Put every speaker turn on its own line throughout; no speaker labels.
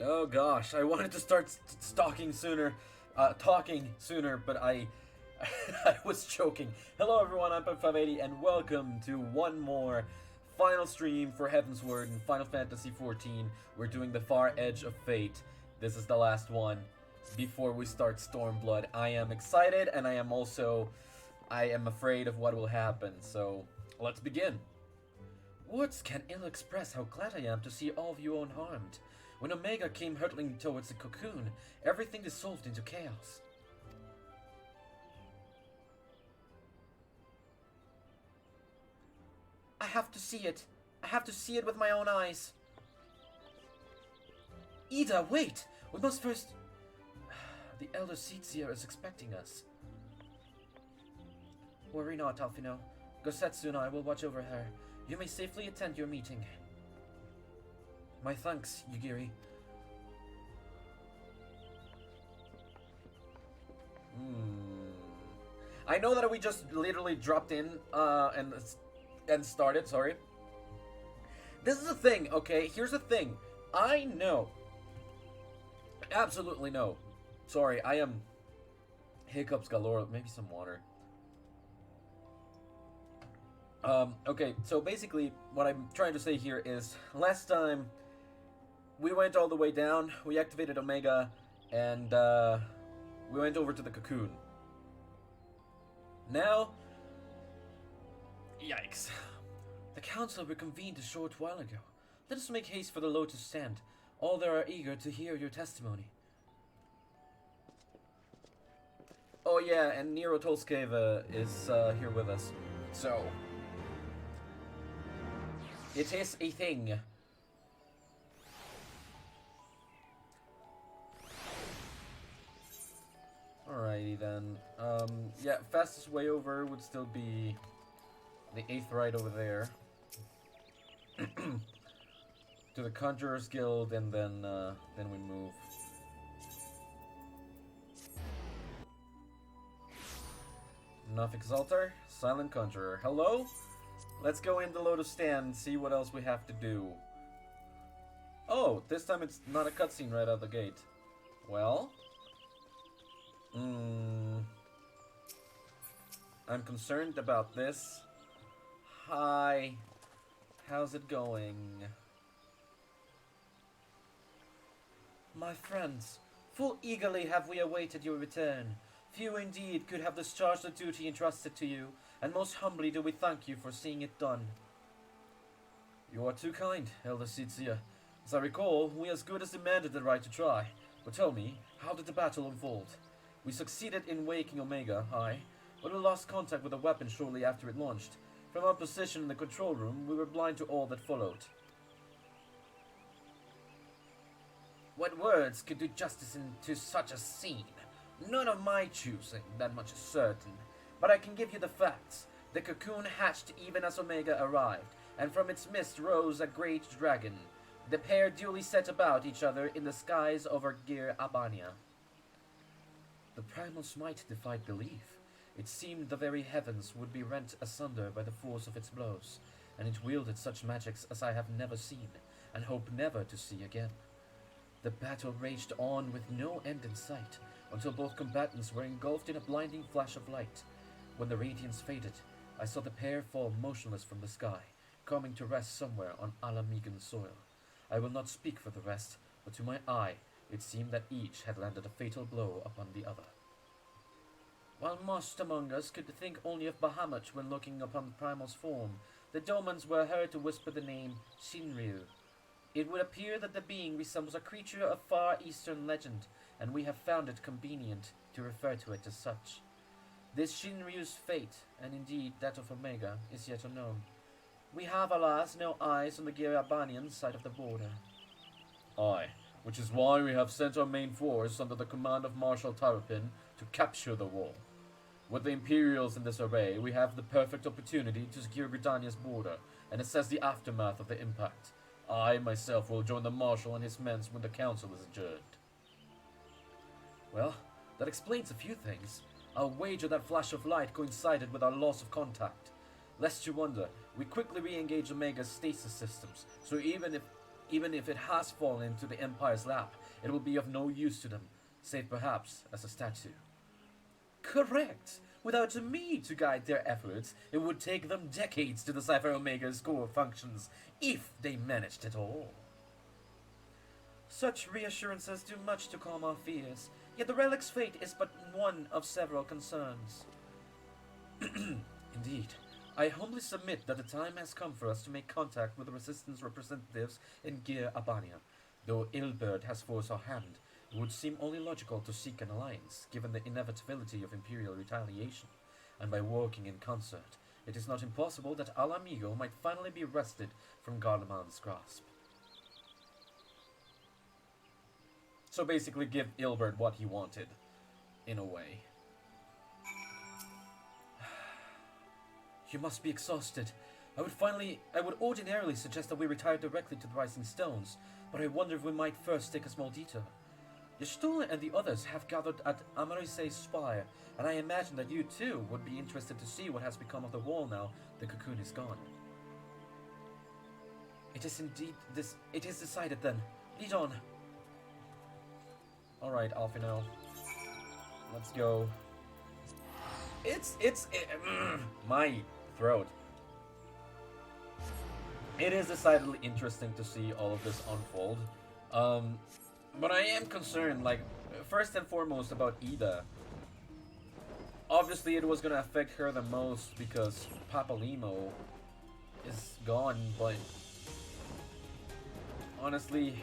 Oh gosh, I wanted to start talking sooner, but I I was joking. Hello everyone, I'm Pep580 and welcome to one more final stream for Heavensward and Final Fantasy XIV. We're doing the Far Edge of Fate. This is the last one before we start Stormblood. I am excited and I am afraid of what will happen. So, let's begin. Words can ill express how glad I am to see all of you unharmed. When Omega came hurtling towards the cocoon, everything dissolved into chaos. I have to see it. I have to see it with my own eyes. Ida, wait! We must first... The Elder Seatseer is expecting us. Worry not, Alphino. Gosetsu and I will watch over her. You may safely attend your meeting. My thanks, Yugiri. I know that we just literally dropped in and started, sorry. This is the thing, okay? Here's the thing. I know. Absolutely no. Sorry, I am hiccups galore. Maybe some water. Okay, so basically what I'm trying to say here is last time we went all the way down, we activated Omega, and we went over to the cocoon. Now, yikes. The council reconvened a short while ago. Let us make haste for the Lotus Stand. All there are eager to hear your testimony. Oh yeah, and Nero Tolskeva is here with us. So, it is a thing. Alrighty then. Yeah, fastest way over would still be the 8th ride over there. To the Conjurer's Guild, and then we move. Nafix Altar, Silent Conjurer. Hello? Let's go in the Lotus Stand and see what else we have to do. Oh, this time it's not a cutscene right out the gate. Well... I'm concerned about this. Hi. How's it going? My friends, full eagerly have we awaited your return. Few indeed could have discharged the duty entrusted to you, and most humbly do we thank you for seeing it done. You are too kind, Elder Seatseer. As I recall, we as good as demanded the right to try. But tell me, how did the battle unfold? We succeeded in waking Omega, aye, but we lost contact with the weapon shortly after it launched. From our position in the control room, we were blind to all that followed. What words could do justice to such a scene? None of my choosing, that much is certain. But I can give you the facts. The cocoon hatched even as Omega arrived, and from its midst rose a great dragon. The pair duly set about each other in the skies over Gir Abania. The primal smite defied belief. It seemed the very heavens would be rent asunder by the force of its blows, and it wielded such magics as I have never seen, and hope never to see again. The battle raged on with no end in sight, until both combatants were engulfed in a blinding flash of light. When the radiance faded, I saw the pair fall motionless from the sky, coming to rest somewhere on Ala Migho's soil. I will not speak for the rest, but to my eye, it seemed that each had landed a fatal blow upon the other. While most among us could think only of Bahamut when looking upon the primal's form, the Domans were heard to whisper the name Shinryu. It would appear that the being resembles a creature of far eastern legend, and we have found it convenient to refer to it as such. This Shinryu's fate, and indeed that of Omega, is yet unknown. We have, alas, no eyes on the Girabanian side of the border. Aye, which is why we have sent our main force under the command of Marshal Tarapin to capture the wall. With the Imperials in this array, we have the perfect opportunity to secure Britannia's border and assess the aftermath of the impact. I, myself, will join the Marshal and his men when the Council is adjourned. Well, that explains a few things. I'll wager that flash of light coincided with our loss of contact. Lest you wonder, we quickly re-engaged Omega's stasis systems, so even if Even if it has fallen into the Empire's lap, it will be of no use to them, save perhaps as a statue. Correct! Without me to guide their efforts, it would take them decades to decipher Omega's core functions, if they managed at all. Such reassurances do much to calm our fears, yet the relic's fate is but one of several concerns. Indeed, I humbly submit that the time has come for us to make contact with the Resistance representatives in Gir Abania. Though Ilberd has forced our hand, it would seem only logical to seek an alliance, given the inevitability of Imperial retaliation, and by working in concert, it is not impossible that Ala Migho might finally be wrested from Garlemald's grasp. So basically give Ilberd what he wanted, in a way. You must be exhausted. I would ordinarily suggest that we retire directly to the Rising Stones, but I wonder if we might first take a small detour. Yashtul and the others have gathered at Amarise's spire, and I imagine that you too would be interested to see what has become of the wall now the cocoon is gone. It is decided then. Lead on. Alright, Alphino. Let's go. My throat. It is decidedly interesting to see all of this unfold. But I am concerned, like, first and foremost about Ida. Obviously, it was gonna affect her the most because Papalymo is gone, but honestly,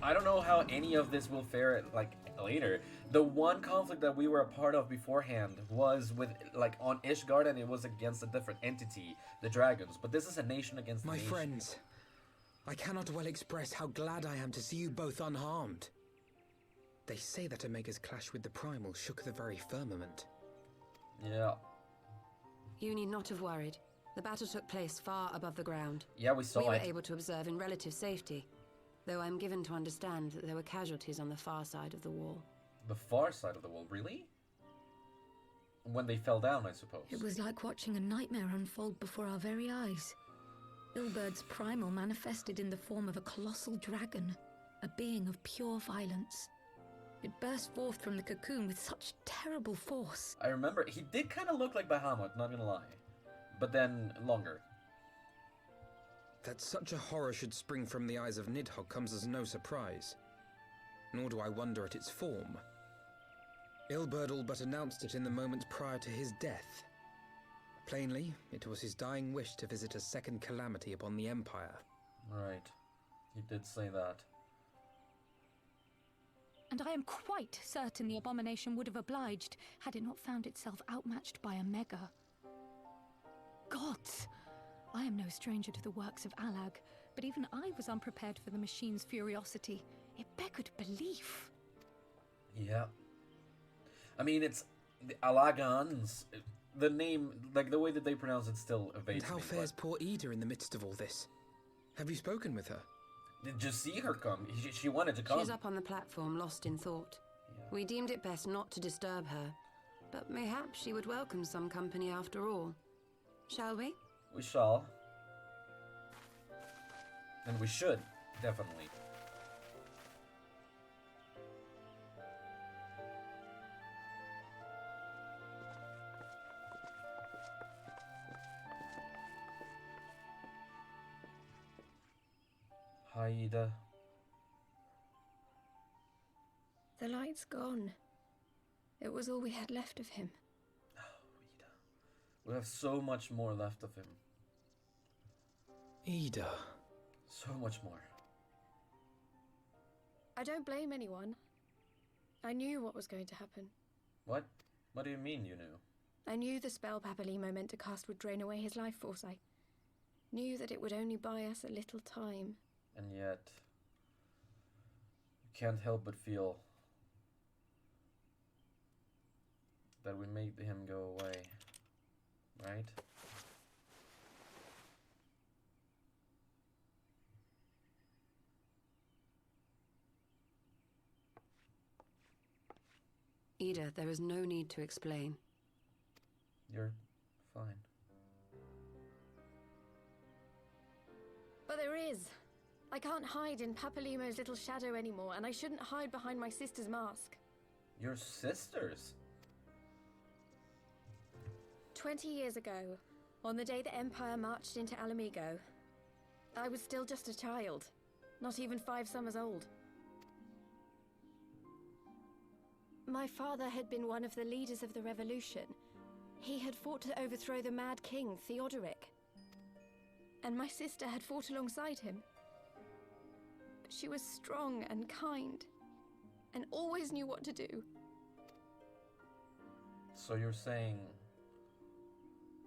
I don't know how any of this will fare, like, later. The one conflict that we were a part of beforehand was with, like, on Ishgard, and it was against a different entity, the dragons. But this is a nation against a nation.
My friends, I cannot well express how glad I am to see you both unharmed. They say that Omega's clash with the Primal shook the very firmament.
Yeah.
You need not have worried. The battle took place far above the ground.
Yeah, we saw it.
We were able to observe in relative safety, though I'm given to understand that there were casualties on the far side of the wall.
The far side of the wall, really? When they fell down, I suppose.
It was like watching a nightmare unfold before our very eyes. Ilberd's primal manifested in the form of a colossal dragon, a being of pure violence. It burst forth from the cocoon with such terrible force.
I remember, he did kind of look like Bahamut, not gonna lie. But then, longer.
That such a horror should spring from the eyes of Nidhogg comes as no surprise. Nor do I wonder at its form. Ilberd all but announced it in the moments prior to his death. Plainly, it was his dying wish to visit a second calamity upon the Empire.
Right. He did say that.
And I am quite certain the abomination would have obliged had it not found itself outmatched by Omega. Gods! I am no stranger to the works of Alag, but even I was unprepared for the machine's furiosity. It beggared belief.
Yeah. I mean, it's the Alagans. The name, like the way that they pronounce it, still evades
And how
me,
fares
but...
poor Ida in the midst of all this? Have you spoken with her?
Did you see her come? She wanted to come.
She's up on the platform, lost in thought.
Yeah.
We deemed it best not to disturb her, but mayhaps she would welcome some company after all. Shall we?
We shall. And we should, definitely. Hi, Ida.
The light's gone. It was all we had left of him.
Oh, Ida. We have so much more left of him.
Ida.
So much more.
I don't blame anyone. I knew what was going to happen.
What? What do you mean you knew?
I knew the spell Papalymo meant to cast would drain away his life force. I knew that it would only buy us a little time.
And yet... you can't help but feel... that we made him go away. Right?
Ida, there is no need to explain.
You're fine.
But there is. I can't hide in Papalymo's little shadow anymore, and I shouldn't hide behind my sister's mask.
Your sisters?
20 years ago, on the day the Empire marched into Ala Migho, I was still just a child, not even 5 summers old. My father had been one of the leaders of the revolution. He had fought to overthrow the Mad King, Theodoric. And my sister had fought alongside him. But she was strong and kind, and always knew what to do.
So you're saying...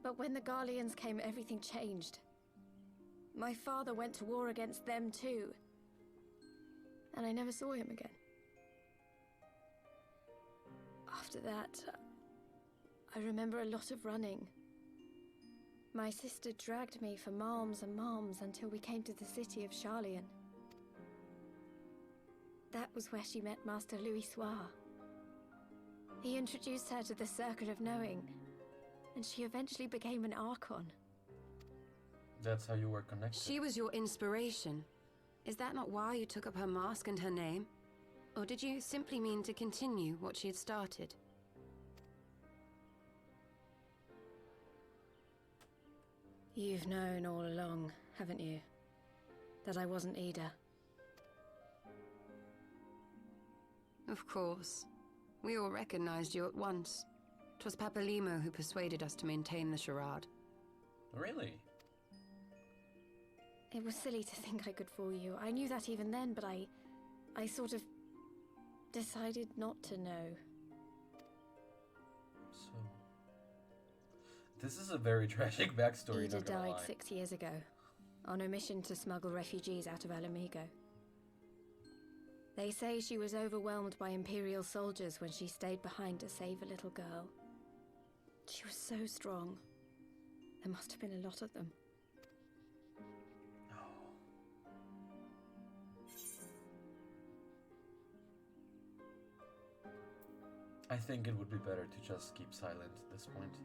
But when the Garleans came, everything changed. My father went to war against them too. And I never saw him again. After that, I remember a lot of running. My sister dragged me for malms and malms until we came to the city of Charlian. That was where she met Master Louis Soir. He introduced her to the Circle of Knowing, and she eventually became an Archon.
That's how you were connected?
She was your inspiration. Is that not why you took up her mask and her name? Or did you simply mean to continue what she had started?
You've known all along, haven't you? That I wasn't Ida.
Of course. We all recognized you at once. 'Twas Papalymo who persuaded us to maintain the charade.
Really?
It was silly to think I could fool you. I knew that even then, but I sort of decided not to know.
So... This is a very tragic backstory,
Ida
not gonna
died
lie.
6 years ago, on a mission to smuggle refugees out of Ala Migho. They say she was overwhelmed by Imperial soldiers when she stayed behind to save a little girl. She was so strong. There must have been a lot of them.
I think it would be better to just keep silent at this point.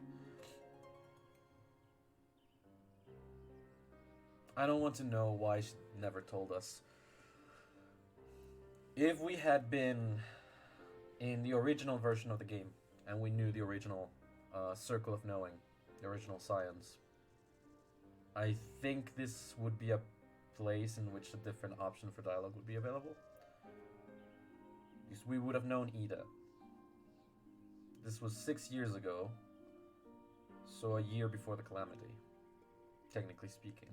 I don't want to know why she never told us. If we had been in the original version of the game, and we knew the original Circle of Knowing, the original science, I think this would be a place in which a different option for dialogue would be available. Because we would have known Ida. This was 6 years ago, so a year before the Calamity, technically speaking.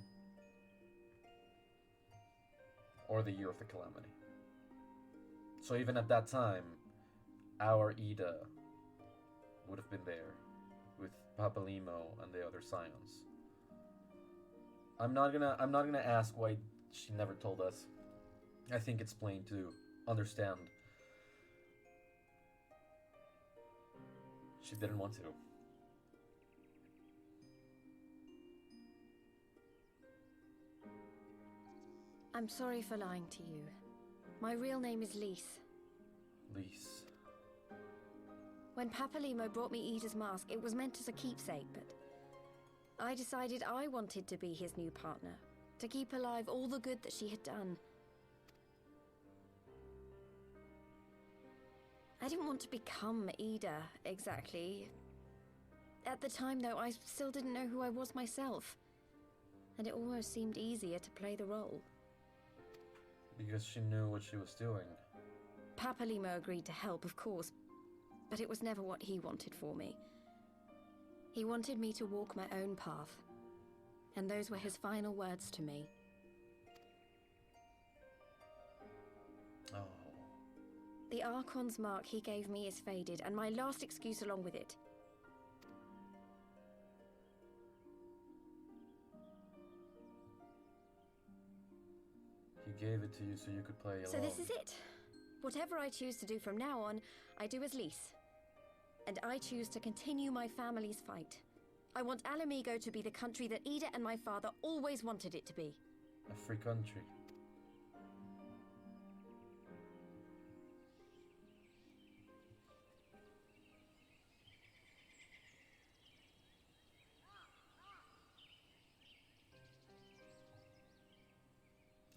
Or the year of the Calamity. So even at that time, our Ida would have been there, with Papalymo and the other scions. I'm not gonna ask why she never told us. I think it's plain to understand. She didn't want to.
I'm sorry for lying to you. My real name is Lise.
Lise.
When Papalymo brought me Ida's mask, it was meant as a keepsake, but I decided I wanted to be his new partner, to keep alive all the good that she had done. I didn't want to become Ida, exactly. At the time, though, I still didn't know who I was myself, and it almost seemed easier to play the role.
Because she knew what she was doing.
Papalymo agreed to help, of course, but it was never what he wanted for me. He wanted me to walk my own path, and those were his final words to me.
Oh.
The Archon's mark he gave me is faded, and my last excuse along with it.
He gave it to you so you could play alone.
So this is it. Whatever I choose to do from now on, I do as Lise. And I choose to continue my family's fight. I want Ala Migho to be the country that Ida and my father always wanted it to be.
A free country.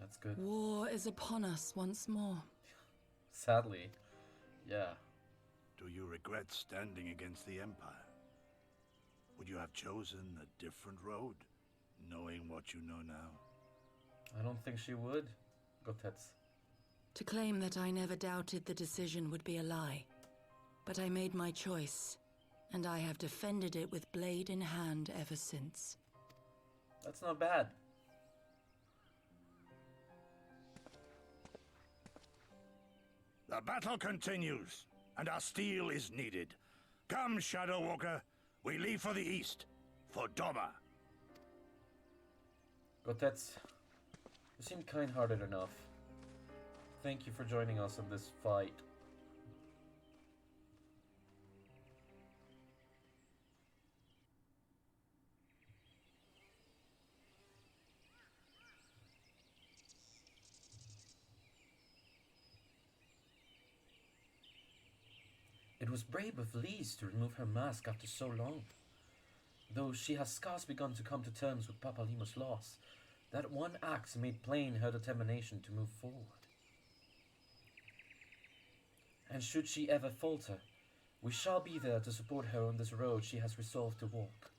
That's good.
War is upon us once more.
Sadly. Yeah.
Do you regret standing against the Empire? Would you have chosen a different road, knowing what you know now?
I don't think she would. Gotets.
To claim that I never doubted the decision would be a lie. But I made my choice, and I have defended it with blade in hand ever since.
That's not bad.
The battle continues, and our steel is needed. Come, Shadow Walker, we leave for the east, for Doma.
Gotets, you seem kind-hearted enough. Thank you for joining us in this fight. It was brave of Lise to remove her mask after so long. Though she has scarce begun to come to terms with Papalymo's loss, that one act made plain her determination to move forward. And should she ever falter, we shall be there to support her on this road she has resolved to walk.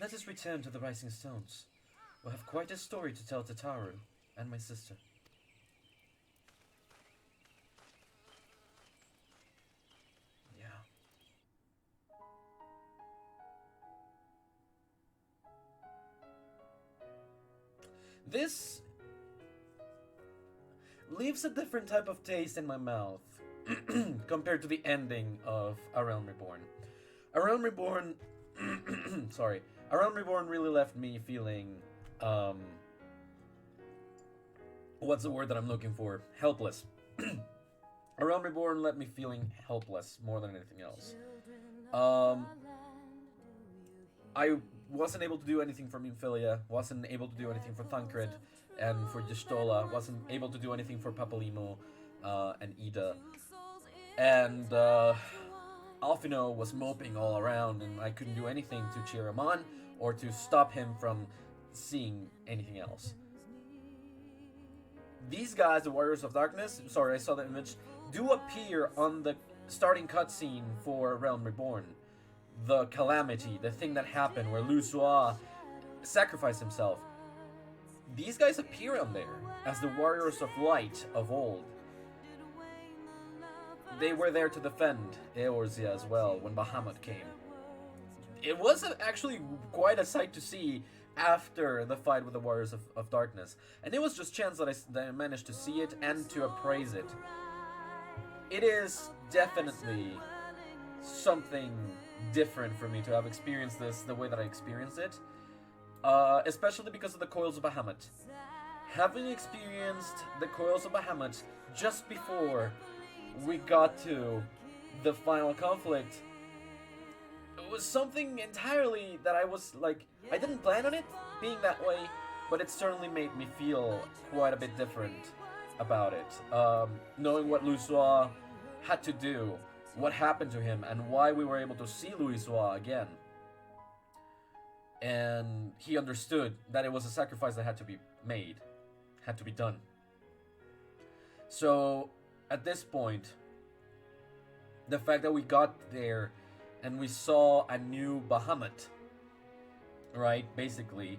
Let us return to the Rising Stones. We'll have quite a story to tell to Taru and my sister. This leaves a different type of taste in my mouth compared to the ending of A Realm Reborn. A Realm Reborn, sorry, A Realm Reborn really left me feeling, what's the word that I'm looking for? Helpless. A Realm Reborn left me feeling helpless more than anything else. I wasn't able to do anything for Minfilia, wasn't able to do anything for Thancred and for Y'shtola, wasn't able to do anything for Papalymo and Ida. And Alphino was moping all around, and I couldn't do anything to cheer him on or to stop him from seeing anything else. These guys, the Warriors of Darkness, sorry, I saw the image, do appear on the starting cutscene for Realm Reborn. The calamity, the thing that happened where Lusua sacrificed himself. These guys appear on there as the Warriors of Light of old. They were there to defend Eorzea as well when Bahamut came. It was actually quite a sight to see after the fight with the Warriors of Darkness. And it was just chance that I managed to see it and to appraise it. It is definitely something different for me to have experienced this the way that I experienced it, especially because of the Coils of Bahamut. Having experienced the Coils of Bahamut just before we got to the final conflict, it was something entirely that I was like, I didn't plan on it being that way, but it certainly made me feel quite a bit different about it. Knowing what Lusua had to do, what happened to him, and why we were able to see Louisoix again. And he understood that it was a sacrifice that had to be made, had to be done. So, at this point, the fact that we got there and we saw a new Bahamut, right, basically,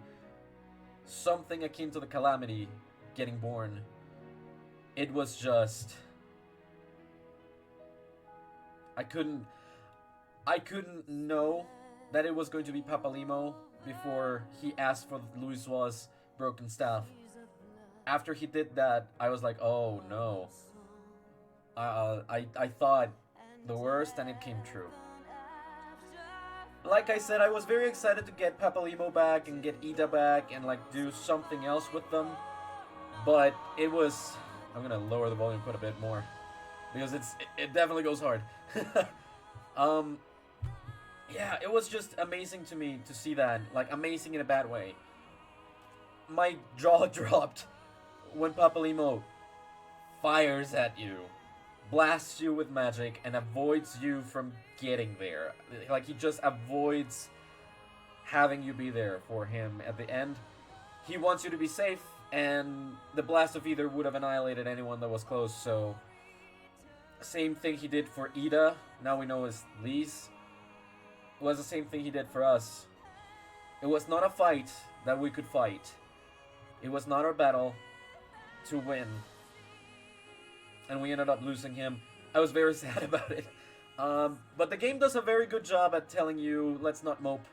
something akin to the Calamity getting born, it was just... I couldn't know that it was going to be Papalymo before he asked for Louisoix's broken staff. After he did that, I was like, oh no. I thought the worst, and it came true. Like I said, I was very excited to get Papalymo back and get Ida back and like do something else with them. But it was... I'm gonna lower the volume quite a bit more, because it definitely goes hard. Yeah, it was just amazing to me to see that. Like, amazing in a bad way. My jaw dropped when Papalymo fires at you, blasts you with magic, and avoids you from getting there. Like, he just avoids having you be there for him at the end. He wants you to be safe, and the Blast of Ether would have annihilated anyone that was close, so... Same thing he did for Ida, now we know is Lise. It was the same thing he did for us. It was not a fight that we could fight. It was not our battle to win. And we ended up losing him. I was very sad about it. But the game does a very good job at telling you, let's not mope.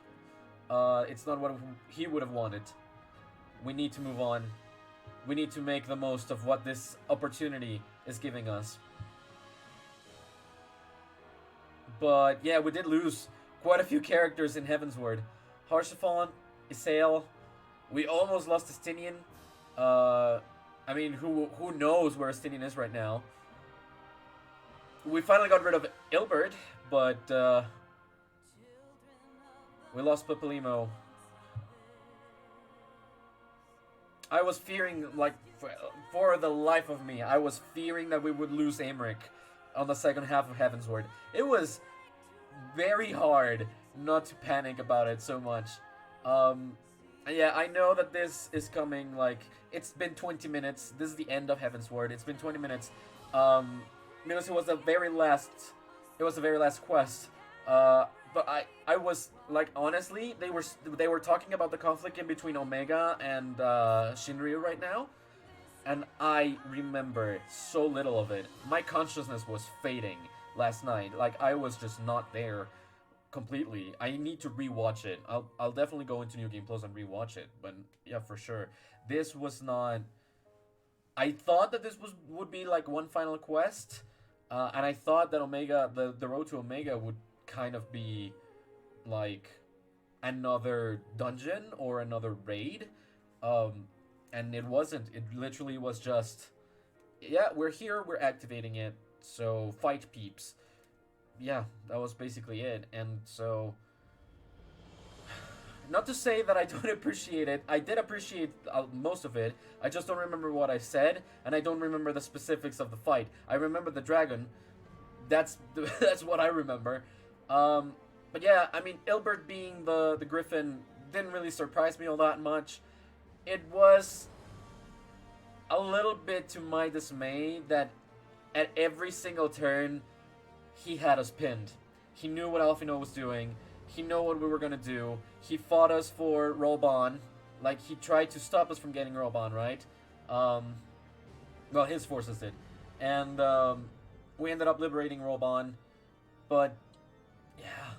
It's not what he would have wanted. We need to move on. We need to make the most of what this opportunity is giving us. But yeah, we did lose quite a few characters in Heavensward. Harshaphon, Isael, we almost lost Estinian. I mean, who knows where Estinian is right now? We finally got rid of Ilbert, but we lost Papalymo. I was fearing, like, for the life of me, I was fearing that we would lose Aymeric on the second half of Heavensward. It was very hard not to panic about it so much. Yeah, I know that this is coming, like, it's been 20 minutes. This is the end of Heavensward. It's been 20 minutes. Because it was the very last quest. But I was, like, honestly, they were talking about the conflict in between Omega and Shinryu right now. And I remember so little of it. My consciousness was fading last night. Like, I was just not there completely. I need to rewatch it. I'll definitely go into New Game Plus and rewatch it. But yeah, for sure. This was not... I thought that this would be like one final quest. And I thought that Omega, the road to Omega would kind of be like another dungeon or another raid. And it wasn't. It literally was just, yeah, we're here, we're activating it, so fight peeps. Yeah, that was basically it. And so, not to say that I don't appreciate it. I did appreciate most of it. I just don't remember what I said, and I don't remember the specifics of the fight. I remember the dragon. That's what I remember. But yeah, I mean, Ilbert being the Griffin didn't really surprise me all that much. It was a little bit to my dismay that at every single turn, he had us pinned. He knew what Alphino was doing. He knew what we were going to do. He fought us for Rolban. Like, he tried to stop us from getting Rolban, right? Well, his forces did. And we ended up liberating Rolban. But, yeah.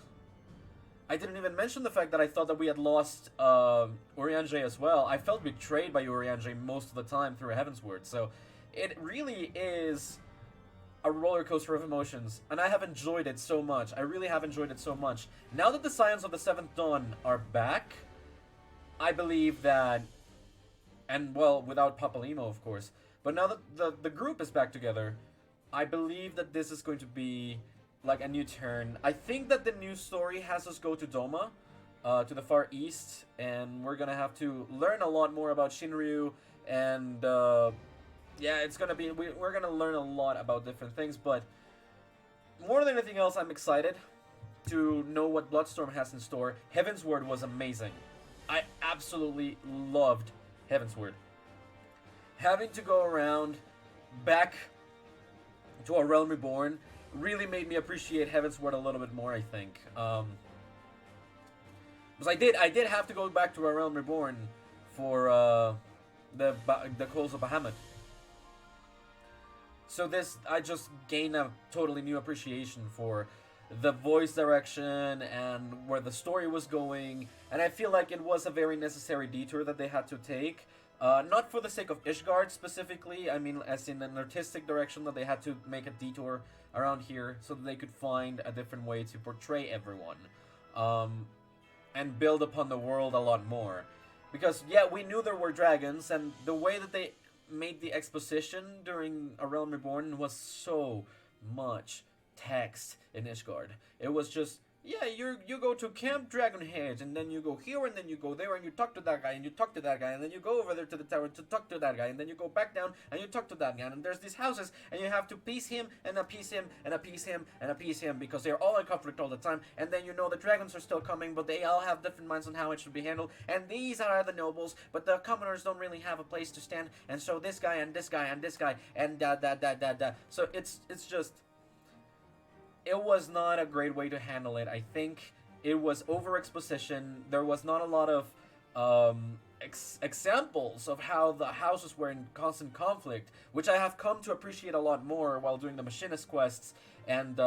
I didn't even mention the fact that I thought that we had lost Urianger as well. I felt betrayed by Urianger most of the time through Heavensward. So it really is a roller coaster of emotions. And I have enjoyed it so much. I really have enjoyed it so much. Now that the Scions of the Seventh Dawn are back, I believe that... And, well, without Papalymo, of course. But now that the group is back together, I believe that this is going to be... like a new turn. I think that the new story has us go to Doma, to the Far East, and we're gonna have to learn a lot more about Shinryu, and yeah, it's gonna be, we're gonna learn a lot about different things, but more than anything else, I'm excited to know what Bloodstorm has in store. Heavensward was amazing. I absolutely loved Heavensward. Having to go around back to A Realm Reborn really made me appreciate Heavensward a little bit more, I think. Because I did have to go back to A Realm Reborn for the Coals of Bahamut. So this, I just gained a totally new appreciation for the voice direction and where the story was going, and I feel like it was a very necessary detour that they had to take. Not for the sake of Ishgard specifically, I mean as in an artistic direction, that they had to make a detour around here so that they could find a different way to portray everyone. And build upon the world a lot more. Because, yeah, we knew there were dragons, and the way that they made the exposition during A Realm Reborn was so much text in Ishgard. It was just, yeah, you go to Camp Dragonhead, and then you go here, and then you go there, and you talk to that guy, and you talk to that guy, and then you go over there to the tower to talk to that guy, and then you go back down, and you talk to that guy, and there's these houses, and you have to appease him, and appease him, and appease him, and appease him, because they're all in conflict all the time, and then you know the dragons are still coming, but they all have different minds on how it should be handled, and these are the nobles, but the commoners don't really have a place to stand, and so this guy, and this guy, and this guy, and da. So it's just... It was not a great way to handle it. I think it was over-exposition. There was not a lot of examples of how the houses were in constant conflict, which I have come to appreciate a lot more while doing the machinist quests. And,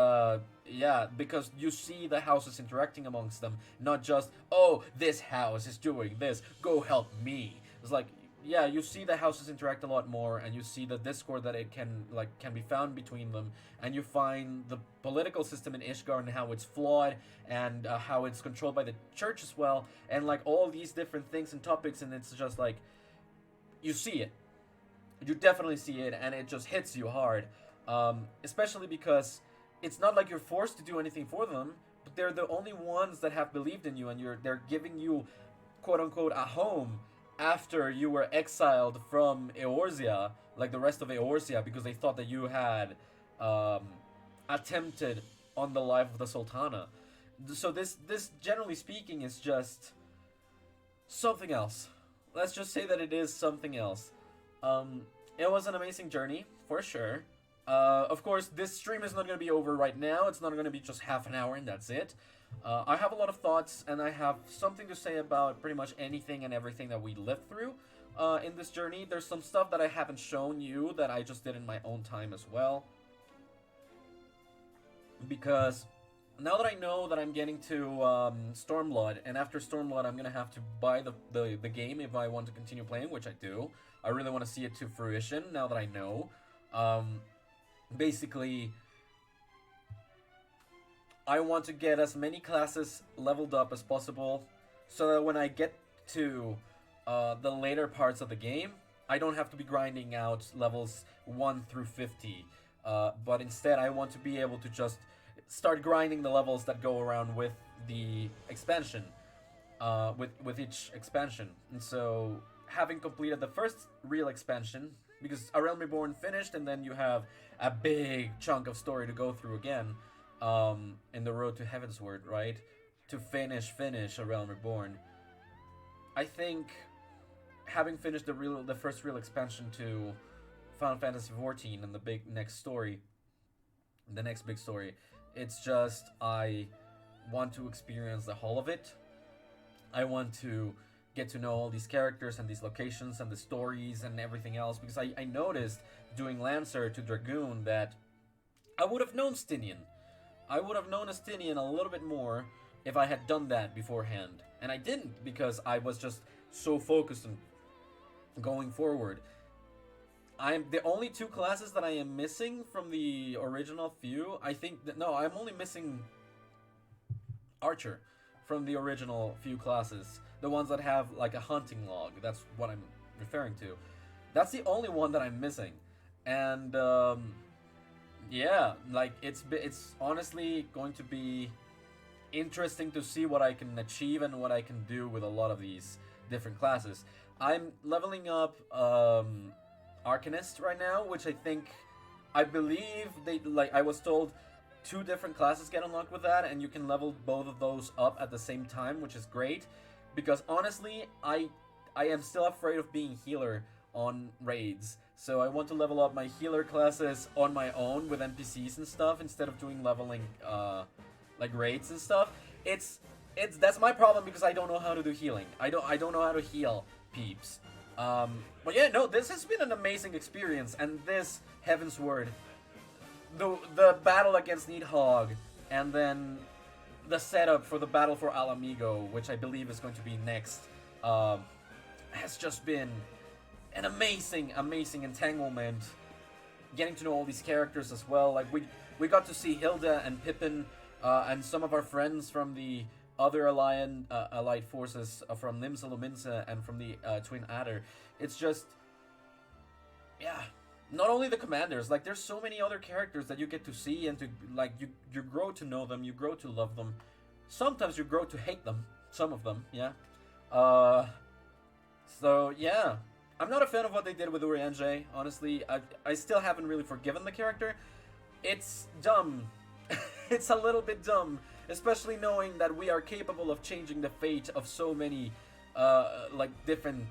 yeah, because you see the houses interacting amongst them, not just, oh, this house is doing this, go help me. It's like, yeah, you see the houses interact a lot more, and you see the discord that it can be found between them, and you find the political system in Ishgard and how it's flawed, and how it's controlled by the church as well, and like all these different things and topics, and it's just like, you see it. You definitely see it, and it just hits you hard. Especially because it's not like you're forced to do anything for them, but they're the only ones that have believed in you, and they're giving you, quote-unquote, a home after you were exiled from Eorzea, like the rest of Eorzea, because they thought that you had attempted on the life of the Sultana. So this generally speaking is just something else. Let's just say that it is something else. It was an amazing journey, for sure. Of course, this stream is not going to be over right now. It's not going to be just half an hour and that's it. I have a lot of thoughts, and I have something to say about pretty much anything and everything that we lived through in this journey. There's some stuff that I haven't shown you that I just did in my own time as well. Because now that I know that I'm getting to Stormblood, and after Stormblood I'm going to have to buy the game if I want to continue playing, which I do. I really want to see it to fruition now that I know. Basically, I want to get as many classes leveled up as possible, so that when I get to the later parts of the game, I don't have to be grinding out levels 1 through 50, but instead I want to be able to just start grinding the levels that go around with the expansion, with each expansion. And so, having completed the first real expansion, because A Realm Reborn finished, and then you have a big chunk of story to go through again, in the road to Heavensward, right? To finish A Realm Reborn. I think having finished the first real expansion to Final Fantasy XIV and the next big story, it's just I want to experience the whole of it. I want to get to know all these characters and these locations and the stories and everything else, because I noticed doing Lancer to Dragoon that I would have known Stinian. I would have known Estinian a little bit more if I had done that beforehand. And I didn't, because I was just so focused on going forward. I'm the only 2 classes that I am missing from the original few. I think that, no, I'm only missing Archer from the original few classes. The ones that have like a hunting log. That's what I'm referring to. That's the only one that I'm missing. And, yeah, like, it's honestly going to be interesting to see what I can achieve and what I can do with a lot of these different classes. I'm leveling up Arcanist right now, which I believe I was told 2 different classes get unlocked with that, and you can level both of those up at the same time, which is great. Because honestly, I am still afraid of being healer on raids. So I want to level up my healer classes on my own with NPCs and stuff instead of doing leveling like raids and stuff. That's my problem, because I don't know how to do healing. I don't know how to heal peeps. But yeah, no, this has been an amazing experience, and this Heavensward, the battle against Nidhogg, and then the setup for the battle for Ala Migho, which I believe is going to be next, has just been an amazing entanglement. Getting to know all these characters as well. Like we got to see Hilda and Pippin, and some of our friends from the other allied forces from Nimsa Luminsa and from the Twin Adder. It's just, yeah. Not only the commanders, like there's so many other characters that you get to see and to like you grow to know them, you grow to love them. sometimes you grow to hate them. Some of them, yeah. So yeah, I'm not a fan of what they did with Urianger. Honestly, I still haven't really forgiven the character. It's dumb. It's a little bit dumb, especially knowing that we are capable of changing the fate of so many, like, different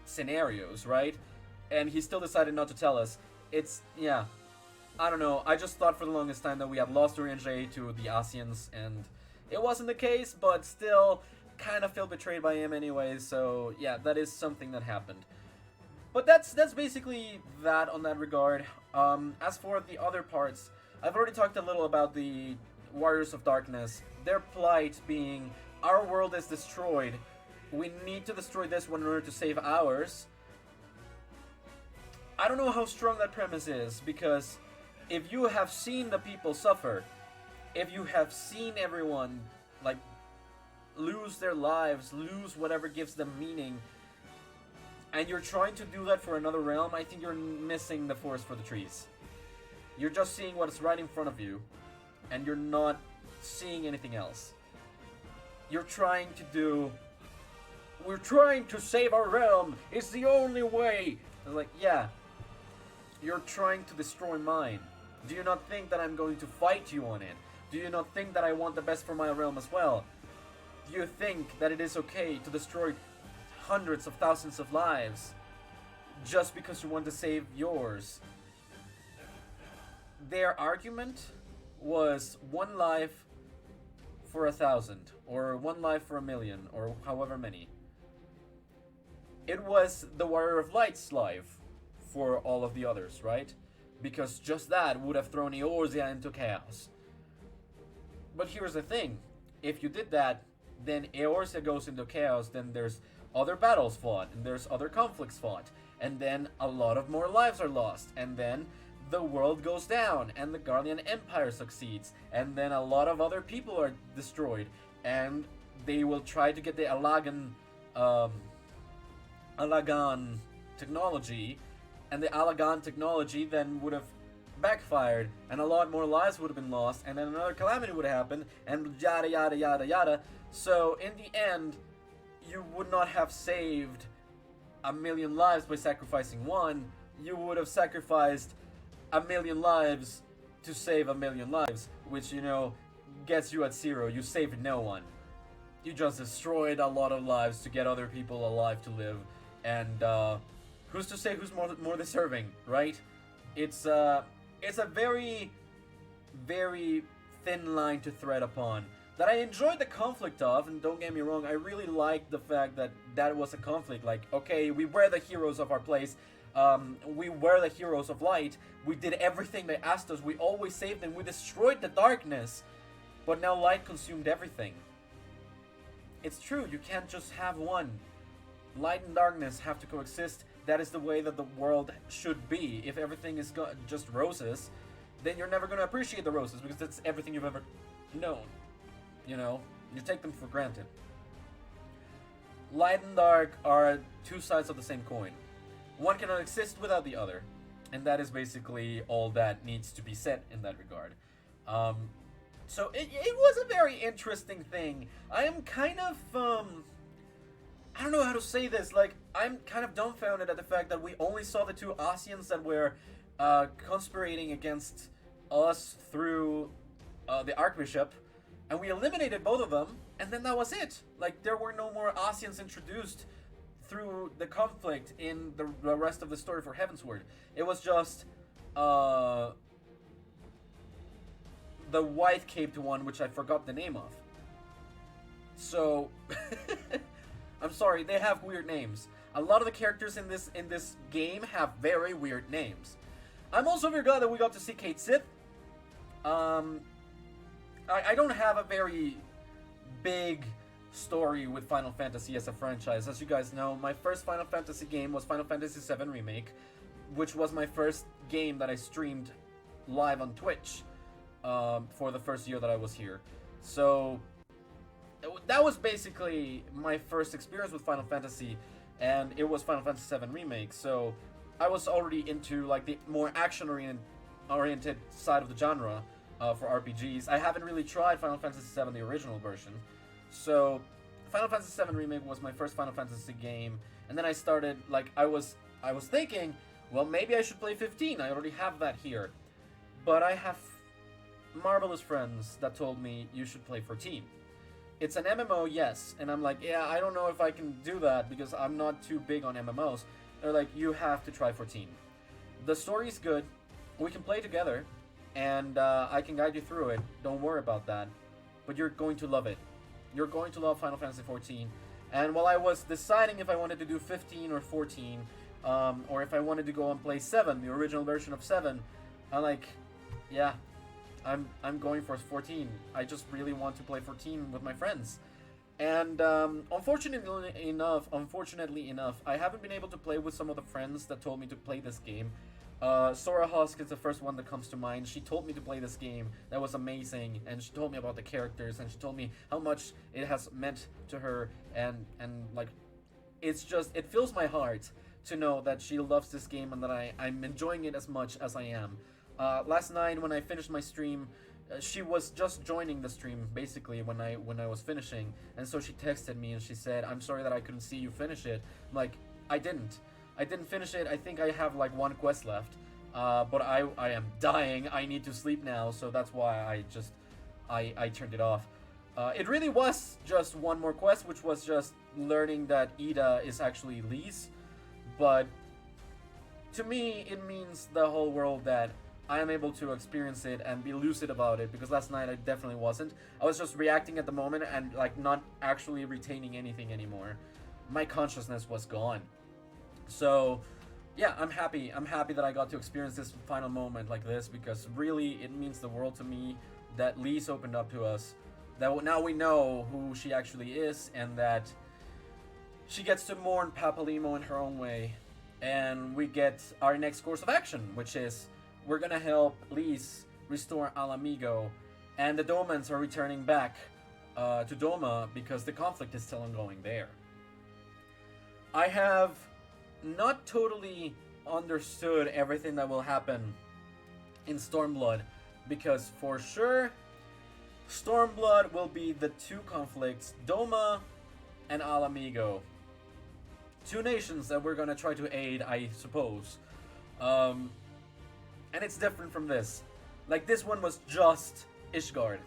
scenarios, right? And he still decided not to tell us. It's, yeah, I don't know. I just thought for the longest time that we had lost Urianger to the Asians, and it wasn't the case, but still kind of feel betrayed by him anyway, so yeah, that is something that happened. But that's basically that on that regard. As for the other parts, I've already talked a little about the Warriors of Darkness. Their plight being, our world is destroyed. We need to destroy this one in order to save ours. I don't know how strong that premise is, because if you have seen the people suffer, if you have seen everyone, like, lose their lives, lose whatever gives them meaning, and you're trying to do that for another realm, I think you're missing the forest for the trees. You're just seeing what's right in front of you, and you're not seeing anything else. You're trying to do, we're trying to save our realm, it's the only way. It's like, yeah, you're trying to destroy mine. Do you not think that I'm going to fight you on it? Do you not think that I want the best for my realm as well? Do you think that it is okay to destroy hundreds of thousands of lives just because you want to save yours? Their argument was 1 life for 1,000, or 1 life for 1,000,000, or however many. It was the Warrior of Light's life for all of the others, right? Because just that would have thrown Eorzea into chaos. But here's the thing, if you did that, then Eorzea goes into chaos, then there's other battles fought, and there's other conflicts fought, and then a lot of more lives are lost, and then the world goes down, and the Garlean Empire succeeds, and then a lot of other people are destroyed, and they will try to get the Alagan technology, and the Alagan technology then would have backfired, and a lot more lives would have been lost, and then another calamity would happen, and yada yada yada yada. So in the end, you would not have saved 1,000,000 lives by sacrificing one. You would have sacrificed 1,000,000 lives to save 1,000,000 lives, which, you know, gets you at 0. You saved no one. You just destroyed a lot of lives to get other people alive to live, and who's to say who's more deserving, right? It's a very, very thin line to tread upon that I enjoyed the conflict of, and don't get me wrong, I really liked the fact that that was a conflict. Like, okay, we were the heroes of our place, we were the heroes of light, we did everything they asked us, we always saved them, we destroyed the darkness, but now light consumed everything. It's true, you can't just have one. Light and darkness have to coexist. That is the way that the world should be. If everything is just roses, then you're never going to appreciate the roses, because that's everything you've ever known. You know, you take them for granted. Light and dark are two sides of the same coin. One cannot exist without the other, and that is basically all that needs to be said in that regard. So it was a very interesting thing. I am kind of, I don't know how to say this, like, I'm kind of dumbfounded at the fact that we only saw the two Asians that were conspirating against us through the Archbishop, and we eliminated both of them, and then that was it. Like, there were no more Asians introduced through the conflict in the rest of the story for Heavensward. It was just the white-caped one, which I forgot the name of. So I'm sorry, they have weird names. A lot of the characters in this game have very weird names. I'm also very glad that we got to see Kate Sith. I don't have a very big story with Final Fantasy as a franchise. As you guys know, my first Final Fantasy game was Final Fantasy VII Remake, which was my first game that I streamed live on Twitch for the first year that I was here. So that was basically my first experience with Final Fantasy, and it was Final Fantasy VII Remake, so I was already into like the more action-oriented side of the genre, for RPGs. I haven't really tried Final Fantasy VII, the original version. So, Final Fantasy VII Remake was my first Final Fantasy game, and then I started, like, I was thinking, well, maybe I should play 15. I already have that here. But I have marvelous friends that told me you should play 14. It's an MMO, yes, and I'm like, yeah, I don't know if I can do that because I'm not too big on MMOs. They're like, you have to try 14. The story's good. We can play together, and I can guide you through it. Don't worry about that. But you're going to love it. You're going to love Final Fantasy 14. And while I was deciding if I wanted to do 15 or 14, or if I wanted to go and play 7, the original version of 7, I'm like, yeah, I'm going for 14. I just really want to play 14 with my friends. And unfortunately enough, I haven't been able to play with some of the friends that told me to play this game. Sora Husk is the first one that comes to mind. She told me to play this game. That was amazing, and she told me about the characters, and she told me how much it has meant to her, and like, it's just, it fills my heart to know that she loves this game and that I'm enjoying it as much as I am. Last night when I finished my stream, she was just joining the stream basically when I was finishing, and so she texted me and she said, "I'm sorry that I couldn't see you finish it." I'm like, I didn't finish it. I think I have like one quest left, but I am dying. I need to sleep now, so that's why I turned it off. It really was just one more quest, which was just learning that Ida is actually Lise, but to me it means the whole world that I am able to experience it and be lucid about it, because last night I definitely wasn't. I was just reacting at the moment and like not actually retaining anything anymore. My consciousness was gone. So yeah, I'm happy that I got to experience this final moment like this, because really it means the world to me that Lise opened up to us, that now we know who she actually is, and that she gets to mourn Papalymo in her own way. And we get our next course of action, which is we're gonna help Lise restore Ala Migho, and the Domans are returning back to Doma because the conflict is still ongoing there. I have not totally understood everything that will happen in Stormblood, because for sure Stormblood will be the two conflicts, Doma and Ala Migho. Two nations that we're gonna try to aid, I suppose. And it's different from this. Like, this one was just Ishgard.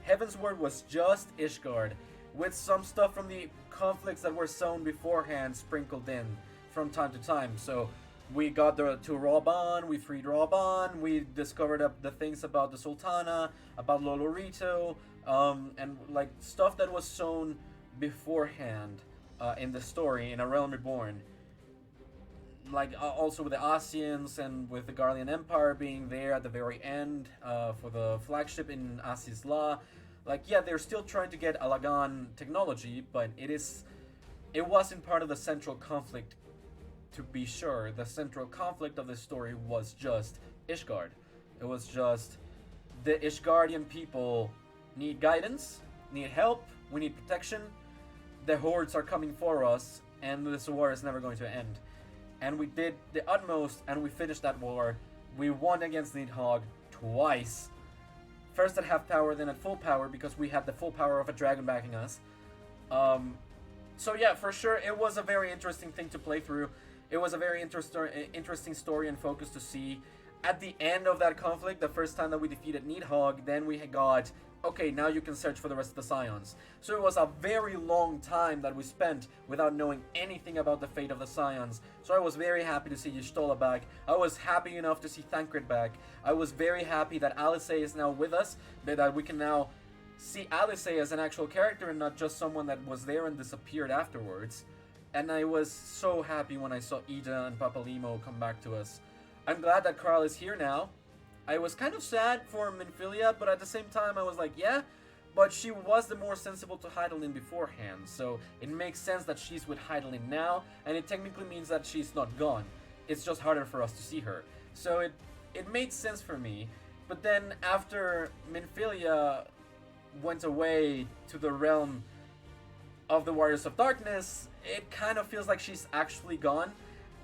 Heavensward was just Ishgard, with some stuff from the conflicts that were sown beforehand sprinkled in from time to time. So we got to Raban, we freed Raban, we discovered the things about the Sultana, about Lolorito, and like stuff that was sown beforehand in the story in A Realm Reborn. Like also with the Asians and with the Garlean Empire being there at the very end for the flagship in Asisla. Like, yeah, they're still trying to get Alagan technology, but it wasn't part of the central conflict. To be sure, the central conflict of this story was just Ishgard. It was just the Ishgardian people need guidance, need help, we need protection. The hordes are coming for us, and this war is never going to end. And we did the utmost, and we finished that war. We won against Nidhogg twice. First at half power, then at full power, because we had the full power of a dragon backing us. So yeah, for sure, it was a very interesting thing to play through. It was a very interesting story and focus to see. At the end of that conflict, the first time that we defeated Nidhogg, then we got, okay, now you can search for the rest of the Scions. So it was a very long time that we spent without knowing anything about the fate of the Scions. So I was very happy to see Y'shtola back. I was happy enough to see Thancred back. I was very happy that Alice is now with us, that we can now see Alice as an actual character and not just someone that was there and disappeared afterwards. And I was so happy when I saw Ida and Papalymo come back to us. I'm glad that Karl is here now. I was kind of sad for Minfilia, but at the same time I was like, yeah, but she was the more sensible to Hydaelyn beforehand, so it makes sense that she's with Hydaelyn now, and it technically means that she's not gone. It's just harder for us to see her. So it made sense for me. But then after Minfilia went away to the realm of the Warriors of Darkness, it kind of feels like she's actually gone.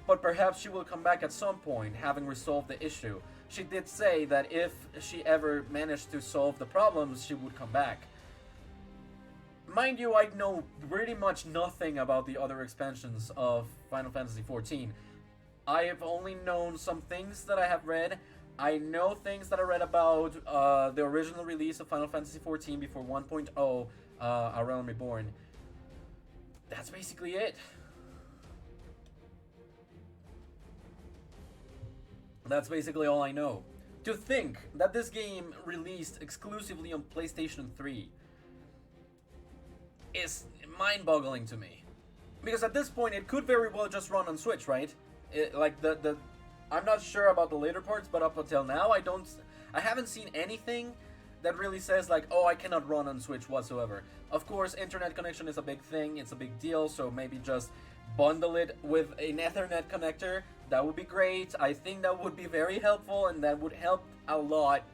but perhaps she will come back at some point, having resolved the issue. She did say that if she ever managed to solve the problems, she would come back. Mind you, I know pretty much nothing about the other expansions of Final Fantasy XIV. I have only known some things that I have read. I know things that I read about the original release of Final Fantasy XIV before 1.0, A Realm Reborn. That's basically it. That's basically all I know. To think that this game released exclusively on PlayStation 3 is mind-boggling to me. Because at this point, it could very well just run on Switch, right? I'm not sure about the later parts, but up until now, I haven't seen anything that really says like, oh, I cannot run on Switch whatsoever. Of course, internet connection is a big thing, it's a big deal, so maybe just bundle it with an Ethernet connector. That would be great. I think that would be very helpful, and that would help a lot,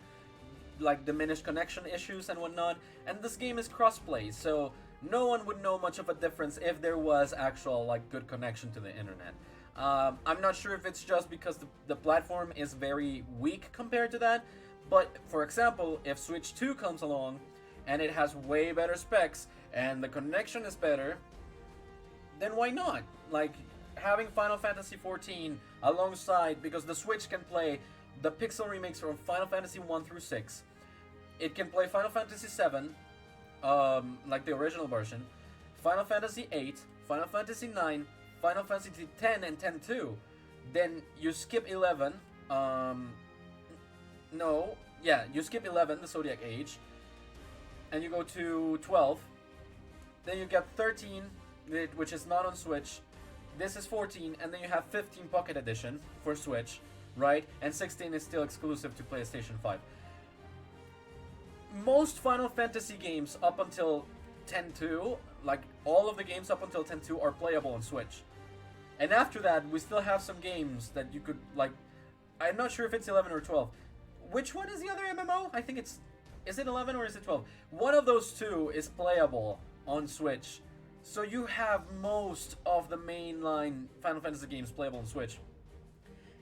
like diminish connection issues and whatnot. And this game is crossplay, so no one would know much of a difference if there was actual like good connection to the internet. I'm not sure if it's just because the platform is very weak compared to that, but for example, if Switch 2 comes along and it has way better specs and the connection is better, then why not? Like, having Final Fantasy XIV alongside, because the Switch can play the pixel remakes from Final Fantasy 1 through 6. It can play Final Fantasy 7, like the original version, Final Fantasy 8, Final Fantasy 9, Final Fantasy 10 and 10-2. Then you skip 11, you skip 11, the Zodiac Age, and you go to 12. Then you get 13, which is not on Switch. This is 14, and then you have 15 Pocket Edition for Switch, right? And 16 is still exclusive to PlayStation 5. Most Final Fantasy games up until 10-2, like all of the games up until 10-2 are playable on Switch. And after that, we still have some games that you could, like, I'm not sure if it's 11 or 12. Which one is the other MMO? I think is it 11 or is it 12? One of those two is playable on Switch. So you have most of the mainline Final Fantasy games playable on Switch.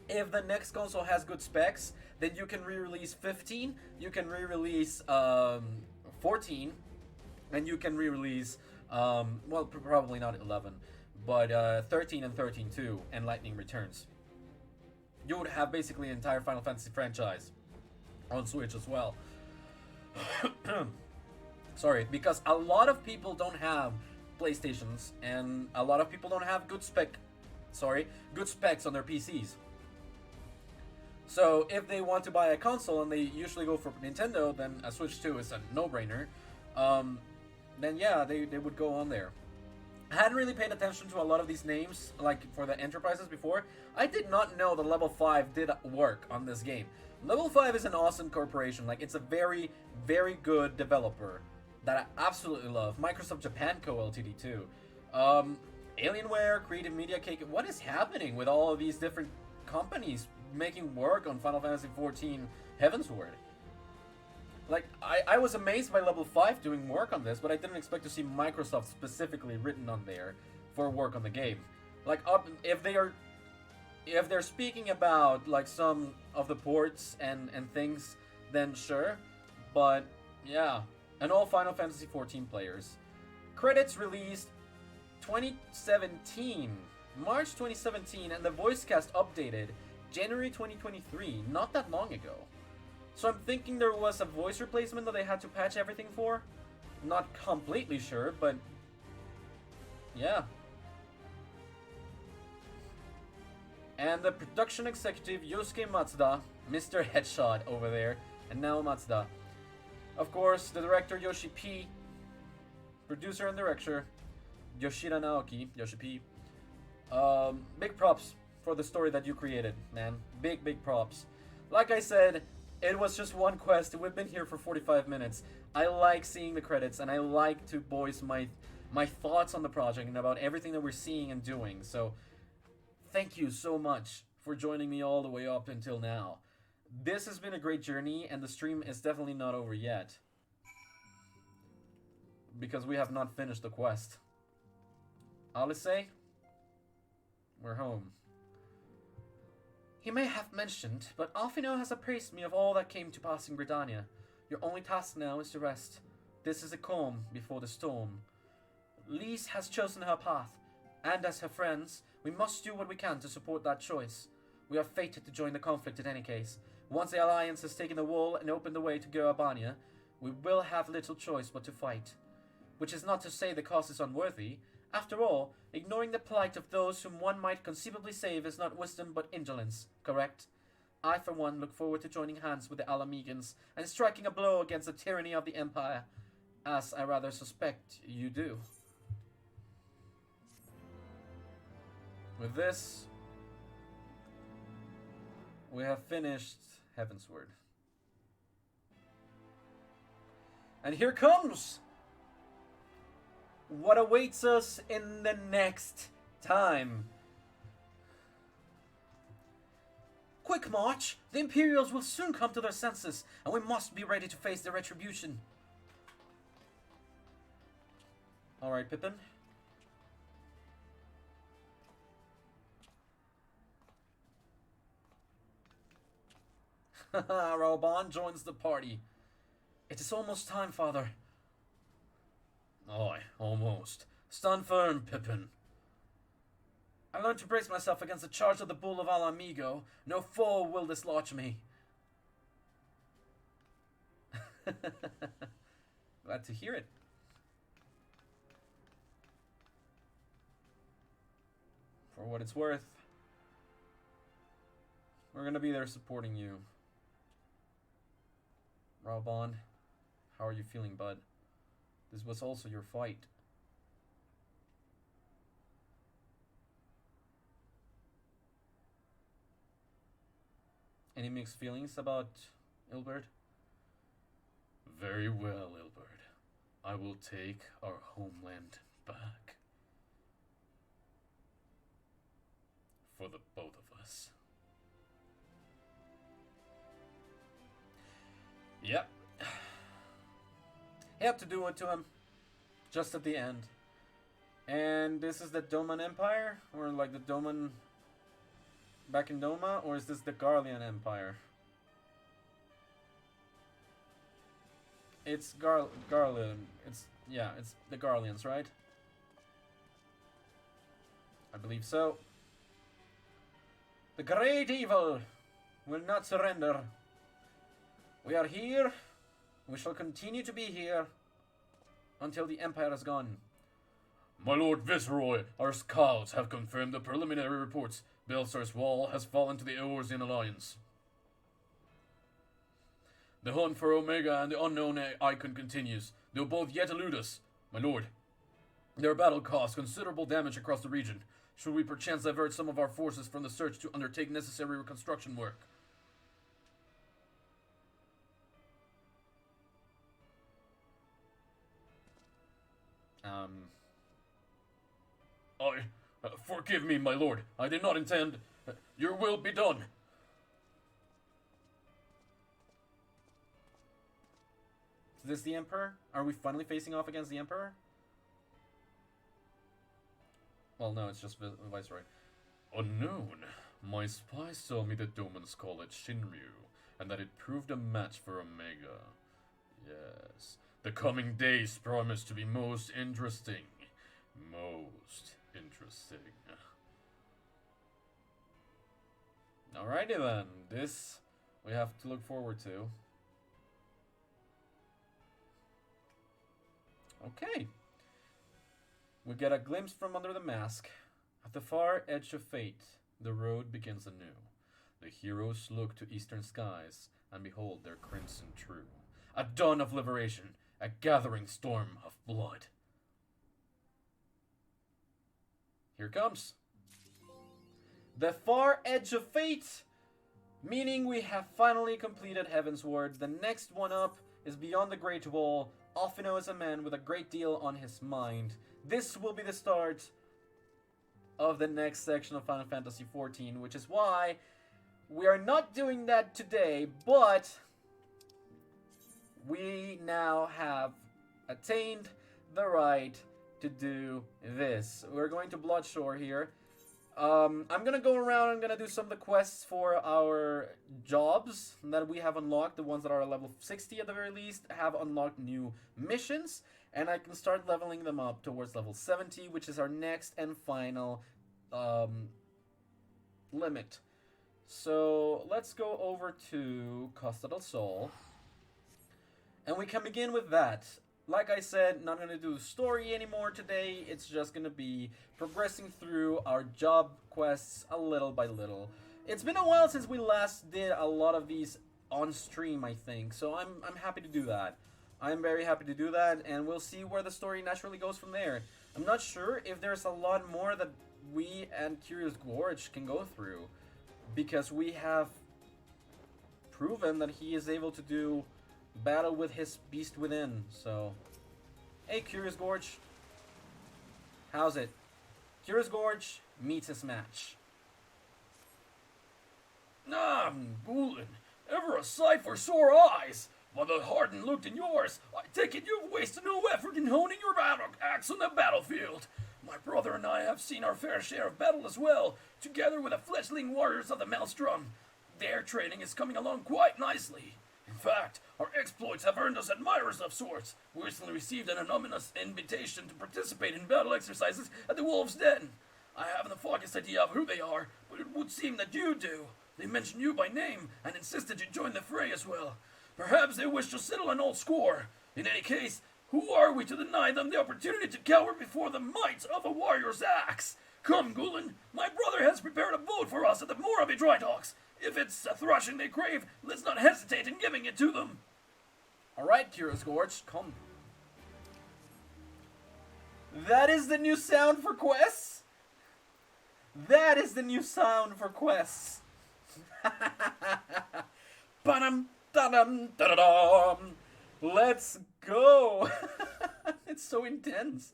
If the next console has good specs, then you can re-release 15, you can re-release 14, and you can re-release, probably not 11, but 13 and 13 too, and Lightning Returns. You would have basically an entire Final Fantasy franchise on Switch as well. Sorry, because a lot of people don't have PlayStations, and a lot of people don't have good specs on their PCs. So if they want to buy a console and they usually go for Nintendo, then a Switch 2 is a no-brainer. Then yeah, they would go on there. I hadn't really paid attention to a lot of these names, like for the enterprises before. I did not know that Level 5 did work on this game. Level 5 is an awesome corporation. Like, it's a very, very good developer that I absolutely love. Microsoft Japan Co. Ltd. too. Alienware, Creative Media Cake. What is happening with all of these different companies making work on Final Fantasy XIV Heavensward? Like, I was amazed by Level 5 doing work on this, but I didn't expect to see Microsoft specifically written on there for work on the game. Like, if they're speaking about like some of the ports and things, then sure. But yeah, and all Final Fantasy XIV players. Credits released 2017, March 2017, and the voice cast updated January 2023, not that long ago. So I'm thinking there was a voice replacement that they had to patch everything for. Not completely sure, but yeah. And the production executive Yosuke Matsuda, Mr. Headshot over there, and now Matsuda. Of course, the director Yoshi P, producer and director Yoshida Naoki, Yoshi P. Big props for the story that you created, man. Big props. Like I said, it was just one quest. We've been here for 45 minutes. I like seeing the credits, and I like to voice my thoughts on the project and about everything that we're seeing and doing. So, thank you so much for joining me all the way up until now. This has been a great journey, and the stream is definitely not over yet, because we have not finished the quest. Alice, we're home. He may have mentioned, but Alphino has appraised me of all that came to pass in Britannia. Your only task now is to rest. This is a calm before the storm. Lise has chosen her path, and as her friends, we must do what we can to support that choice. We are fated to join the conflict in any case. Once the Alliance has taken the wall and opened the way to go Albania, we will have little choice but to fight. Which is not to say the cause is unworthy. After all, ignoring the plight of those whom one might conceivably save is not wisdom but indolence, correct? I, for one, look forward to joining hands with the Ala Mighans and striking a blow against the tyranny of the Empire, as I rather suspect you do. With this, we have finished Heavensward. And here comes what awaits us in the next time. Quick march! The Imperials will soon come to their senses, and we must be ready to face their retribution. Alright, Pippin. Haha, Raoban joins the party. It is almost time, Father. Aye, almost. Stand firm, Pippin. I learned to brace myself against the charge of the bull of Ala Migho. No foe will dislodge me. Glad to hear it. For what it's worth, we're gonna be there supporting you. Raoban, how are you feeling, bud? This was also your fight. Any mixed feelings about Ilberd? Very well, Ilberd. I will take our homeland back. For the both of us. Yep. He had to do it to him. Just at the end. And this is the Doman Empire? Or like the Doman back in Doma? Or is this the Garlean Empire? It's Garlean. It's the Garleans, right? I believe so. The great evil will not surrender. We are here. We shall continue to be here until the Empire is gone. My Lord Viceroy, our scouts have confirmed the preliminary reports. Belsar's wall has fallen to the Eorzean Alliance. The hunt for Omega and the unknown icon continues. They will both yet elude us, my lord. Their battle caused considerable damage across the region. Should we perchance divert some of our forces from the search to undertake necessary reconstruction work? Forgive me, my lord. I did not intend. Your will be done. Is this the Emperor? Are we finally facing off against the Emperor? Well, no, it's just Viceroy. Unknown. My spies told me that Domans call it Shinryu, and that it proved a match for Omega. Yes. The coming days promise to be most interesting. Most interesting. Alrighty then. This we have to look forward to. Okay. We get a glimpse from under the mask. At the far edge of fate, the road begins anew. The heroes look to eastern skies and behold their crimson true. A dawn of liberation, a gathering storm of blood. Here it comes. The far edge of fate, meaning we have finally completed Heavensward. The next one up is Beyond the Great Wall. Alphino is a man with a great deal on his mind. This will be the start of the next section of Final Fantasy XIV, which is why we are not doing that today, but we now have attained the right to do this. We're going to Bloodshore here. I'm gonna go around. I'm gonna do some of the quests for our jobs that we have unlocked. The ones that are level 60 at the very least have unlocked new missions, and I can start leveling them up towards level 70, which is our next and final limit. So let's go over to Costa del Sol, and we can begin with that. Like I said, not going to do the story anymore today. It's just going to be progressing through our job quests a little by little. It's been a while since we last did a lot of these on stream, I think. So I'm happy to do that. I'm very happy to do that, and we'll see where the story naturally goes from there. I'm not sure if there's a lot more that we and Curious Gorge can go through, because we have proven that he is able to do battle with his beast within. So, hey, Curious Gorge, how's it? Curious Gorge meets his match.
Gulen, ever a sight for sore eyes. By the hardened look in yours, I take it you've wasted no effort in honing your battle axe on the battlefield. My brother and I have seen our fair share of battle as well, together with the fledgling warriors of the Maelstrom. Their training is coming along quite nicely. In fact, our exploits have earned us admirers of sorts. We recently received an anonymous invitation to participate in battle exercises at the Wolf's Den. I haven't the foggiest idea of who they are, but it would seem that you do. They mentioned you by name and insisted you join the fray as well. Perhaps they wish to settle an old score. In any case, who are we to deny them the opportunity to cower before the might of a warrior's axe? Come, Gulen, my brother has prepared a boat for us at the Moravi Dry Docks. If it's a thrashing they crave, let's not hesitate in giving it to them.
Alright, Curious Gorge, come. That is the new sound for quests? That is the new sound for quests. Ba-dum, da-dum, da-da-dum. Let's go. It's so intense.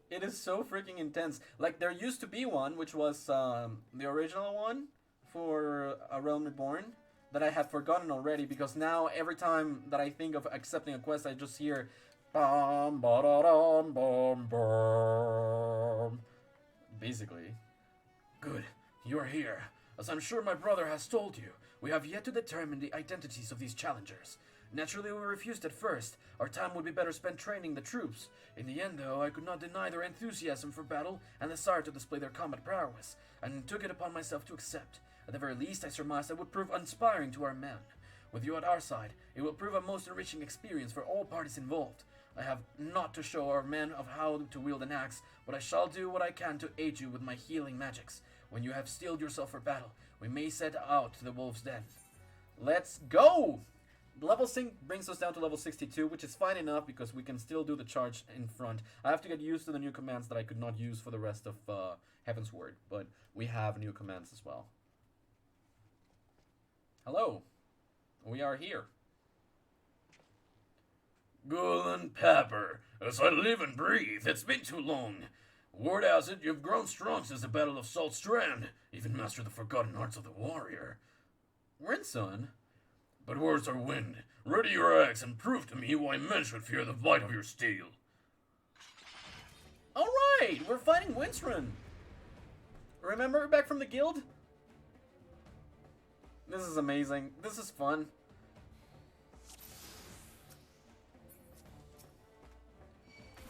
It is so freaking intense. Like, there used to be one, which was the original one for A Realm Reborn, that I had forgotten already, because now every time that I think of accepting a quest, I just hear bum ba da dum bum bum. Basically.
Good, you're here. As I'm sure my brother has told you, we have yet to determine the identities of these challengers. Naturally, we refused at first. Our time would be better spent training the troops. In the end, though, I could not deny their enthusiasm for battle and desire to display their combat prowess, and took it upon myself to accept. At the very least, I surmised it would prove inspiring to our men. With you at our side, it will prove a most enriching experience for all parties involved. I have not to show our men of how to wield an axe, but I shall do what I can to aid you with my healing magics. When you have steeled yourself for battle, we may set out to the Wolf's Den.
Let's go! Level sync brings us down to level 62, which is fine enough because we can still do the charge in front. I have to get used to the new commands that I could not use for the rest of Heavensward, but we have new commands as well. Hello. We are here.
Gulen Pepper, as I live and breathe, it's been too long. Word has it you've grown strong since the Battle of Salt Strand, even mastered the forgotten arts of the warrior.
Rinson?
But words are wind. Ready your axe and prove to me why men should fear the bite of your steel.
Alright, we're fighting Winsrun. Remember back from the guild? This is amazing. This is fun.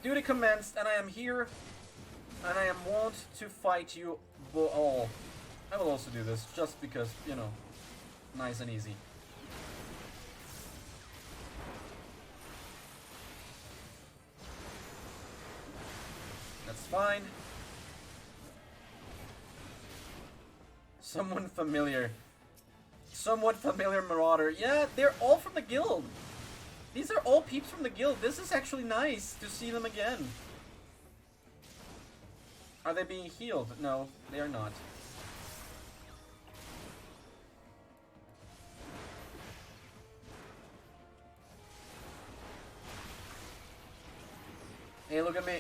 Duty commenced, and I am here, and I am wont to fight you all. I will also do this, just because, you know, nice and easy. That's fine. Someone familiar. Somewhat familiar marauder. Yeah, they're all from the guild. These are all peeps from the guild. This is actually nice to see them again. Are they being healed? No, they are not. Hey, look at me.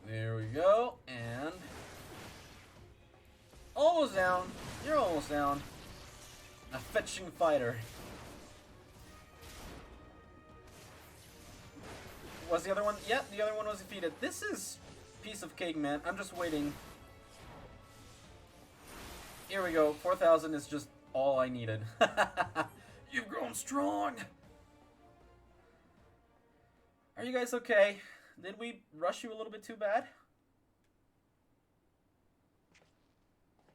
There we go, and almost down. You're almost down. A fetching fighter. Was the other one? Yep, the other one was defeated. This is piece of cake, man. I'm just waiting. Here we go. 4,000 is just all I needed.
You've grown strong.
Are you guys okay? Did we rush you a little bit too bad?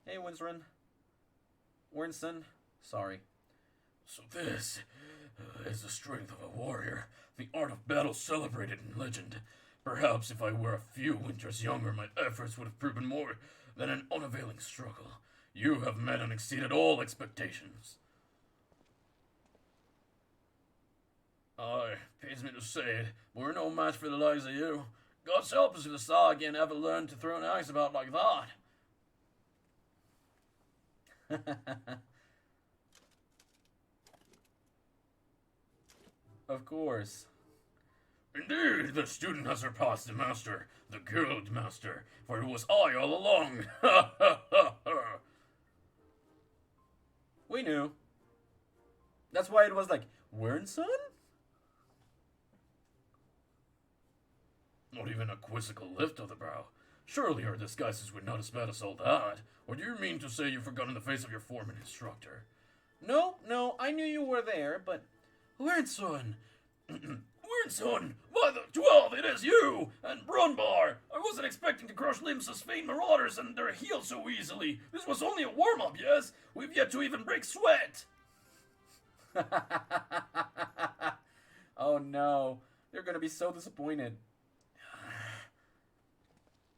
Hey, Winston. Winston. Sorry.
So this is the strength of a warrior, the art of battle celebrated in legend. Perhaps if I were a few winters younger, my efforts would have proven more than an unavailing struggle. You have met and exceeded all expectations. Aye, pains me to say it, but we're no match for the likes of you. God's help us if the Saw again ever learned to throw an axe about like that.
Of course.
Indeed, the student has surpassed the master, the guild master, for it was I all along.
We knew. That's why it was like, Wernson?
Not even a quizzical lift of the brow. Surely our disguises were not as bad as all that. Or do you mean to say you've forgotten the face of your former instructor?
No, I knew you were there, but...
Wernson! Wernson! By the 12, it is you! And Brunbar! I wasn't expecting to crush limbs as faint marauders and their heels so easily. This was only a warm-up, yes? We've yet to even break sweat!
Oh no. They're gonna be so disappointed.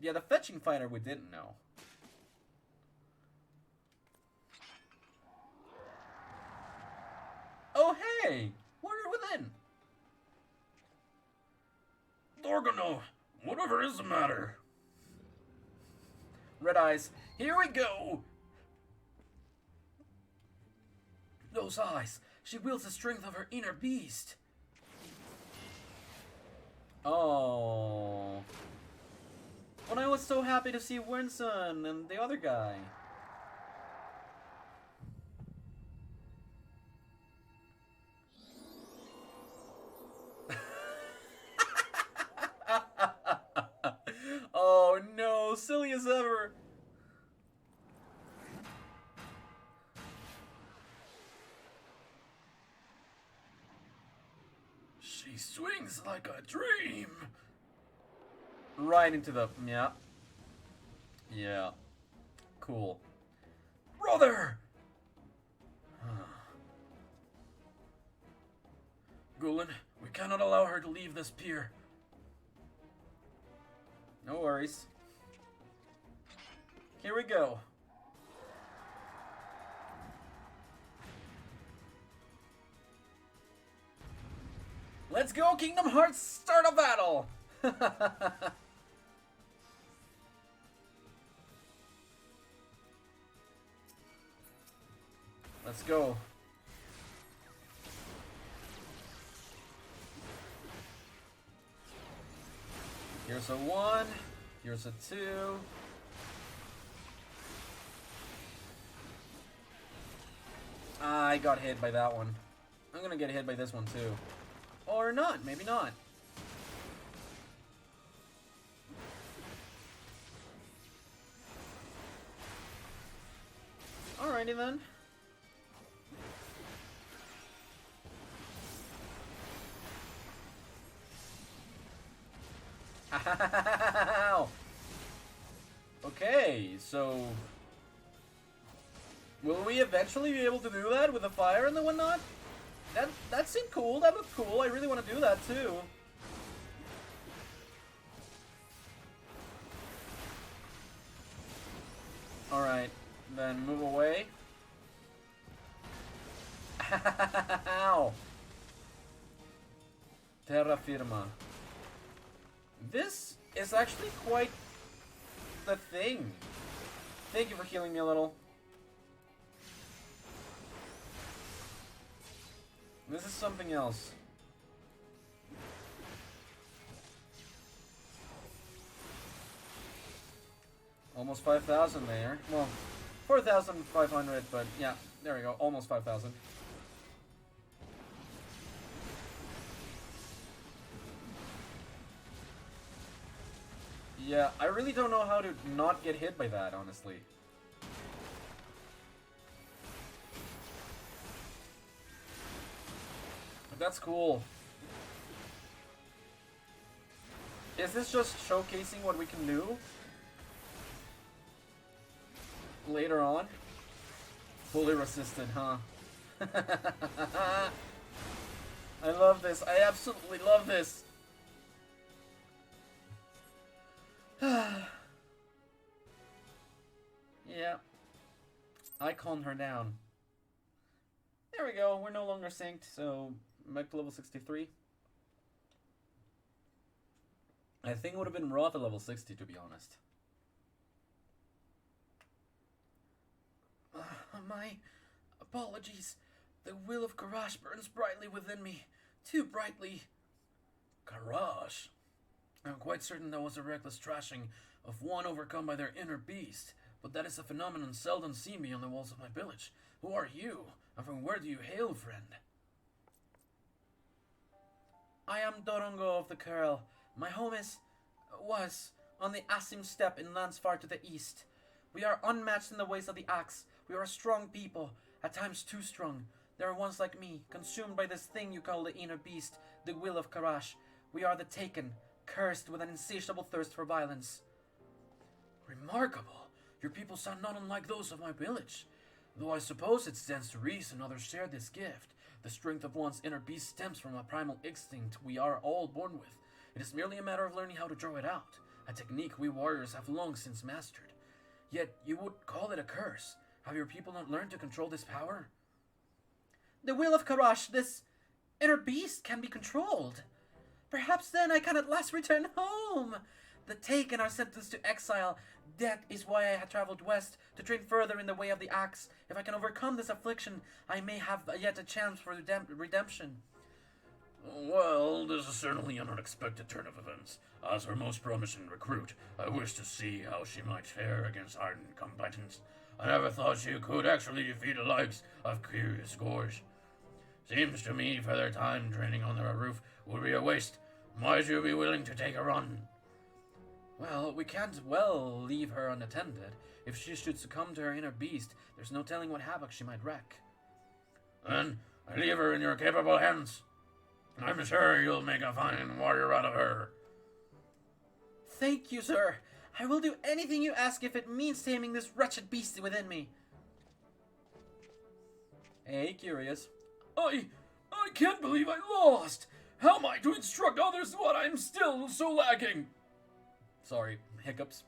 Yeah, the fetching fighter we didn't know. Oh hey! Warrior within!
Dorgono, whatever is the matter?
Red Eyes, here we go!
Those eyes, she wields the strength of her inner beast.
Oh. When I was so happy to see Winston and the other guy. Oh no, silly as ever.
She swings like a dream.
Right into the... Yeah. Yeah. Cool.
Brother! Gulen, we cannot allow her to leave this pier.
No worries. Here we go. Let's go, Kingdom Hearts! Start a battle! Let's go. Here's a 1. Here's a 2. I got hit by that one. I'm gonna get hit by this one too. Or not, maybe not. Alrighty then. Ow! Okay, so... will we eventually be able to do that with the fire and the whatnot? That seemed cool, that looked cool, I really want to do that too. Alright, then move away. Ow! Terra firma. This is actually quite the thing. Thank you for healing me a little. This is something else. Almost 5,000 there. Well, 4,500, but yeah, there we go. Almost 5,000. Yeah, I really don't know how to not get hit by that, honestly. But that's cool. Is this just showcasing what we can do later on? Fully resistant, huh? I love this. I absolutely love this. Yeah. I calmed her down. There we go. We're no longer synced, so back to level 63. I think it would have been rough at level 60, to be honest. My apologies. The will of Karash burns brightly within me. Too brightly. Karash? I'm quite certain that was a reckless trashing of one overcome by their inner beast, but that is a phenomenon seldom seen beyond the walls of my village. Who are you, and from where do you hail, friend? I am Dorongo of the Curl. My home was on the Asim steppe in lands far to the east. We are unmatched in the ways of the axe. We are a strong people, at times too strong. There are ones like me, consumed by this thing you call the inner beast, the will of Karash. We are the taken, cursed with an insatiable thirst for violence. Remarkable. Your people sound not unlike those of my village. Though I suppose it stands to reason others share this gift. The strength of one's inner beast stems from a primal instinct we are all born with. It is merely a matter of learning how to draw it out, a technique we warriors have long since mastered. Yet you would call it a curse. Have your people not learned to control this power? The will of Karash, this inner beast, can be controlled. Perhaps then I can at last return home. The taken are sentenced to exile. That is why I have traveled west, to train further in the way of the axe. If I can overcome this affliction, I may have yet a chance for redemption.
Well, this is certainly an unexpected turn of events. As her most promising recruit, I wish to see how she might fare against hardened combatants. I never thought she could actually defeat the likes of Curious Gorge. Seems to me further time training under a roof would be a waste. Might you be willing to take a run?
Well, we can't well leave her unattended. If she should succumb to her inner beast, there's no telling what havoc she might wreak.
Then I leave her in your capable hands. I'm sure you'll make a fine warrior out of her.
Thank you, sir. I will do anything you ask if it means taming this wretched beast within me. Hey, Curious.
I can't believe I lost. How am I to instruct others what I'm still so lacking?
Sorry, hiccups.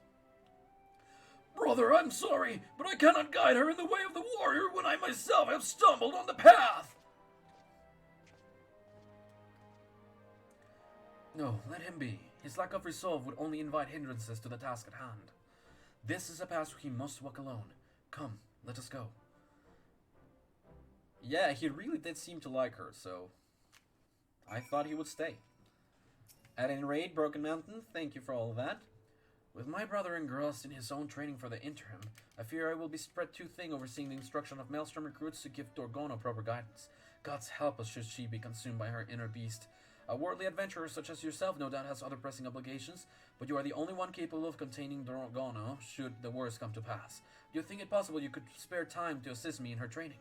Brother, I'm sorry, but I cannot guide her in the way of the warrior when I myself have stumbled on the path.
No, let him be. His lack of resolve would only invite hindrances to the task at hand. This is a path he must walk alone. Come, let us go. Yeah, he really did seem to like her, so I thought he would stay. At any rate, Broken Mountain, thank you for all of that. With my brother engrossed in his own training for the interim, I fear I will be spread too thin overseeing the instruction of Maelstrom recruits to give Dorgono proper guidance. God's help us should she be consumed by her inner beast. A worldly adventurer such as yourself no doubt has other pressing obligations, but you are the only one capable of containing Dorgono should the worst come to pass. Do you think it possible you could spare time to assist me in her training?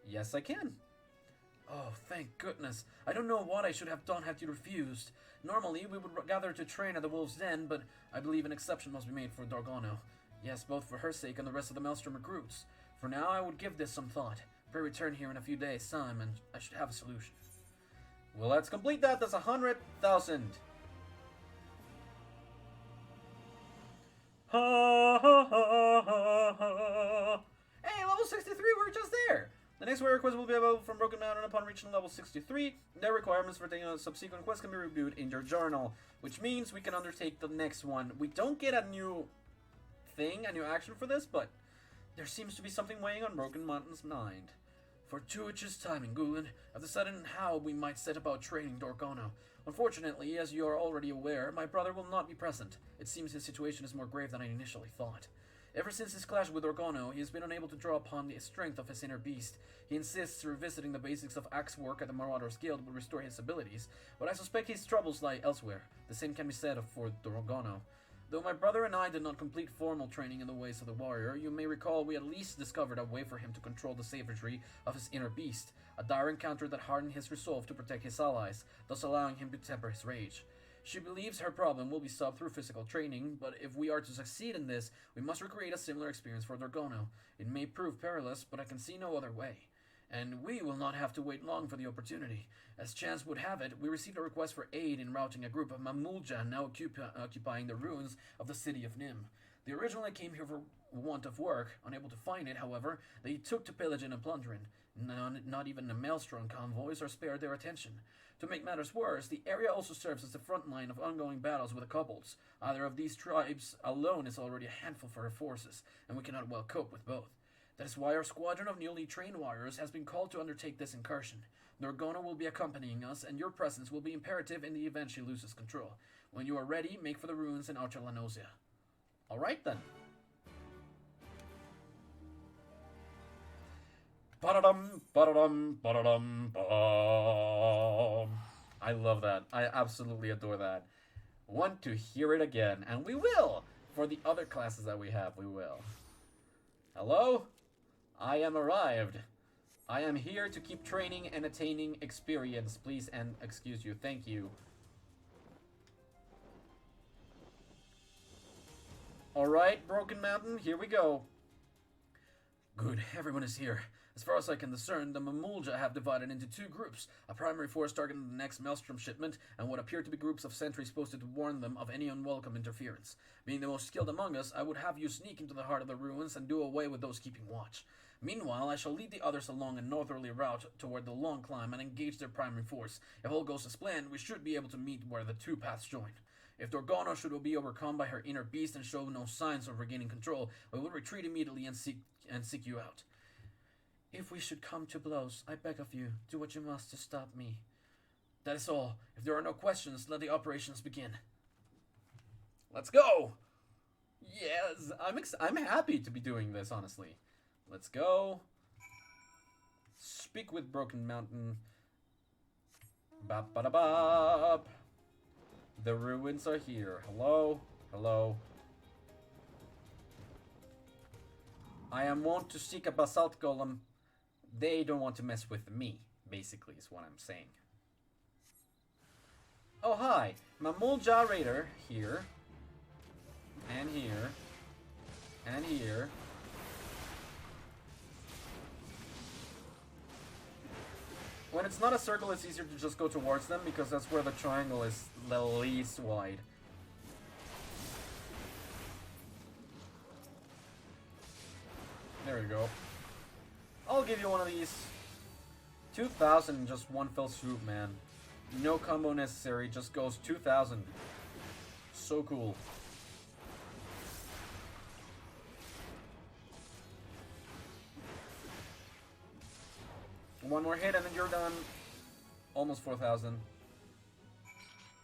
Yes, I can. Oh, thank goodness. I don't know what I should have done had you refused. Normally, we would gather to train at the Wolf's Den, but I believe an exception must be made for Dorgono. Yes, both for her sake and the rest of the Maelstrom recruits. For now, I would give this some thought. Pray return here in a few days' time, and I should have a solution. Well, let's complete that. That's 100,000. Ha ha ha ha ha. Hey, level 63, we're just there. The next warrior quest will be available from Broken Mountain upon reaching level 63. Their requirements for taking a subsequent quest can be reviewed in your journal, which means we can undertake the next one. We don't get a new thing, a new action for this, but there seems to be something weighing on Broken Mountain's mind. Fortuitous timing, Gulen. I've decided on how we might set about training Dorgono. Unfortunately, as you are already aware, my brother will not be present. It seems his situation is more grave than I initially thought. Ever since his clash with Dorgono, he has been unable to draw upon the strength of his inner beast. He insists revisiting the basics of axe work at the Marauders Guild will restore his abilities, but I suspect his troubles lie elsewhere. The same can be said for Dorgono. Though my brother and I did not complete formal training in the ways of the warrior, you may recall we at least discovered a way for him to control the savagery of his inner beast, a dire encounter that hardened his resolve to protect his allies, thus allowing him to temper his rage. She believes her problem will be solved through physical training, but if we are to succeed in this, we must recreate a similar experience for Dorgono. It may prove perilous, but I can see no other way. And we will not have to wait long for the opportunity. As chance would have it, we received a request for aid in routing a group of Mamulja now occupying the ruins of the city of Nim. They originally came here for want of work. Unable to find it, however, they took to pillaging and plundering. Not even the Maelstrom convoys are spared their attention. To make matters worse, the area also serves as the front line of ongoing battles with the kobolds. Either of these tribes alone is already a handful for our forces, and we cannot well cope with both. That is why our squadron of newly trained warriors has been called to undertake this incursion. Dorgono will be accompanying us, and your presence will be imperative in the event she loses control. When you are ready, make for the ruins in Archelanosia. Alright then. Ba-da-dum, ba-da-dum, ba-da-dum, ba-dum. I love that. I absolutely adore that. Want to hear it again, and we will! For the other classes that we have, we will. Hello? I am arrived. I am here to keep training and attaining experience. Please and excuse you. Thank you. Alright, Broken Mountain, here we go. Good, everyone is here. As far as I can discern, the Mamulja have divided into two groups, a primary force targeting the next Maelstrom shipment, and what appear to be groups of sentries posted to warn them of any unwelcome interference. Being the most skilled among us, I would have you sneak into the heart of the ruins and do away with those keeping watch. Meanwhile, I shall lead the others along a northerly route toward the long climb and engage their primary force. If all goes as planned, we should be able to meet where the two paths join. If Dorgono should be overcome by her inner beast and show no signs of regaining control, we will retreat immediately and seek you out. If we should come to blows, I beg of you, do what you must to stop me. That is all. If there are no questions, let the operations begin. Let's go! Yes, I'm happy to be doing this, honestly. Let's go. Speak with Broken Mountain. Bop-ba-da-bop. The ruins are here. Hello? Hello? I am wont to seek a basalt golem. They don't want to mess with me, basically, is what I'm saying. Oh, hi. Mamulja Raider here. And here. And here. When it's not a circle, it's easier to just go towards them, because that's where the triangle is the least wide. There we go. I'll give you one of these. 2,000 in just one fell swoop, man. No combo necessary, just goes 2,000. So cool. One more hit and then you're done. Almost 4,000.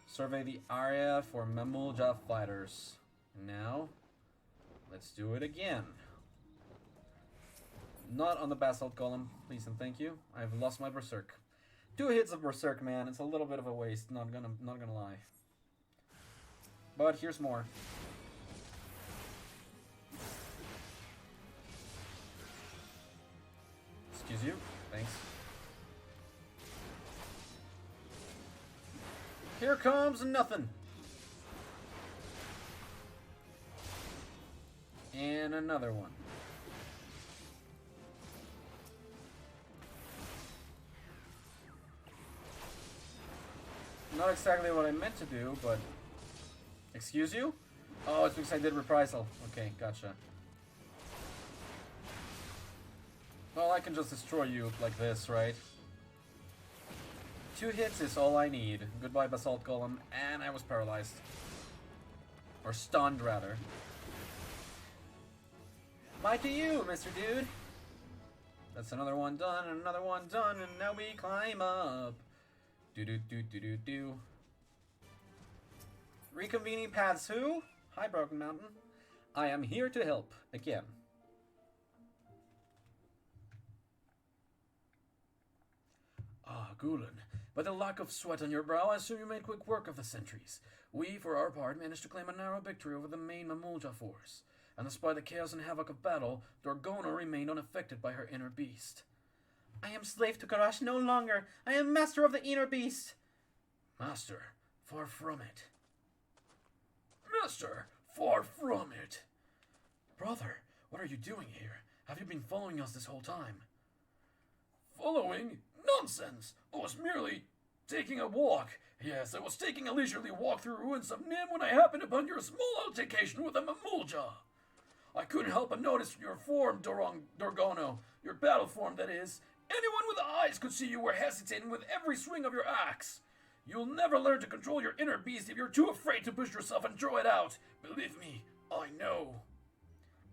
Survey the area for Mamulja fighters. Now, let's do it again. Not on the basalt column, please and thank you. I've lost my berserk. 2 hits of berserk, man. It's a little bit of a waste. Not gonna lie. But here's more. Excuse you. Thanks. Here comes nothing. And another one. Not exactly what I meant to do, but... Excuse you? Oh, it's because I did reprisal. Okay, gotcha. Well, I can just destroy you like this, right? 2 hits is all I need. Goodbye, Basalt Golem. And I was paralyzed. Or stunned, rather. Bye to you, Mr. Dude! That's another one done, and another one done, and now we climb up. Do-do-do-do-do-do. Reconvening paths who? Hi, Broken Mountain. I am here to help, again. Ah, Gulen. By the lack of sweat on your brow, I assume you made quick work of the sentries. We, for our part, managed to claim a narrow victory over the main Mamulja force, and despite the chaos and havoc of battle, Dorgono remained unaffected by her inner beast. I am slave to Karash no longer. I am master of the inner beast. Master, far from it.
Master, far from it.
Brother, what are you doing here? Have you been following us this whole time?
Following? Nonsense! I was merely taking a walk. Yes, I was taking a leisurely walk through ruins of Nim when I happened upon your small altercation with a Mamulja. I couldn't help but notice your form, Dorgono. Your battle form, that is. Anyone with eyes could see you were hesitating with every swing of your axe. You'll never learn to control your inner beast if you're too afraid to push yourself and draw it out. Believe me, I know.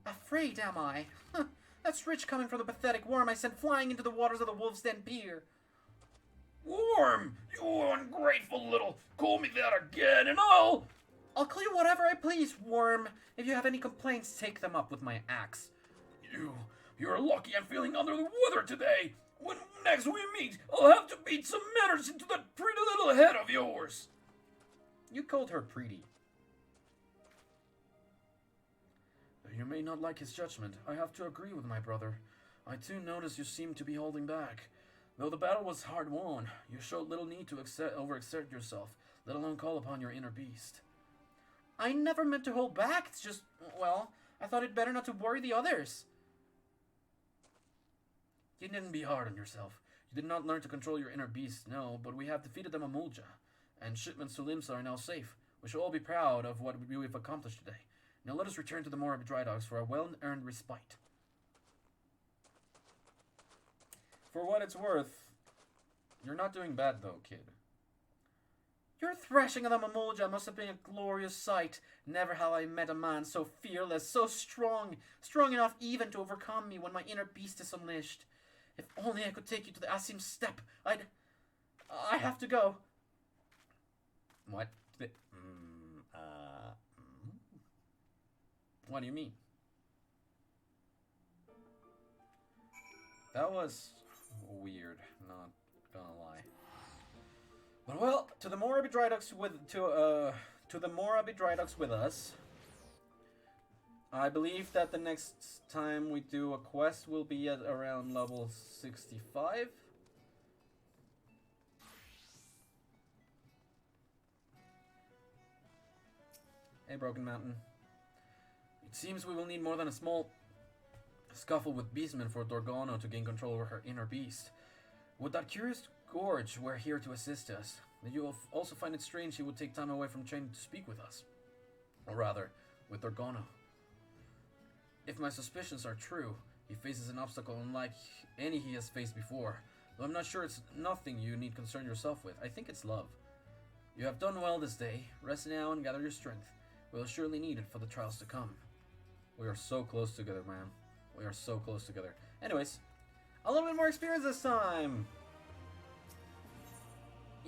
Afraid, am I? That's rich coming from the pathetic worm I sent flying into the waters of the Wolf's Den Pier.
Worm! You ungrateful little... Call me that again and I'll
call you whatever I please, worm. If you have any complaints, take them up with my axe.
You're lucky I'm feeling under the weather today. When next we meet, I'll have to beat some manners into that pretty little head of yours.
You called her pretty. You may not like his judgment. I have to agree with my brother. I too notice you seem to be holding back. Though the battle was hard won, you showed little need to overexert yourself, let alone call upon your inner beast. I never meant to hold back. It's just, well, I thought it better not to worry the others. You needn't be hard on yourself. You did not learn to control your inner beast, no, but we have defeated the Mamulja, and shipments to Limsa are now safe. We shall all be proud of what we've accomplished today. Now let us return to the Morabi Dry Dogs for a well-earned respite. For what it's worth, you're not doing bad though, kid. Your thrashing of the Mamulja must have been a glorious sight. Never have I met a man so fearless, so strong enough even to overcome me when my inner beast is unleashed. If only I could take you to the Asim Steppe, I have to go. What? What do you mean? That was weird, not gonna lie. But well, to the Morabi Dry Dogs with us. I believe that the next time we do a quest will be at around level 65. Hey, Broken Mountain. It seems we will need more than a small scuffle with Beastmen for Dorgono to gain control over her inner beast. With that curious gorge, we're here to assist us. You will also find it strange he would take time away from training to speak with us. Or rather, with Dorgono. If my suspicions are true, he faces an obstacle unlike any he has faced before. Though I'm not sure it's nothing you need concern yourself with. I think it's love. You have done well this day. Rest now and gather your strength. We'll surely need it for the trials to come. We are so close together, man. We are so close together. Anyways, a little bit more experience this time.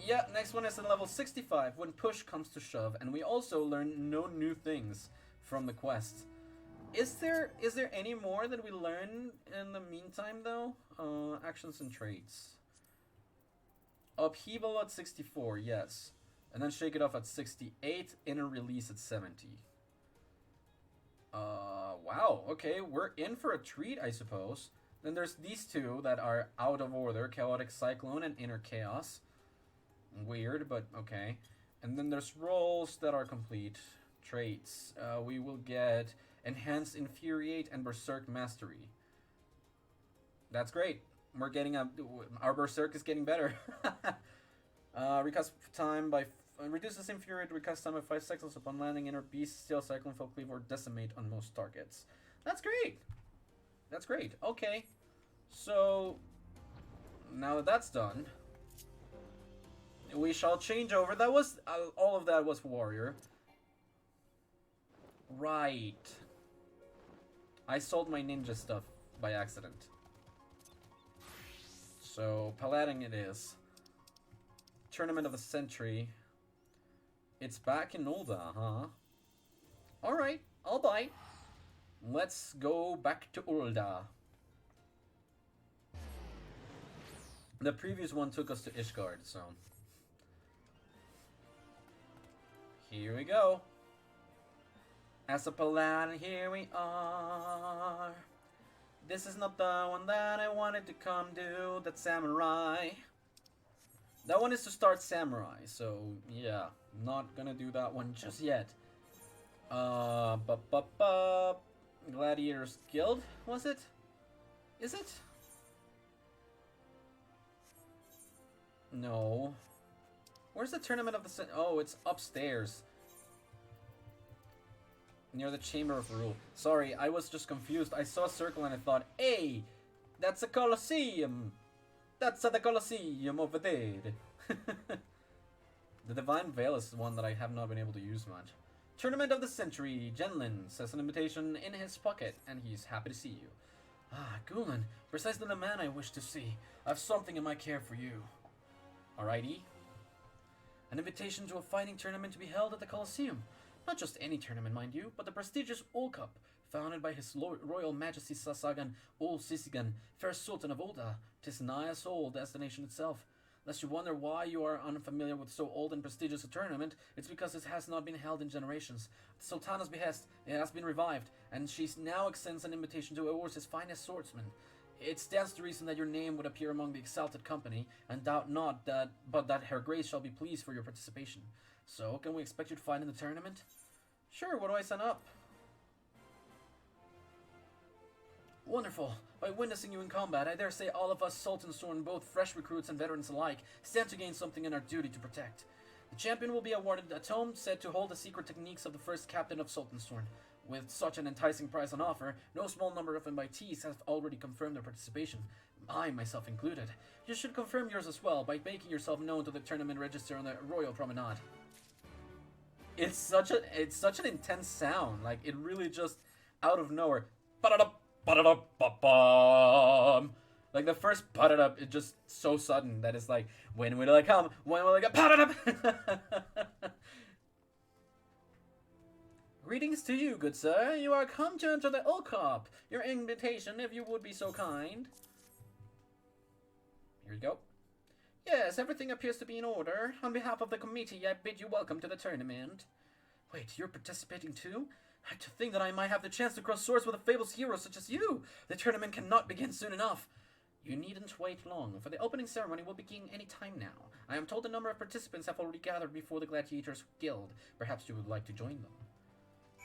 Yeah, next one is at level 65, when push comes to shove, and we also learn no new things from the quest. Is there any more that we learn in the meantime, though? Actions and traits. Upheaval at 64, yes. And then shake it off at 68, inner release at 70. Wow, okay, we're in for a treat, I suppose. Then there's these two that are out of order, Chaotic Cyclone and Inner Chaos. Weird, but okay. And then there's roles that are complete. Traits. We will get Enhanced Infuriate and Berserk Mastery. That's great. We're getting our Berserk is getting better. Recast time by reduces Infuriate recast time by 5 seconds upon landing. Inner Beast, Steel, Cyclone, Fell Cleave, or Decimate on most targets. That's great. That's great. Okay. So, now that that's done, we shall change over. That was, all of that was Warrior. Right. I sold my ninja stuff by accident. So, Paladin it is. Tournament of the Century. It's back in Ul'dah, huh? Alright, I'll bite. Let's go back to Ul'dah. The previous one took us to Ishgard, so... Here we go. As a paladin, here we are. This is not the one that I wanted to come to, that samurai. That one is to start samurai, so yeah, not gonna do that one just yet. Gladiators Guild, was it? Is it? No. Where's the Tournament of the... Oh, it's upstairs. Near the Chamber of Rule. Sorry, I was just confused. I saw a circle and I thought, hey, that's a Colosseum. That's the Colosseum over there. The Divine Veil is one that I have not been able to use much. Tournament of the Century. Genlin says an invitation in his pocket, and he's happy to see you. Ah, Gulen, precisely the man I wish to see. I have something in my care for you. Alrighty. An invitation to a fighting tournament to be held at the Colosseum. Not just any tournament, mind you, but the prestigious Ul Cup, founded by His Royal Majesty Sasagan Ul Sisigan, First Sultan of Ul'dah. 'Tis nigh as old as the nation itself. Lest you wonder why you are unfamiliar with so old and prestigious a tournament, it's because it has not been held in generations. At the Sultana's behest, it has been revived, and she now extends an invitation to awards his finest swordsmen. It stands to reason that your name would appear among the exalted company, and doubt not that her grace shall be pleased for your participation. So, can we expect you to fight in the tournament? Sure, what do I sign up? Wonderful. By witnessing you in combat, I dare say all of us Sultansworn, both fresh recruits and veterans alike, stand to gain something in our duty to protect. The champion will be awarded a tome said to hold the secret techniques of the first captain of Sultansworn. With such an enticing prize on offer, no small number of invitees have already confirmed their participation, I myself included. You should confirm yours as well by making yourself known to the tournament register on the Royal Promenade. It's such an intense sound, like it really just out of nowhere. Ba-da-da-ba-ba-bum. Like the first ba-da-da, it's just so sudden that it's like, when will I come? When will I get ba-da-da? Greetings to you, good sir. You are come to enter the Ul Cup. Your invitation, if you would be so kind. Here you go. Yes, everything appears to be in order. On behalf of the committee, I bid you welcome to the tournament. Wait, you're participating too? To think that I might have the chance to cross swords with a fabled hero such as you! The tournament cannot begin soon enough. You needn't wait long, for the opening ceremony will begin any time now. I am told a number of participants have already gathered before the Gladiators Guild. Perhaps you would like to join them.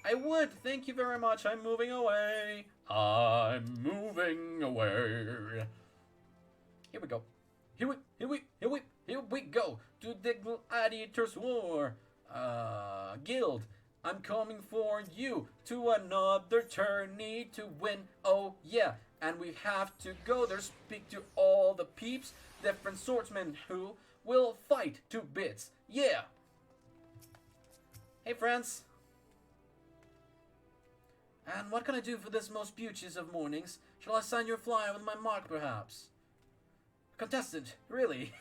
I would, thank you very much. I'm moving away. I'm moving away. Here we go. Here we go to the Gladiators War Guild. I'm coming for you to another tourney to win. Oh yeah, and we have to go there, speak to all the peeps, different swordsmen who will fight to bits. Yeah. Hey friends. And what can I do for this most beauteous of mornings? Shall I sign your flyer with my mark, perhaps? Contestant, really?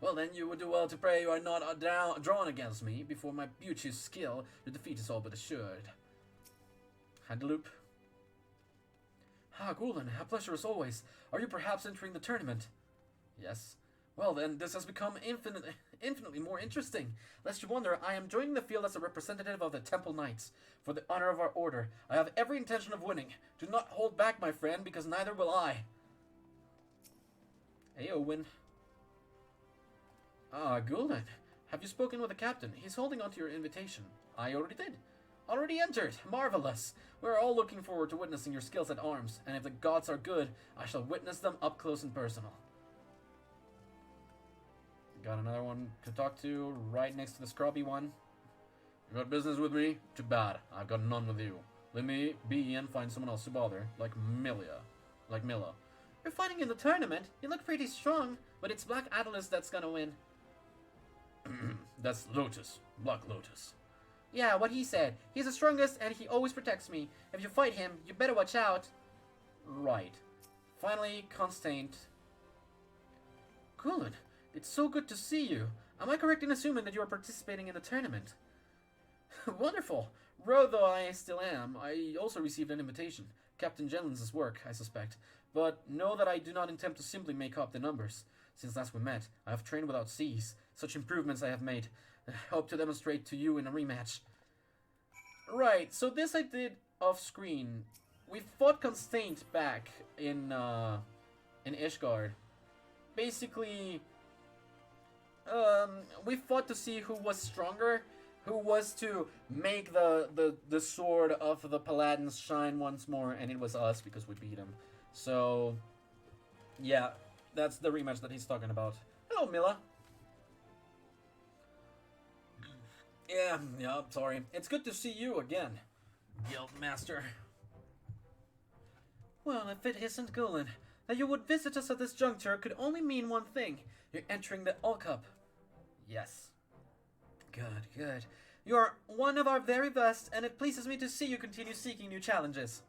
Well, then you would do well to pray you are not drawn against me before my beauteous skill. Your defeat is all but assured. Handaloop. Ah, Gulen, a pleasure as always. Are you perhaps entering the tournament? Yes. Well, then, this has become infinitely more interesting. Lest you wonder, I am joining the field as a representative of the Temple Knights. For the honor of our order, I have every intention of winning. Do not hold back, my friend, because neither will I. Hey, Owen. Ah, Gulen. Have you spoken with the captain? He's holding on to your invitation. I already did. Already entered. Marvelous. We're all looking forward to witnessing your skills at arms, and if the gods are good, I shall witness them up close and personal. Got another one to talk to right next to the scrubby one. You got business with me? Too bad. I've got none with you. Let me be and find someone else to bother, like Milla. You're fighting in the tournament. You look pretty strong, but it's Black Atlas that's gonna win. That's Lotus. Black Lotus. Yeah, what he said. He's the strongest and he always protects me. If you fight him, you better watch out. Right. Finally, Constant. Gulen, it's so good to see you. Am I correct in assuming that you are participating in the tournament? Wonderful. Rogue though I still am, I also received an invitation. Captain Jenlins's work, I suspect. But know that I do not intend to simply make up the numbers. Since last we met, I have trained without cease. Such improvements I have made. I hope to demonstrate to you in a rematch. Right, so this I did off-screen. We fought Constante back in Ishgard. Basically, we fought to see who was stronger, who was to make the sword of the Paladins shine once more, and it was us because we beat him. So, yeah, that's the rematch that he's talking about. Hello, Milla. Yeah, sorry. It's good to see you again, Guildmaster. Well, if it isn't Gulen, that you would visit us at this juncture could only mean one thing. You're entering the All Cup. Yes. Good, good. You are one of our very best, and it pleases me to see you continue seeking new challenges.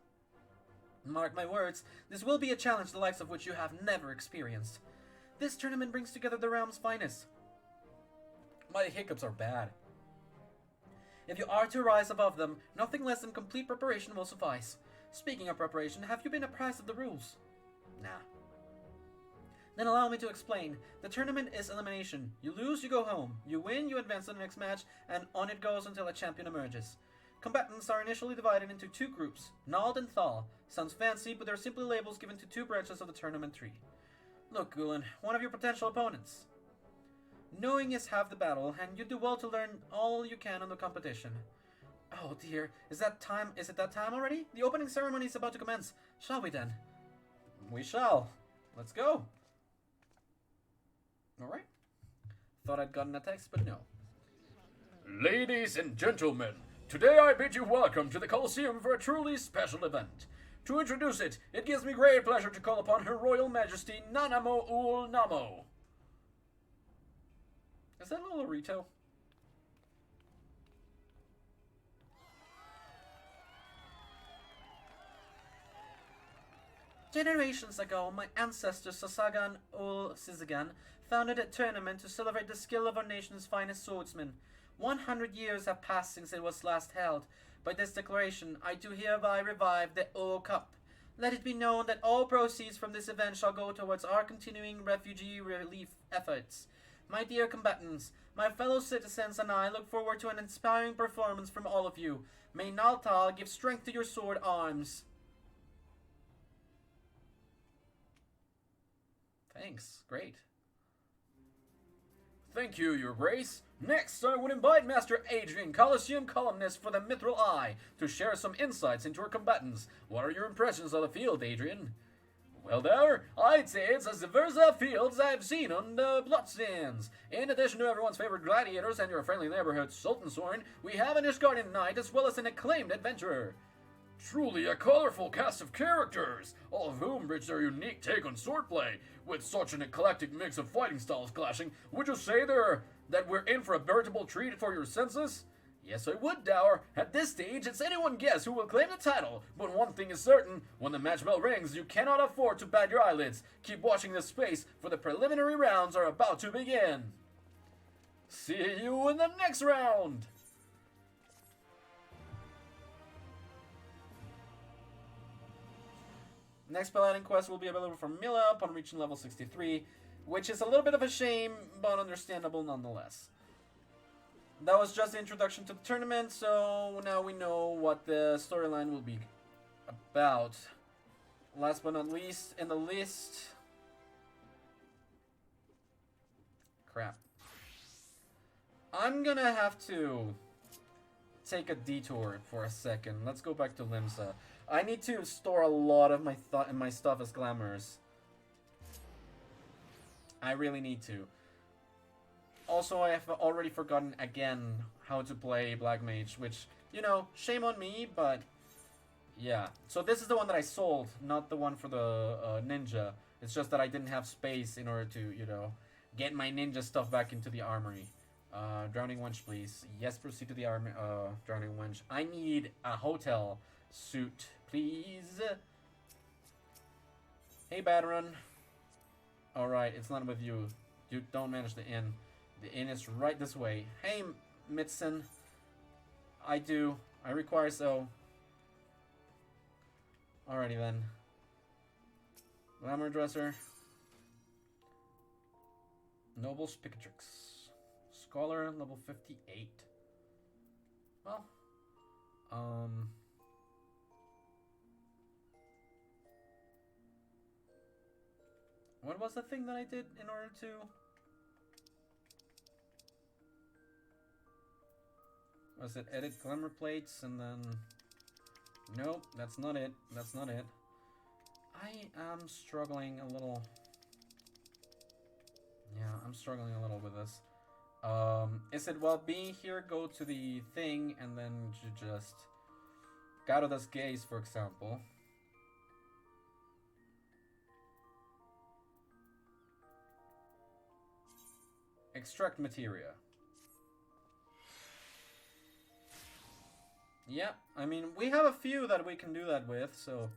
Mark my words, this will be a challenge the likes of which you have never experienced. This tournament brings together the realm's finest. My hiccups are bad. If you are to rise above them, nothing less than complete preparation will suffice. Speaking of preparation, have you been apprised of the rules? Nah. Then allow me to explain. The tournament is elimination. You lose, you go home. You win, you advance to the next match, and on it goes until a champion emerges. Combatants are initially divided into two groups, Nald and Thal. Sounds fancy, but they're simply labels given to two branches of the tournament tree. Look, Gulen, one of your potential opponents. Knowing is half the battle, and you do well to learn all you can on the competition. Oh dear, is it that time already? The opening ceremony is about to commence. Shall we then? We shall. Let's go. Alright. Thought I'd gotten a text, but no.
Ladies and gentlemen, today I bid you welcome to the Colosseum for a truly special event. To introduce it, it gives me great pleasure to call upon Her Royal Majesty Nanamo Ul Namo.
Is that Lolorito? Generations ago, my ancestor Sasagan ul Sizagan founded a tournament to celebrate the skill of our nation's finest swordsmen. 100 years have passed since it was last held. By this declaration, I do hereby revive the All Cup. Let it be known that all proceeds from this event shall go towards our continuing refugee relief efforts. My dear combatants, my fellow citizens and I look forward to an inspiring performance from all of you. May Naltal give strength to your sword arms. Thanks. Great.
Thank you, Your Grace. Next, I would invite Master Adrian, Colosseum columnist for the Mithril Eye, to share some insights into our combatants. What are your impressions of the field, Adrian? Well there, I'd say it's as diverse a field as I've seen on the Bloodstains. In addition to everyone's favorite gladiators and your friendly neighborhood Sultan Sorin, we have an Ishgardian knight as well as an acclaimed adventurer. Truly a colorful cast of characters, all of whom bridge their unique take on swordplay. With such an eclectic mix of fighting styles clashing, would you say that we're in for a veritable treat for your senses? Yes, I would, Dower. At this stage, it's anyone guess who will claim the title. But one thing is certain, when the match bell rings, you cannot afford to bat your eyelids. Keep watching this space, for the preliminary rounds are about to begin. See you in the next round!
Next Paladin quest will be available from Milla upon reaching level 63, which is a little bit of a shame, but understandable nonetheless. That was just the introduction to the tournament, so now we know what the storyline will be about. Last but not least in the list... Crap. I'm gonna have to take a detour for a second. Let's go back to Limsa. I need to store a lot of my stuff as glamours. I really need to. Also, I have already forgotten again how to play Black Mage, which, you know, shame on me, but yeah. So this is the one that I sold, not the one for the ninja. It's just that I didn't have space in order to, you know, get my ninja stuff back into the armory. Drowning Wench, please. Yes, proceed to the armory. Drowning Wench. I need a hotel suit, please. Hey, Badrun. Alright, it's not with you. You don't manage the inn. The inn is right this way. Hey, Mitson. I do. I require so. Alrighty then. Glamour dresser. Noble's Picatrix. Scholar, level 58. Well, what was the thing that I did in order to... Was it edit glamour plates and then... Nope, that's not it. That's not it. I am struggling a little. Yeah, I'm struggling a little with this. Is it, well, being here, go to the thing, and then just... Garo das gaze, for example. Extract materia. Yeah, I mean, we have a few that we can do that with, so...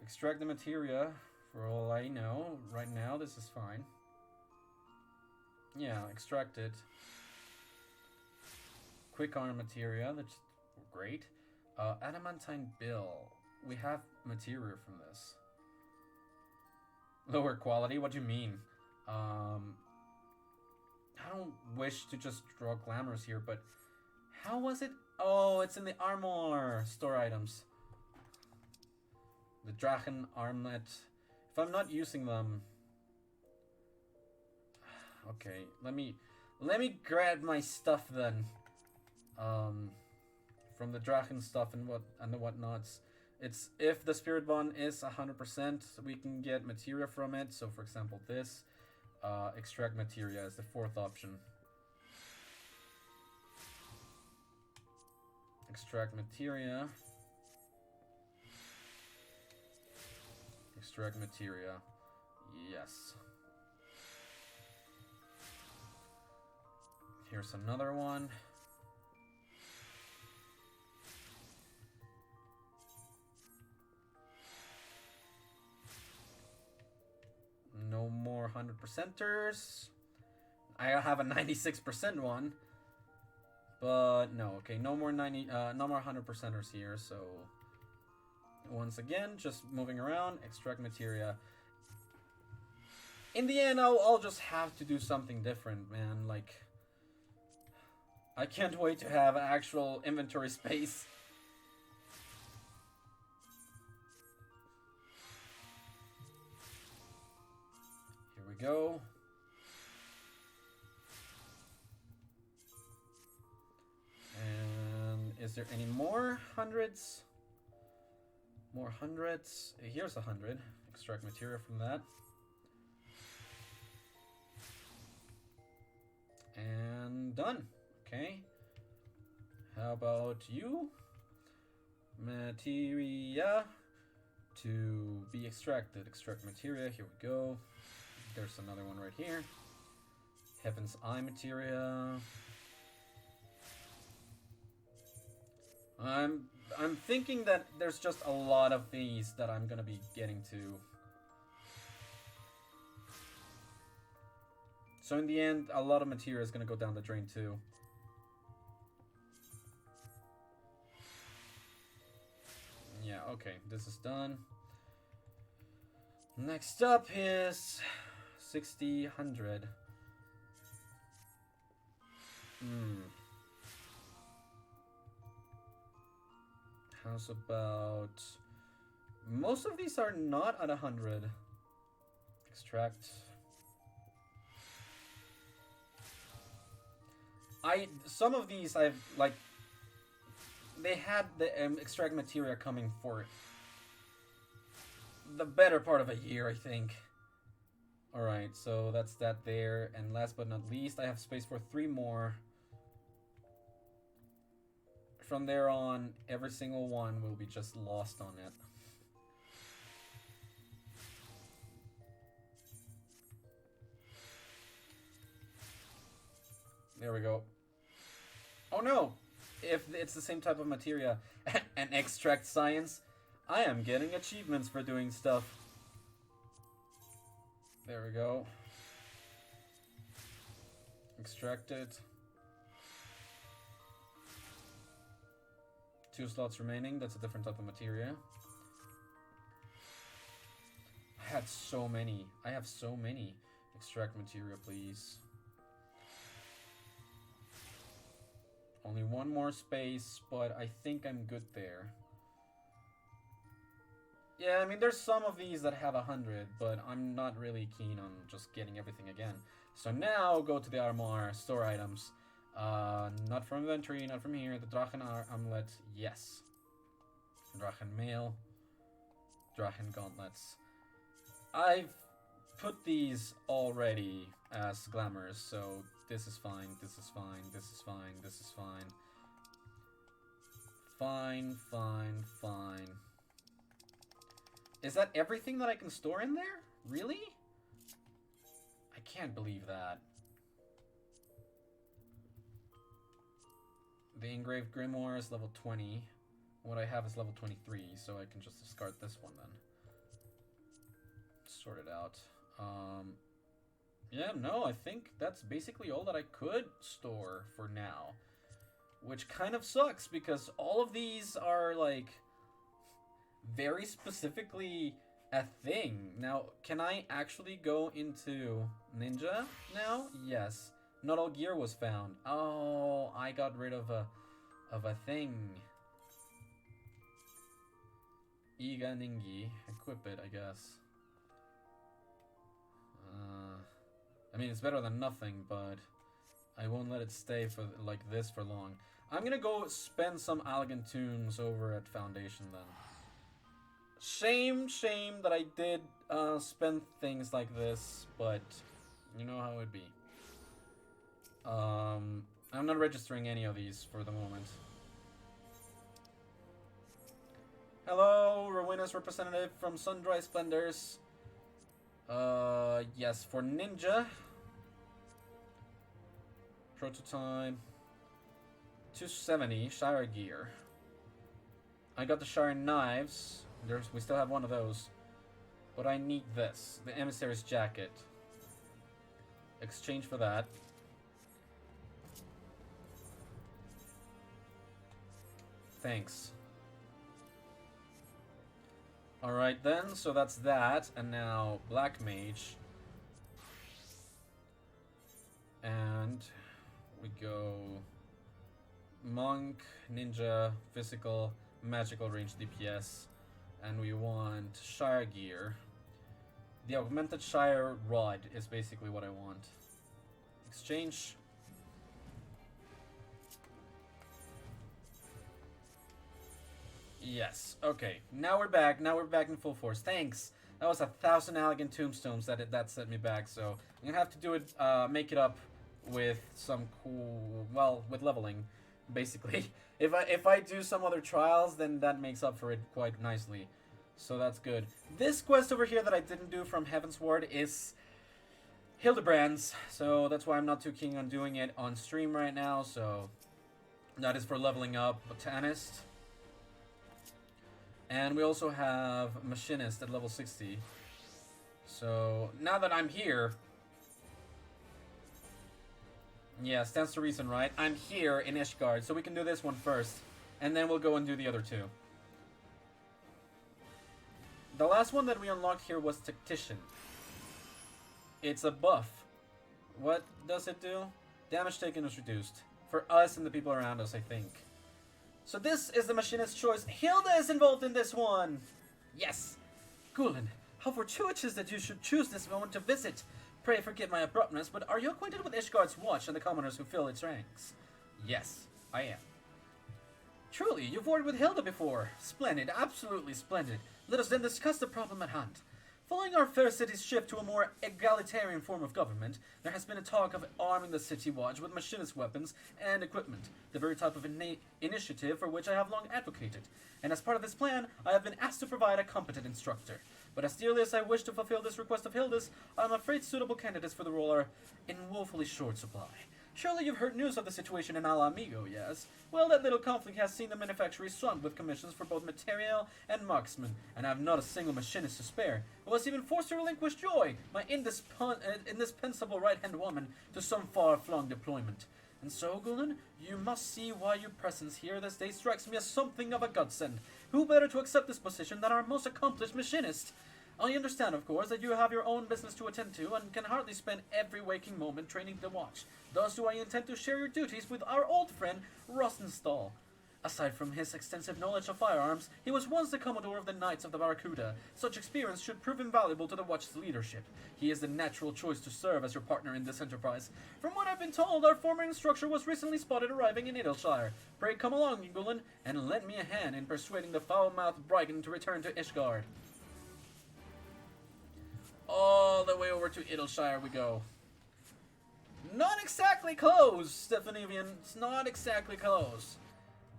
Extract the materia, for all I know. Right now, this is fine. Yeah, extract it. Quick arm materia, that's great. Adamantine bill. We have materia from this. Lower quality, what do you mean? I don't wish to just draw glamours here, but... How was it? Oh, it's in the armor store items. The Drachen armlet. If I'm not using them... Okay, let me grab my stuff then. From the Drachen stuff and the whatnots. It's if the spirit bond is 100%, we can get materia from it. So for example this, extract materia is the fourth option. Extract materia. Extract materia. Yes. Here's another one. No more 100%ers. I have a 96% one. But no, okay, no more 100%ers here, so once again, just moving around, extract materia. In the end, I'll just have to do something different, man. Like, I can't wait to have actual inventory space. Here we go. And is there any more hundreds? More hundreds. Here's 100. Extract materia from that. And done. Okay. How about you? Materia to be extracted. Extract materia. Here we go. There's another one right here. Heaven's Eye materia. I'm thinking that there's just a lot of these that I'm gonna be getting to. So in the end, a lot of materia is gonna go down the drain too. Yeah, okay, this is done. Next up is 60, 100. How's about... Most of these are not at 100. Extract. Some of these I've, like... They had the extract materia coming for the better part of a year, I think. Alright, so that's that there. And last but not least, I have space for 3 more. From there on, every single one will be just lost on it. There we go. Oh no! If it's the same type of materia and extract science, I am getting achievements for doing stuff. There we go. Extract it. 2 slots remaining. That's a different type of materia. I had so many. I have so many. Extract material, please. Only one more space, but I think I'm good there. Yeah, I mean, there's some of these that have 100, but I'm not really keen on just getting everything again. So now, go to the armoire, store items. Not from inventory, not from here. The Drachen Amulet, yes. Drachen Mail. Drachen Gauntlets. I've put these already as glamours, so this is fine, this is fine, this is fine, this is fine. Fine, fine, fine. Is that everything that I can store in there? Really? I can't believe that. The engraved grimoire is level 20. What I have is level 23, so I can just discard this one then. Sort it out. Yeah, no, I think that's basically all that I could store for now. Which kind of sucks, because all of these are, like, very specifically a thing. Now, can I actually go into Ninja now? Yes. Not all gear was found. Oh, I got rid of a thing. Iga Ningi. Equip it, I guess. I mean, it's better than nothing, but I won't let it stay for like this for long. I'm gonna go spend some Allegan tunes over at Foundation then. Shame that I did spend things like this, but you know how it'd be. I'm not registering any of these for the moment. Hello, Rowena's representative from Sundry Splendors. Yes, for Ninja. Prototype. 270, Shire Gear. I got the Shire Knives. We still have one of those. But I need this. The Emissary's Jacket. Exchange for that. Thanks. Alright then, so that's that. And now Black Mage. And we go Monk, Ninja, Physical, Magical Range DPS. And we want Shire Gear. The Augmented Shire Rod is basically what I want. Exchange. Yes. Okay. Now we're back. Now we're back in full force. Thanks. That was 1,000 Allegan tombstones that set me back. So I'm gonna have to do it. Make it up with some cool. Well, with leveling, basically. If I do some other trials, then that makes up for it quite nicely. So that's good. This quest over here that I didn't do from Heavensward is Hildebrand's. So that's why I'm not too keen on doing it on stream right now. So that is for leveling up Botanist. And we also have Machinist at level 60. So, now that I'm here... Yeah, stands to reason, right? I'm here in Ishgard, so we can do this one first. And then we'll go and do the other two. The last one that we unlocked here was Tactician. It's a buff. What does it do? Damage taken is reduced. For us and the people around us, I think. So this is the Machinist's choice. Hilda is involved in this one! Yes! Gulen, how fortuitous that you should choose this moment to visit. Pray forgive my abruptness, but are you acquainted with Ishgard's watch and the commoners who fill its ranks? Yes, I am. Truly, you've worked with Hilda before. Splendid, absolutely splendid. Let us then discuss the problem at hand. Following our fair city's shift to a more egalitarian form of government, there has been a talk of arming the city watch with machinist weapons and equipment, the very type of initiative for which I have long advocated. And as part of this plan, I have been asked to provide a competent instructor. But as dearly as I wish to fulfill this request of Hilda's, I am afraid suitable candidates for the role are in woefully short supply. Surely you've heard news of the situation in Ala Migho, yes? Well, that little conflict has seen the manufactory swamped with commissions for both material and marksmen, and I have not a single machinist to spare. I was even forced to relinquish Joy, my indispensable right-hand woman, to some far-flung deployment. And so, Gulen, you must see why your presence here this day strikes me as something of a godsend. Who better to accept this position than our most accomplished machinist? I understand, of course, that you have your own business to attend to and can hardly spend every waking moment training the watch. Thus do I intend to share your duties with our old friend, Rosenstall. Aside from his extensive knowledge of firearms, he was once the Commodore of the Knights of the Barracuda. Such experience should prove invaluable to the watch's leadership. He is the natural choice to serve as your partner in this enterprise. From what I've been told, our former instructor was recently spotted arriving in Idleshire. Pray come along, Gulen, and lend me a hand in persuading the foul-mouthed brigand to return to Ishgard. All the way over to Idleshire we go. Not exactly close, Stephanivian. It's not exactly close.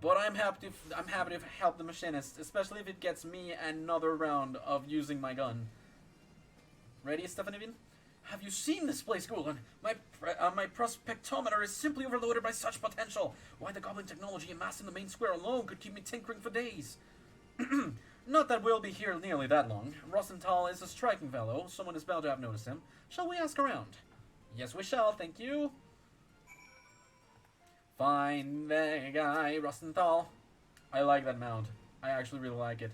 But I'm happy to help the machinist, especially if it gets me another round of using my gun. Ready, Stephanivian? Have you seen this place, Gulen? My prospectometer is simply overloaded by such potential. Why, the goblin technology amassed in the main square alone could keep me tinkering for days. Not that we'll be here nearly that long. Rosenthal is a striking fellow. Someone is bound to have noticed him. Shall we ask around? Yes, we shall, thank you. Fine the guy, Rosenthal. I like that mount. I actually really like it.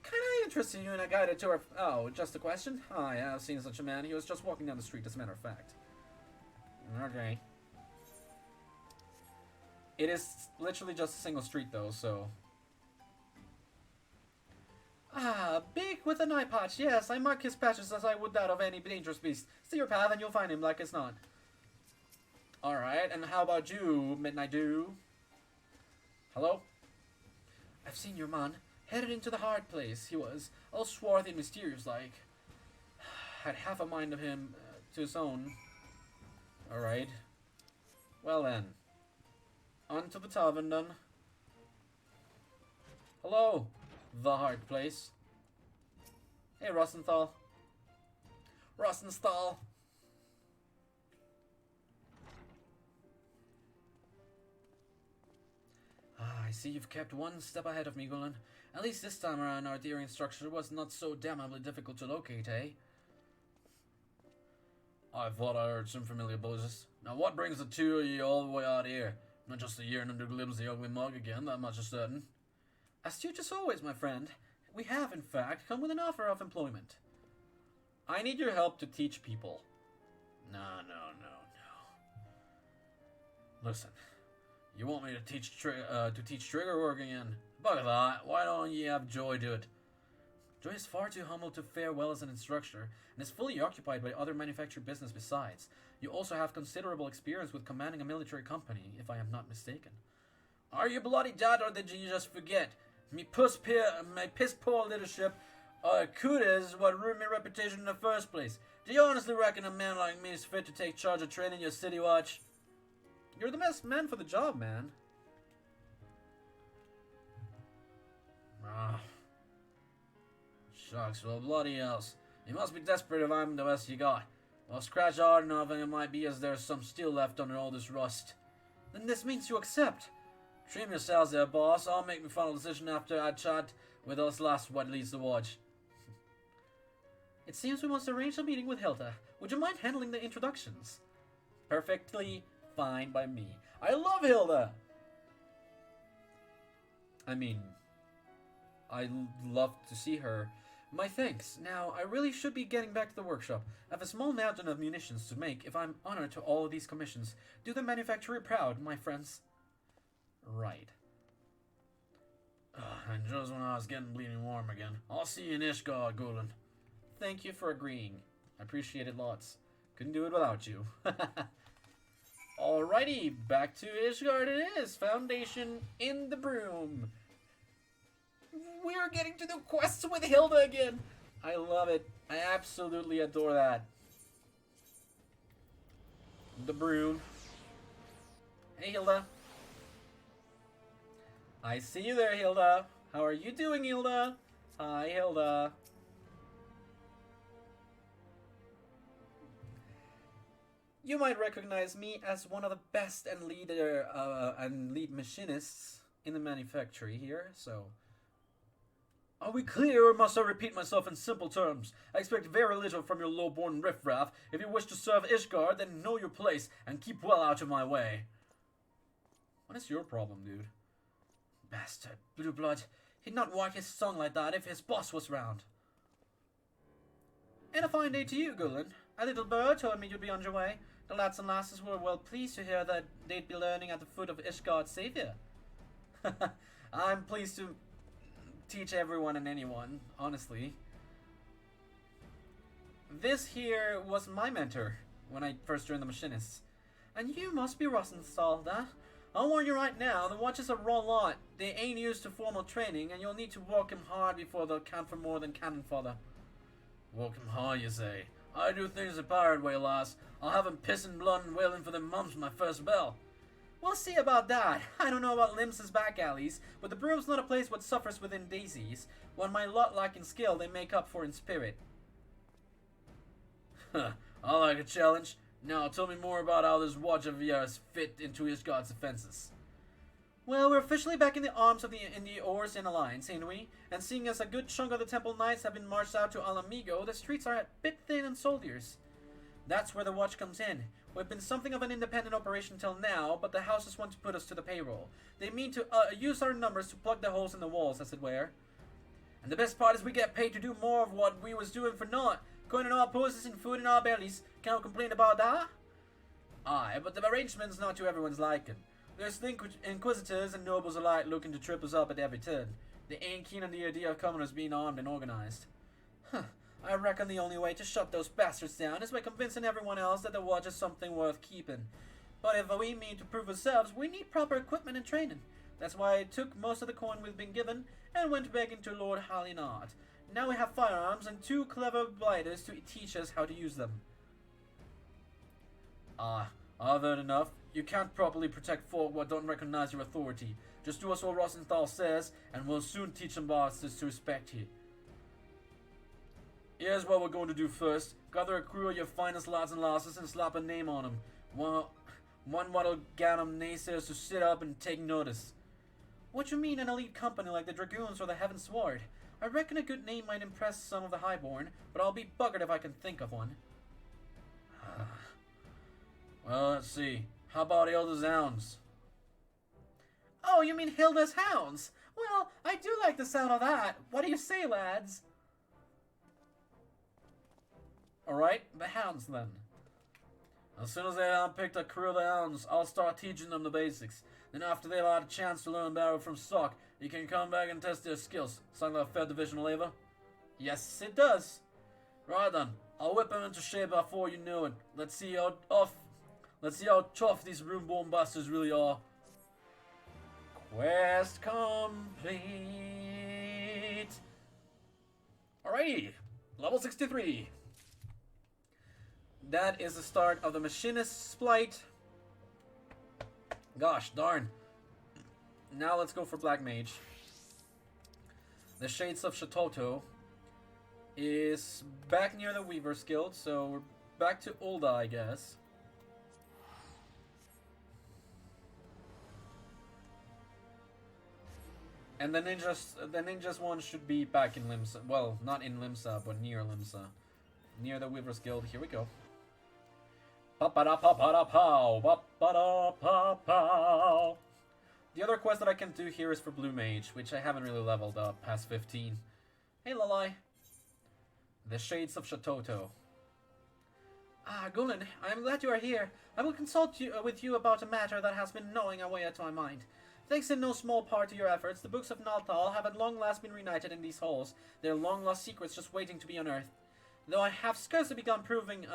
Kinda interested you in a guided tour. Oh, just a question? I have seen such a man. He was just walking down the street, as a matter of fact. Okay. It is literally just a single street, though, so... Ah, big with an eye patch. Yes, I mark his patches as I would that of any dangerous beast. See your path and you'll find him like it's not. Alright, and how about you, Midnight Dew? Hello? I've seen your man. Headed into the hard place, he was. All swarthy and mysterious-like. Had half a mind of him to his own. Alright. Well then. On to the tavern then. Hello, the hard place. Hey, Rosenthal. Rosenthal. I see you've kept one step ahead of me, Gulen. At least this time around our dearing structure was not so damnably difficult to locate, eh? I thought I heard some familiar voices. Now what brings the two of you all the way out here? Not just a yearning to glimpse the ugly mug again, that much is certain. Astute as always, my friend. We have, in fact, come with an offer of employment. I need your help to teach people. No. Listen. You want me to teach trigger work again? Bugger that. Why don't you have Joy do it? Joy is far too humble to fare well as an instructor, and is fully occupied by other manufactured business besides. You also have considerable experience with commanding a military company, if I am not mistaken. Are you bloody dead, or did you just forget? My piss poor leadership kudos is what ruined my reputation in the first place. Do you honestly reckon a man like me is fit to take charge of training your city watch? You're the best man for the job, man. Shucks, well, bloody else. You must be desperate if I'm the best you got. Well, scratch hard enough and it might be as there's some steel left under all this rust. Then this means you accept. Trim yourselves there, boss. I'll make my final decision after I chat with us last what leads the watch. It seems we must arrange a meeting with Hilda. Would you mind handling the introductions? Perfectly fine by me. I love Hilda! I mean, I'd love to see her. My thanks. Now, I really should be getting back to the workshop. I have a small mountain of munitions to make if I'm honored to all of these commissions. Do the manufacturer proud, my friends. Right. And just when I was getting bleeding warm again. I'll see you in Ishgard, Gulen. Thank you for agreeing. I appreciate it lots. Couldn't do it without you. Alrighty, back to Ishgard it is. Foundation in the broom. We're getting to the quests with Hilda again. I love it. I absolutely adore that. The broom. Hey, Hilda. I see you there, Hilda. How are you doing, Hilda? Hi, Hilda. You might recognize me as one of the best and lead machinists in the manufactory here, so... Are we clear, or must I repeat myself in simple terms? I expect very little from your low-born riffraff. If you wish to serve Ishgard, then know your place, and keep well out of my way. What is your problem, dude? Bastard, blue blood. He'd not wag his tongue like that if his boss was round. And a fine day to you, Gulen. A little bird told me you'd be on your way. The lads and lasses were well pleased to hear that they'd be learning at the foot of Ishgard's savior. I'm pleased to teach everyone and anyone, honestly. This here was my mentor when I first joined the Machinists. And you must be Rosenthal, that. I'll warn you right now, the watch is a raw lot. They ain't used to formal training, and you'll need to walk 'em hard before they'll count for more than cannon fodder.
Walk 'em hard, you say? I do things the pirate way, lass. I'll have 'em pissing blood and wailing for their mums my first bell.
We'll see about that. I don't know about Limsa's back alleys, but the broom's not a place what suffers within daisies. What my lot lack in skill, they make up for in spirit.
Huh, I like a challenge. Now tell me more about how this watch of yours fit into Ishgard's defenses.
Well, we're officially back in the arms of the Orsian Alliance, ain't we? And seeing as a good chunk of the Temple Knights have been marched out to Ala Migho, the streets are a bit thin on soldiers. That's where the watch comes in. We've been something of an independent operation till now, but the houses want to put us to the payroll. They mean to use our numbers to plug the holes in the walls, as it were.
And the best part is we get paid to do more of what we was doing for naught. Coin in our purses and food in our bellies. Can't complain about that.
Aye, but the arrangement's not to everyone's liking. There's the inquisitors and nobles alike looking to trip us up at every turn. They ain't keen on the idea of commoners being armed and organized. I reckon the only way to shut those bastards down is by convincing everyone else that the watch is something worth keeping. But if we mean to prove ourselves, we need proper equipment and training. That's why I took most of the coin we've been given and went begging to Lord Halinard. Now we have firearms and 2 clever blighters to teach us how to use them.
I've heard enough. You can't properly protect folk what don't recognize your authority. Just do as old Rosenthal says, and we'll soon teach them bastards to respect you. Here's what we're going to do first. Gather a crew of your finest lads and lasses and slap a name on them. One what'll get them naysayers to sit up and take notice.
What you mean an elite company like the Dragoons or the Heavensward? I reckon a good name might impress some of the highborn, but I'll be buggered if I can think of one.
Well, let's see. How about Hilda's Hounds?
Oh, you mean Hilda's Hounds? Well, I do like the sound of that. What do you say, lads?
Alright, the Hounds then. As soon as they've picked a crew of the Hounds, I'll start teaching them the basics. Then after they've had a chance to learn barrel from stock, you can come back and test their skills. Sound like a fair division, Lever?
Yes, it does.
Right then, I'll whip them into shape before you know it. Let's see how tough these room-born bastards really are.
Quest complete.
Alrighty, level 63.
That is the start of the Machinist Splight. Gosh darn. Now let's go for Black Mage. The Shades of Shatoto is back near the Weaver's Guild, so we're back to Ulda, I guess. And the ninjas one should be back in Limsa. Well, not in Limsa, but near Limsa. Near the Weaver's Guild. Here we go. Pa-pa-da-pa-pa-da-pow, pa-pa-da-pa-pow. The other quest that I can do here is for Blue Mage, which I haven't really leveled up past 15. Hey, Lalai. The Shades of Shatoto. Ah, Gulen, I am glad you are here. I will consult with you about a matter that has been gnawing away at my mind. Thanks in no small part to your efforts, the books of Nalthal have at long last been reunited in these halls, their long-lost secrets just waiting to be unearthed. Though I have scarcely begun poring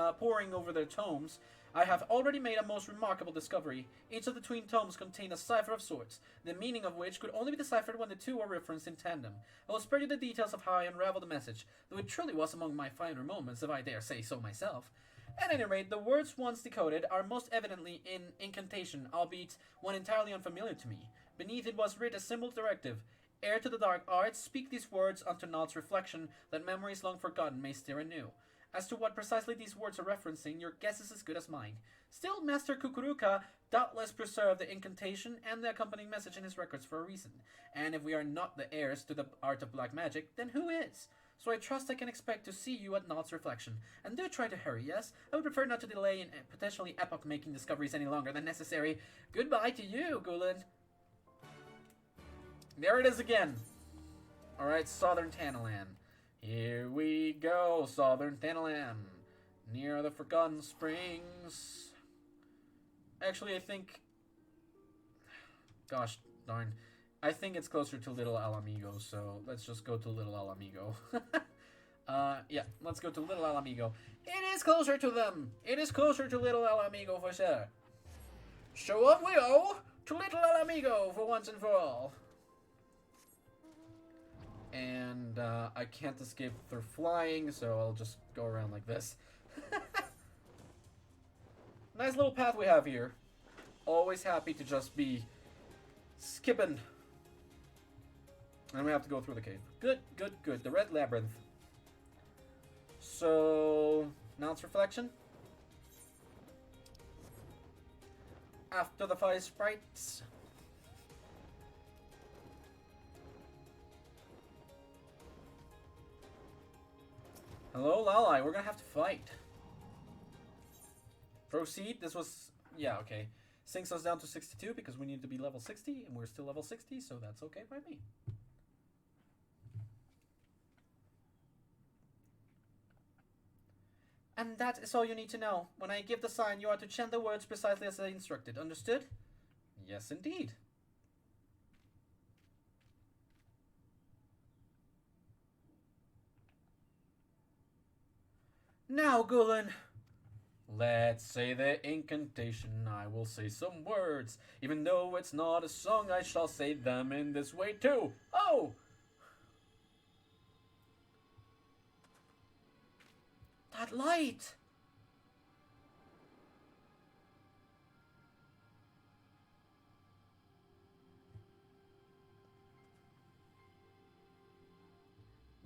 over their tomes, I have already made a most remarkable discovery. Each of the twin tomes contain a cipher of sorts, the meaning of which could only be deciphered when the two are referenced in tandem. I will spare you the details of how I unraveled the message, though it truly was among my finer moments, if I dare say so myself. At any rate, the words once decoded are most evidently in incantation, albeit one entirely unfamiliar to me. Beneath it was writ a simple directive: heir to the dark arts, speak these words unto Naught's reflection, that memories long forgotten may stir anew. As to what precisely these words are referencing, your guess is as good as mine. Still, Master Kukuruka doubtless preserved the incantation and the accompanying message in his records for a reason, and if we are not the heirs to the art of black magic, then who is? So I trust I can expect to see you at Naught's reflection. And do try to hurry, yes? I would prefer not to delay in potentially epoch-making discoveries any longer than necessary. Goodbye to you, Gulen. There it is again. Alright, Southern Tanalan. Here we go, Southern Thanalan, near the Forgotten Springs. Actually, I think... Gosh darn. I think it's closer to Little Ala Migho, so let's just go to Little Ala Migho. Yeah, let's go to Little Ala Migho. It is closer to them! It is closer to Little Ala Migho for sure. Show up we go to Little Ala Migho for once and for all. And I can't escape through flying, so I'll just go around like this. Nice little path we have here. Always happy to just be skipping. And we have to go through the cave. Good, good, good. The Red Labyrinth. So, now it's reflection. After the 5 sprites. Hello, Lalai. We're gonna have to fight. Proceed. This was... Yeah, okay. Sinks us down to 62 because we need to be level 60, and we're still level 60, so that's okay by me. And that is all you need to know. When I give the sign, you are to chant the words precisely as I instructed. Understood? Yes, indeed. Now, Gulen. Let's say the incantation. I will say some words. Even though it's not a song, I shall say them in this way too. Oh! That light!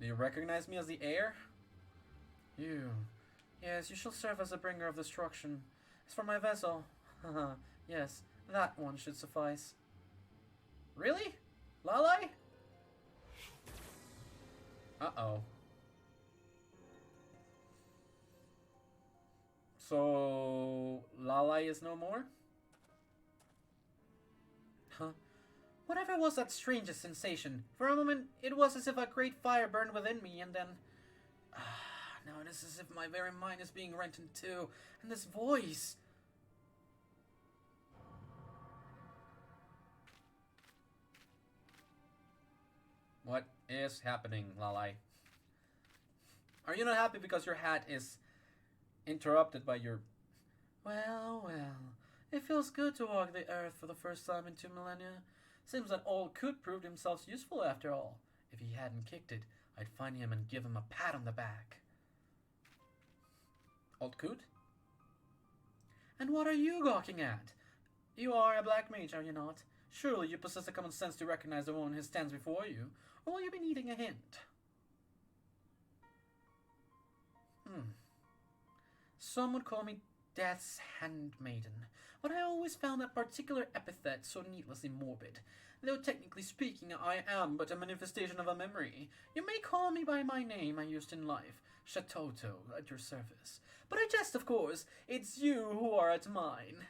Do you recognize me as the heir? You. Yes, you shall serve as a bringer of destruction. As for my vessel, haha, yes, that one should suffice. Really? Lalai? Uh-oh. So, Lalai is no more? Huh? Whatever was that strangest sensation? For a moment, it was as if a great fire burned within me, and then... now it is as if my very mind is being rent in two, and this voice... What is happening, Lalai? Are you not happy because your hat is interrupted by your... Well, well, it feels good to walk the earth for the first time in 2 millennia. Seems that old Coot proved himself useful after all. If he hadn't kicked it, I'd find him and give him a pat on the back. Old Coot? And what are you gawking at? You are a black mage, are you not? Surely you possess the common sense to recognize the one who stands before you, or will you be needing a hint? Some would call me Death's Handmaiden, but I always found that particular epithet so needlessly morbid. Though technically speaking, I am but a manifestation of a memory. You may call me by my name I used in life, Shatoto, at your service. But I jest, of course. It's you who are at mine.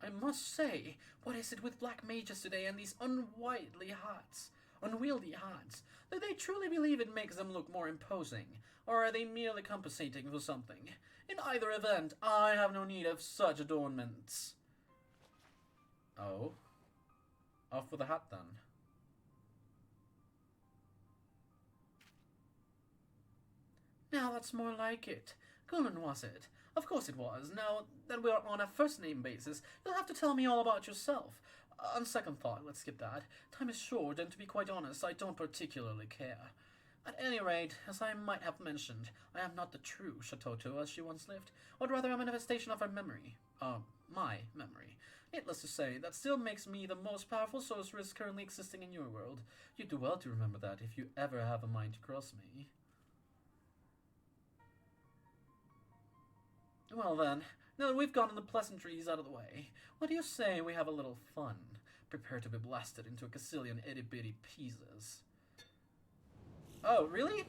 I must say, what is it with black mages today and these unwieldy hats? Do they truly believe it makes them look more imposing, or are they merely compensating for something? In either event, I have no need of such adornments. Oh? Off with the hat, then. Now that's more like it. Gulen, was it? Of course it was. Now that we're on a first-name basis, you'll have to tell me all about yourself. On second thought, let's skip that. Time is short, and to be quite honest, I don't particularly care. At any rate, as I might have mentioned, I am not the true Shatoto as she once lived, but rather a manifestation of her memory. My memory. Needless to say, that still makes me the most powerful sorceress currently existing in your world. You'd do well to remember that if you ever have a mind to cross me. Well then, now that we've gotten the pleasantries out of the way, what do you say we have a little fun? Prepare to be blasted into a gazillion itty-bitty pieces. Oh, really?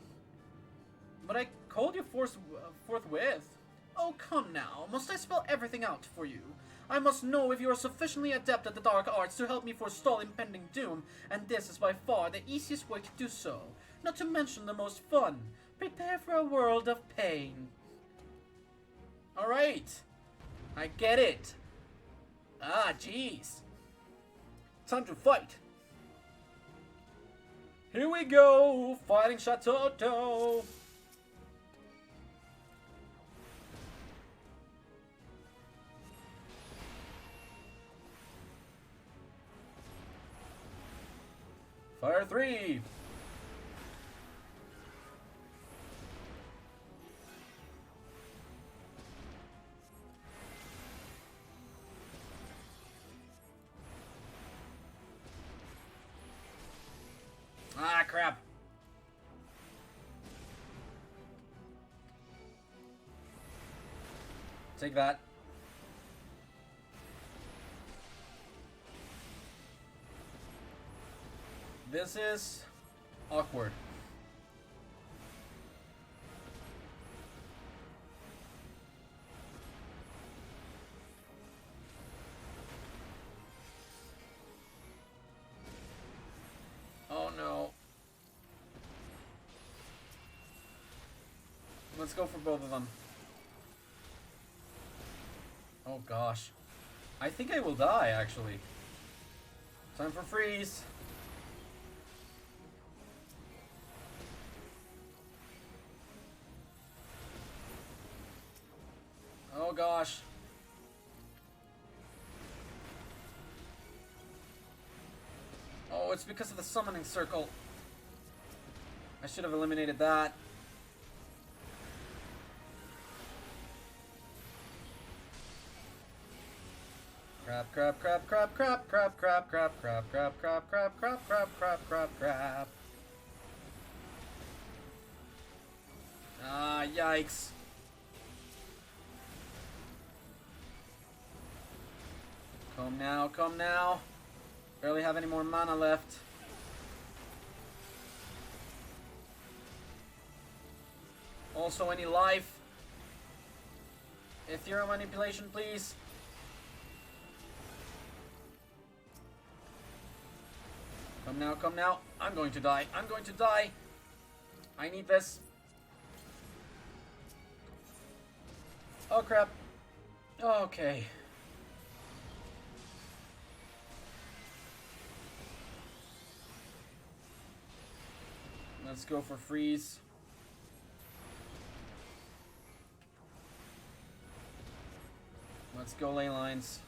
But I called you forthwith. Oh, come now. Must I spell everything out for you? I must know if you are sufficiently adept at the dark arts to help me forestall impending doom, and this is by far the easiest way to do so. Not to mention the most fun. Prepare for a world of pain. Alright. I get it. Ah, jeez. Time to fight. Here we go, fighting Shatoto. Fire 3. Ah, crap. Take that. This is awkward. Oh no. Let's go for both of them. Oh gosh. I think I will die, actually. Time for freeze. Oh gosh. Oh, it's because of the summoning circle. I should have eliminated that. Crap, crap, crap, crap, crap, crap, crap, crap, crap, crap, crap, crap, crap, crap, crap, crap, crap. Ah, yikes. Come now, come now. Barely have any more mana left. Also, any life? Ethereal manipulation, please. Come now, come now. I'm going to die. I'm going to die. I need this. Oh, crap. Okay. Let's go for freeze. Let's go ley lines.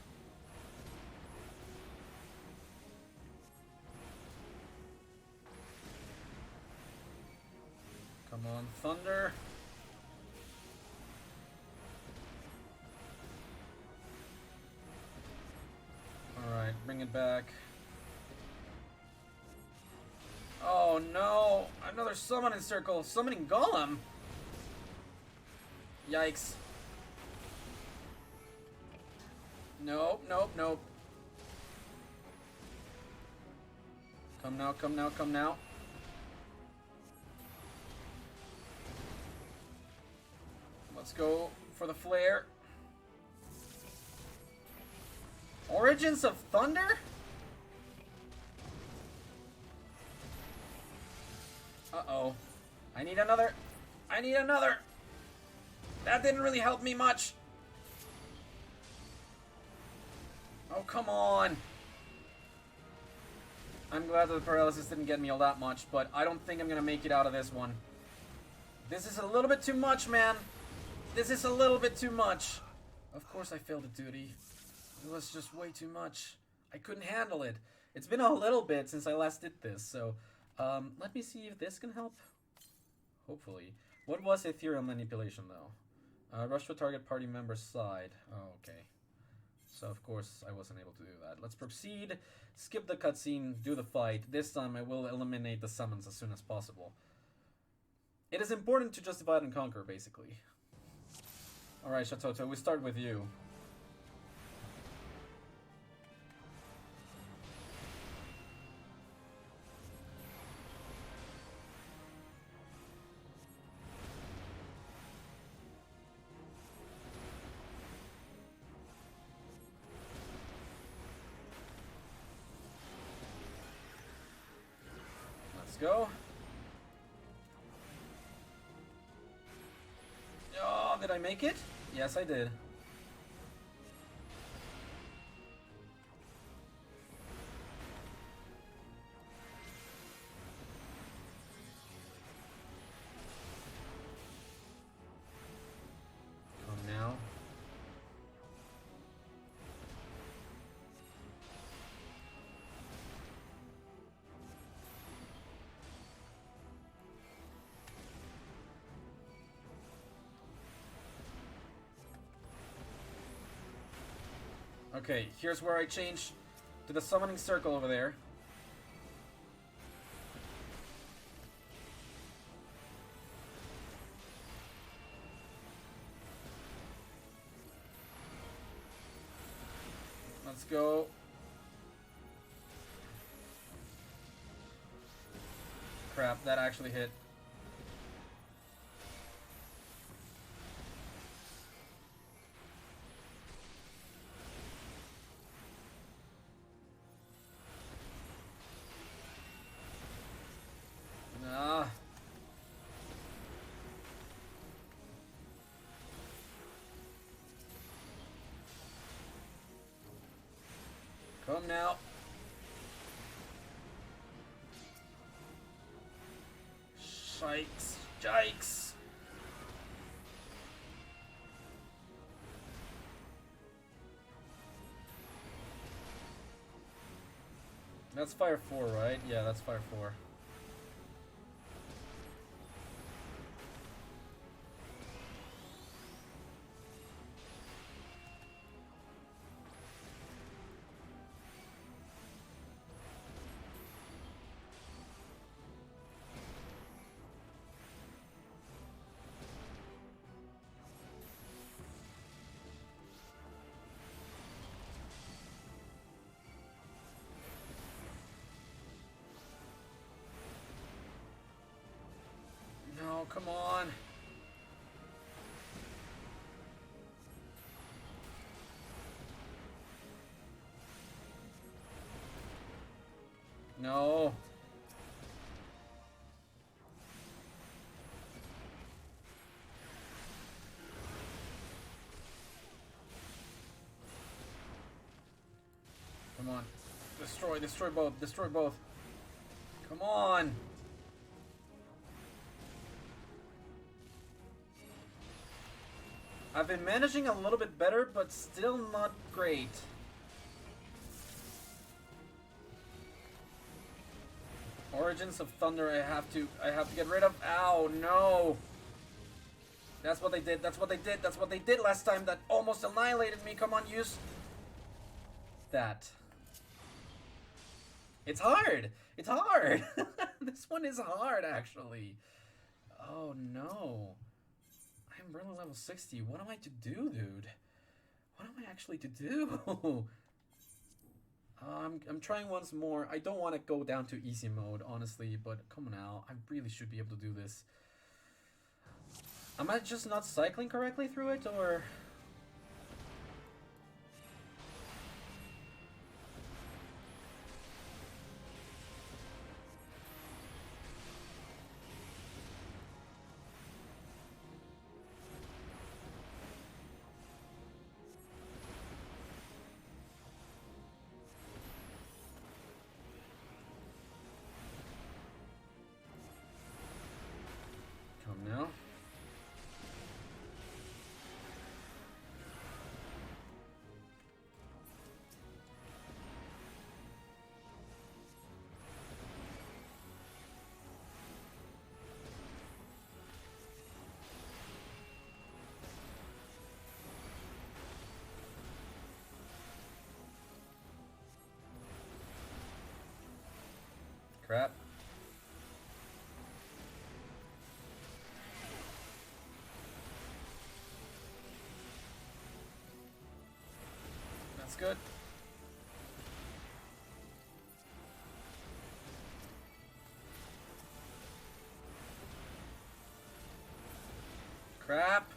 Come on, thunder. Alright, bring it back. Oh no! Another summoning circle! Summoning Golem! Yikes. Nope, nope, nope. Come now, come now, come now. Let's go for the flare. Origins of Thunder? Uh-oh. I need another. I need another. That didn't really help me much. Oh, come on. I'm glad that the paralysis didn't get me all that much, but I don't think I'm going to make it out of this one. This is a little bit too much, man. This is a little bit too much. Of course I failed the duty. It was just way too much. I couldn't handle it. It's been a little bit since I last did this, so let me see if this can help. Hopefully. What was ethereal manipulation, though? Rush to target party member's side. Oh, okay. So, of course, I wasn't able to do that. Let's proceed. Skip the cutscene, do the fight. This time I will eliminate the summons as soon as possible. It is important to just divide and conquer, basically. Alright, Shatoto, we start with you. go. Oh, did I make it? Yes, I did. Come now. Okay, here's where I change to the summoning circle over there. Let's go. Crap, that actually hit. Nah. Come now. Shikes. Yikes. That's fire 4, right? Yeah, that's fire 4. No, come on. No. Come on. Destroy both. Come on. I've been managing a little bit better, but still not great. Origins of Thunder I have to get rid of. Ow, no. That's what they did. That's what they did last time. That almost annihilated me. Come on, use that. It's hard. It's hard. This one is hard, actually. Oh, no. I'm really level 60. What am I to do, dude? What am I actually to do? I'm trying once more. I don't want to go down to easy mode, honestly, but come on now. I really should be able to do this. Am I just not cycling correctly through it, or... now. Crap. That's good. Crap.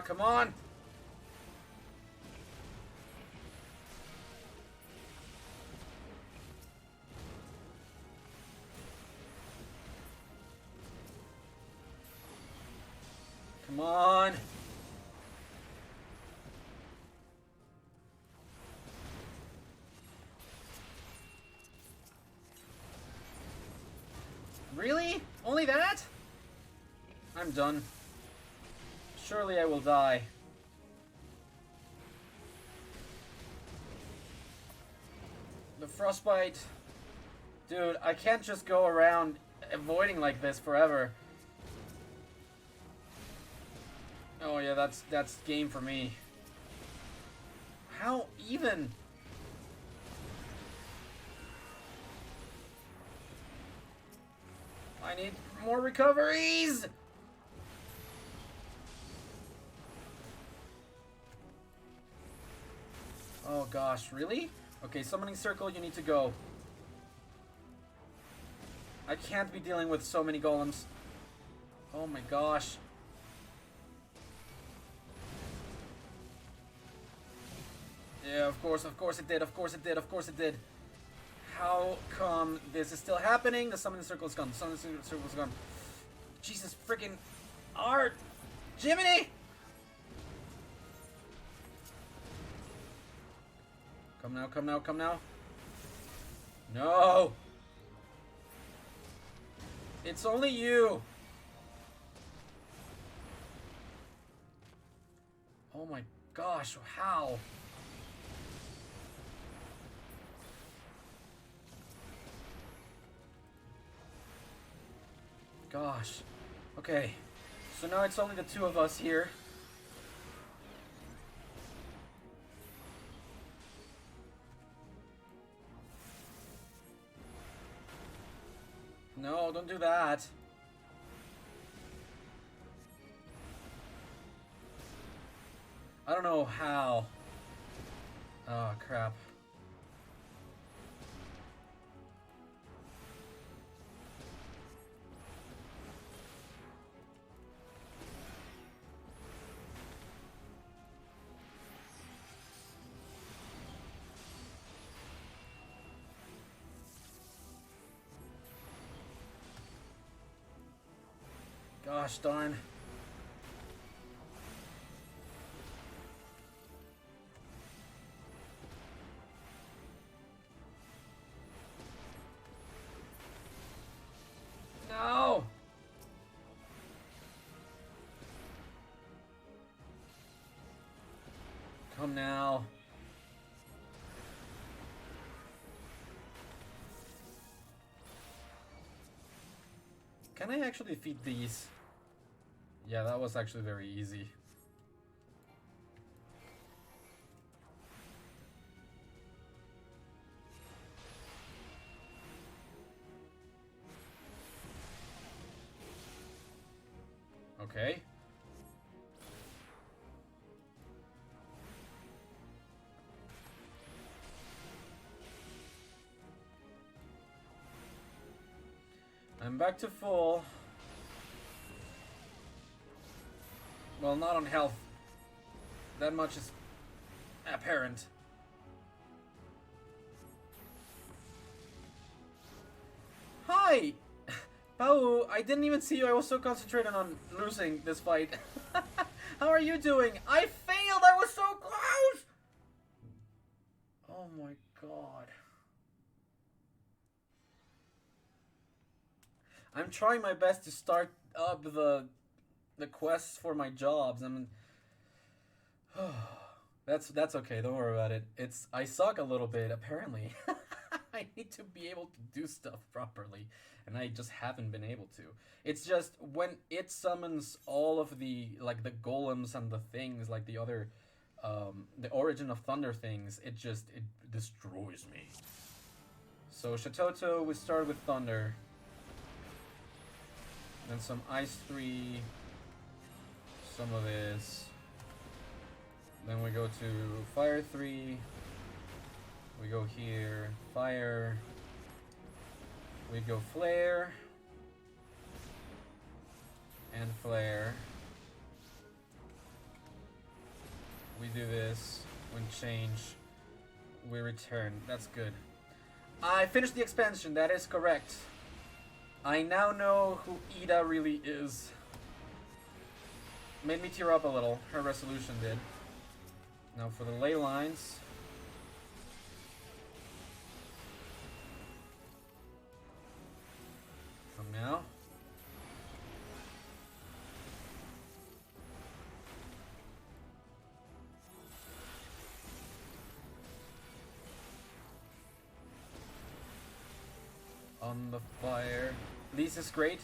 come on! Come on! Really? Only that? I'm done. Surely I will die. The frostbite. Dude, I can't just go around avoiding like this forever. Oh yeah, that's game for me. How even? I need more recoveries! Oh gosh, really? Okay, summoning circle, you need to go. I can't be dealing with so many golems. Oh my gosh. Yeah, of course it did, of course it did, of course it did. How come this is still happening? The summoning circle is gone, the summoning circle is gone. Jesus freaking art! Jiminy! Come now, come now, come now. No! It's only you! Oh my gosh, how? Gosh. Okay. So now it's only the two of us here. No, don't do that. I don't know how. Oh, crap. Gosh darn. No! Come now. Can I actually defeat these? Yeah, that was actually very easy. Okay. I'm back to full. Well, not on health. That much is apparent. Hi! Pau, I didn't even see you. I was so concentrated on losing this fight. How are you doing? I failed! I was so close! Oh my god. I'm trying my best to start up the quests for my jobs. I mean, that's okay. Don't worry about it. I suck a little bit apparently. I need to be able to do stuff properly, and I just haven't been able to. It's just when it summons all of the the golems and the things like the other the Origin of Thunder things, it destroys me. So Shatoto, we start with Thunder. Then some Ice 3, some of this. Then we go to Fire 3. We go here, Fire. We go Flare. And Flare. We do this. When change, we return. That's good. I finished the expansion. That is correct. I now know who Ida really is. Made me tear up a little. Her resolution did. Now for the ley lines. From now. On the fire. Lisa's great.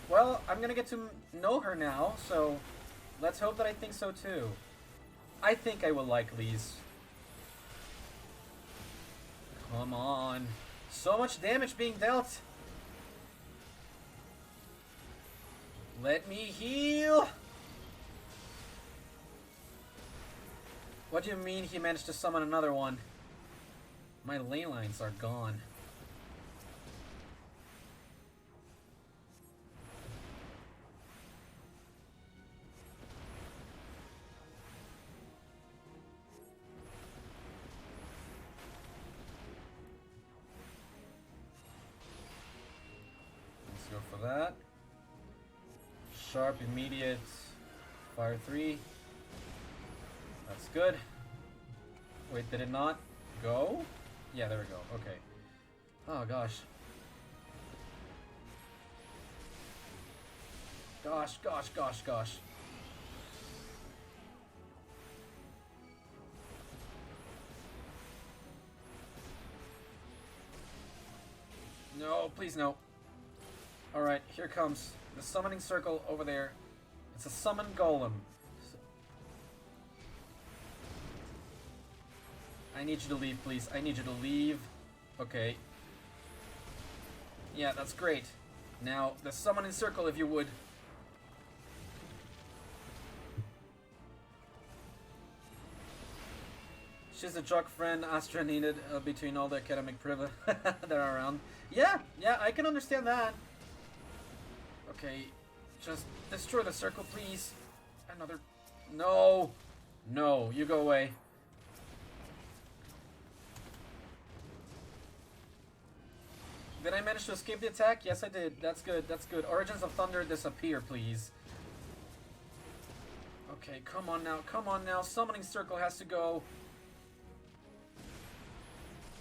Well, I'm gonna get to know her now, so let's hope that I think so too. I think I will like Lise. Come on. So much damage being dealt. Let me heal. What do you mean he managed to summon another one? My ley lines are gone. Let's go for that. Sharp, immediate, fire 3. That's good. Wait, did it not go? Yeah, there we go. Okay. Oh, gosh. Gosh. No, please no. Alright, here comes the summoning circle over there. It's a summon golem. I need you to leave, please. I need you to leave. Okay. Yeah, that's great. Now, the summoning circle, if you would. She's a jock friend Astra needed between all the academic priva that are around. Yeah, I can understand that. Okay, just destroy the circle, please. Another... No, you go away. Did I manage to escape the attack? Yes, I did. That's good. Origins of Thunder disappear, please. Okay, come on now. Summoning circle has to go.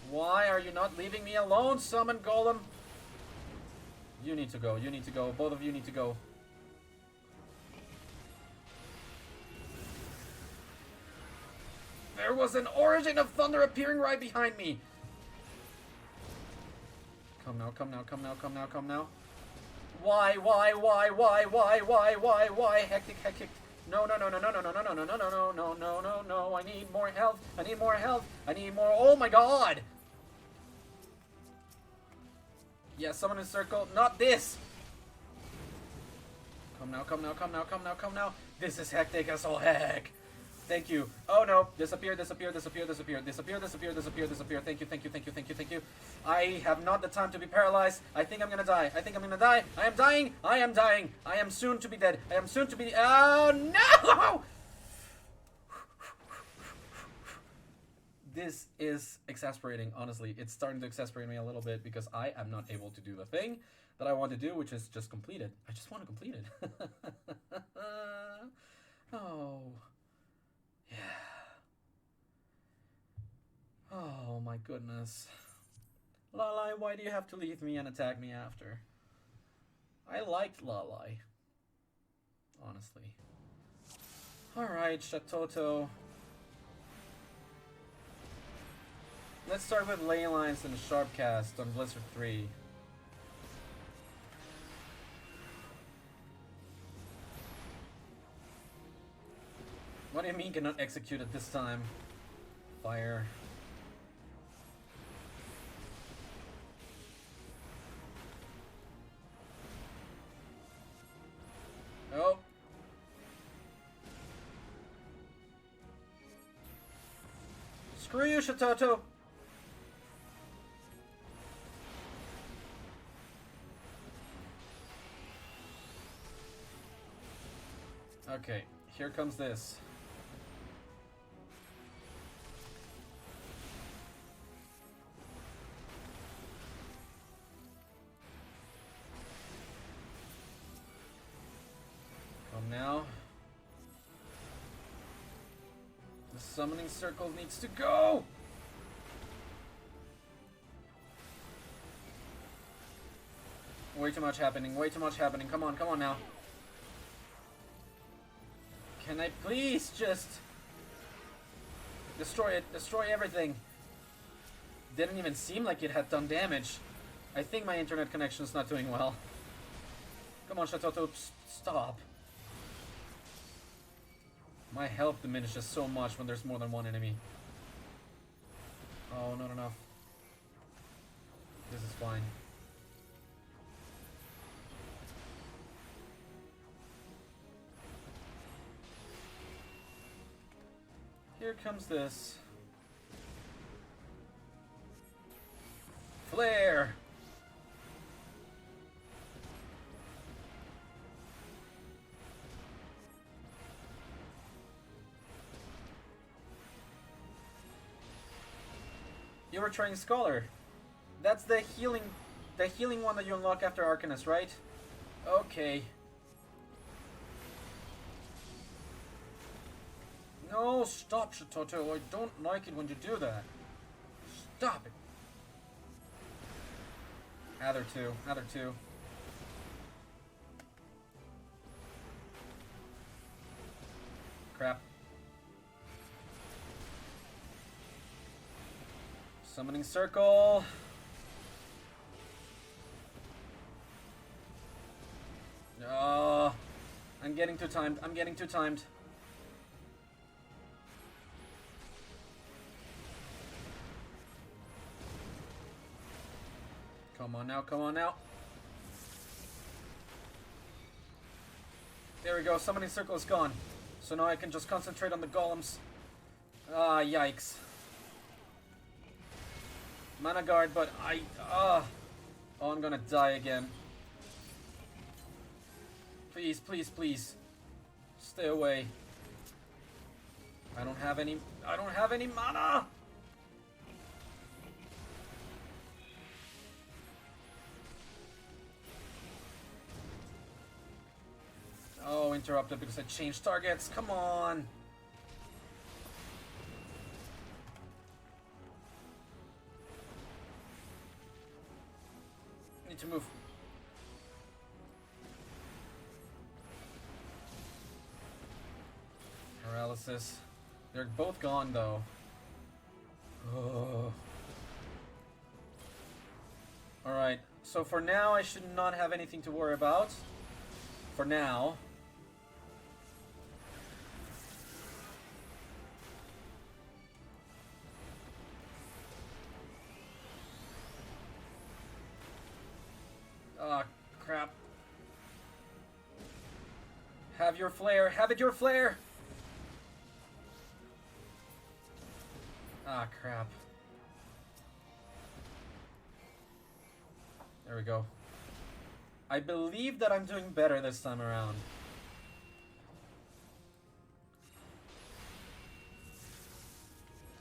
Why are you not leaving me alone, summon golem? You need to go. Both of you need to go. There was an Origin of Thunder appearing right behind me. Come now. Why? Hectic. No. I need more health. I need more. Oh my god. Yeah, summon a circle. Not this. Come now. This is hectic as all heck. Thank you. Oh no. Disappear. Thank you. I have not the time to be paralyzed. I think I'm gonna die. I am dying. I am soon to be dead. Oh no! This is exasperating, honestly. It's starting to exasperate me a little bit because I am not able to do the thing that I want to do, which is just complete it. I just want to complete it. Oh. Yeah. Oh my goodness. Lalai, why do you have to leave me and attack me after? I liked Lalai. Honestly. Alright, Shatoto. Let's start with Ley Lines and Sharpcast on Blizzard 3. What do you mean cannot execute it this time? Fire. Oh. Screw you, Shatoto! Okay, here comes this. Come now. The summoning circle needs to go! Way too much happening, way too much happening. Come on now. Can I please just destroy it? Destroy everything. Didn't even seem like it had done damage. I think my internet connection's not doing well. Come on, Shatoto, stop. My health diminishes so much when there's more than one enemy. Oh, not enough. This is fine. Here comes this. Flare! You were trying Scholar. That's the healing one that you unlock after Arcanist, right? Okay. No, stop, Shatoto. I don't like it when you do that. Stop it. Other two. Crap. Summoning circle. Oh, I'm getting too timed. Come on now. There we go, summoning circle is gone. So now I can just concentrate on the golems. Ah, yikes. Mana guard, but oh, I'm gonna die again. Please. Stay away. I don't have any mana! Oh, interrupted because I changed targets. Come on. Need to move. Paralysis. They're both gone though. Oh. Alright, so for now I should not have anything to worry about. For now. Ah, crap. Have your flare. Have it your flare. Ah, crap. There we go. I believe that I'm doing better this time around.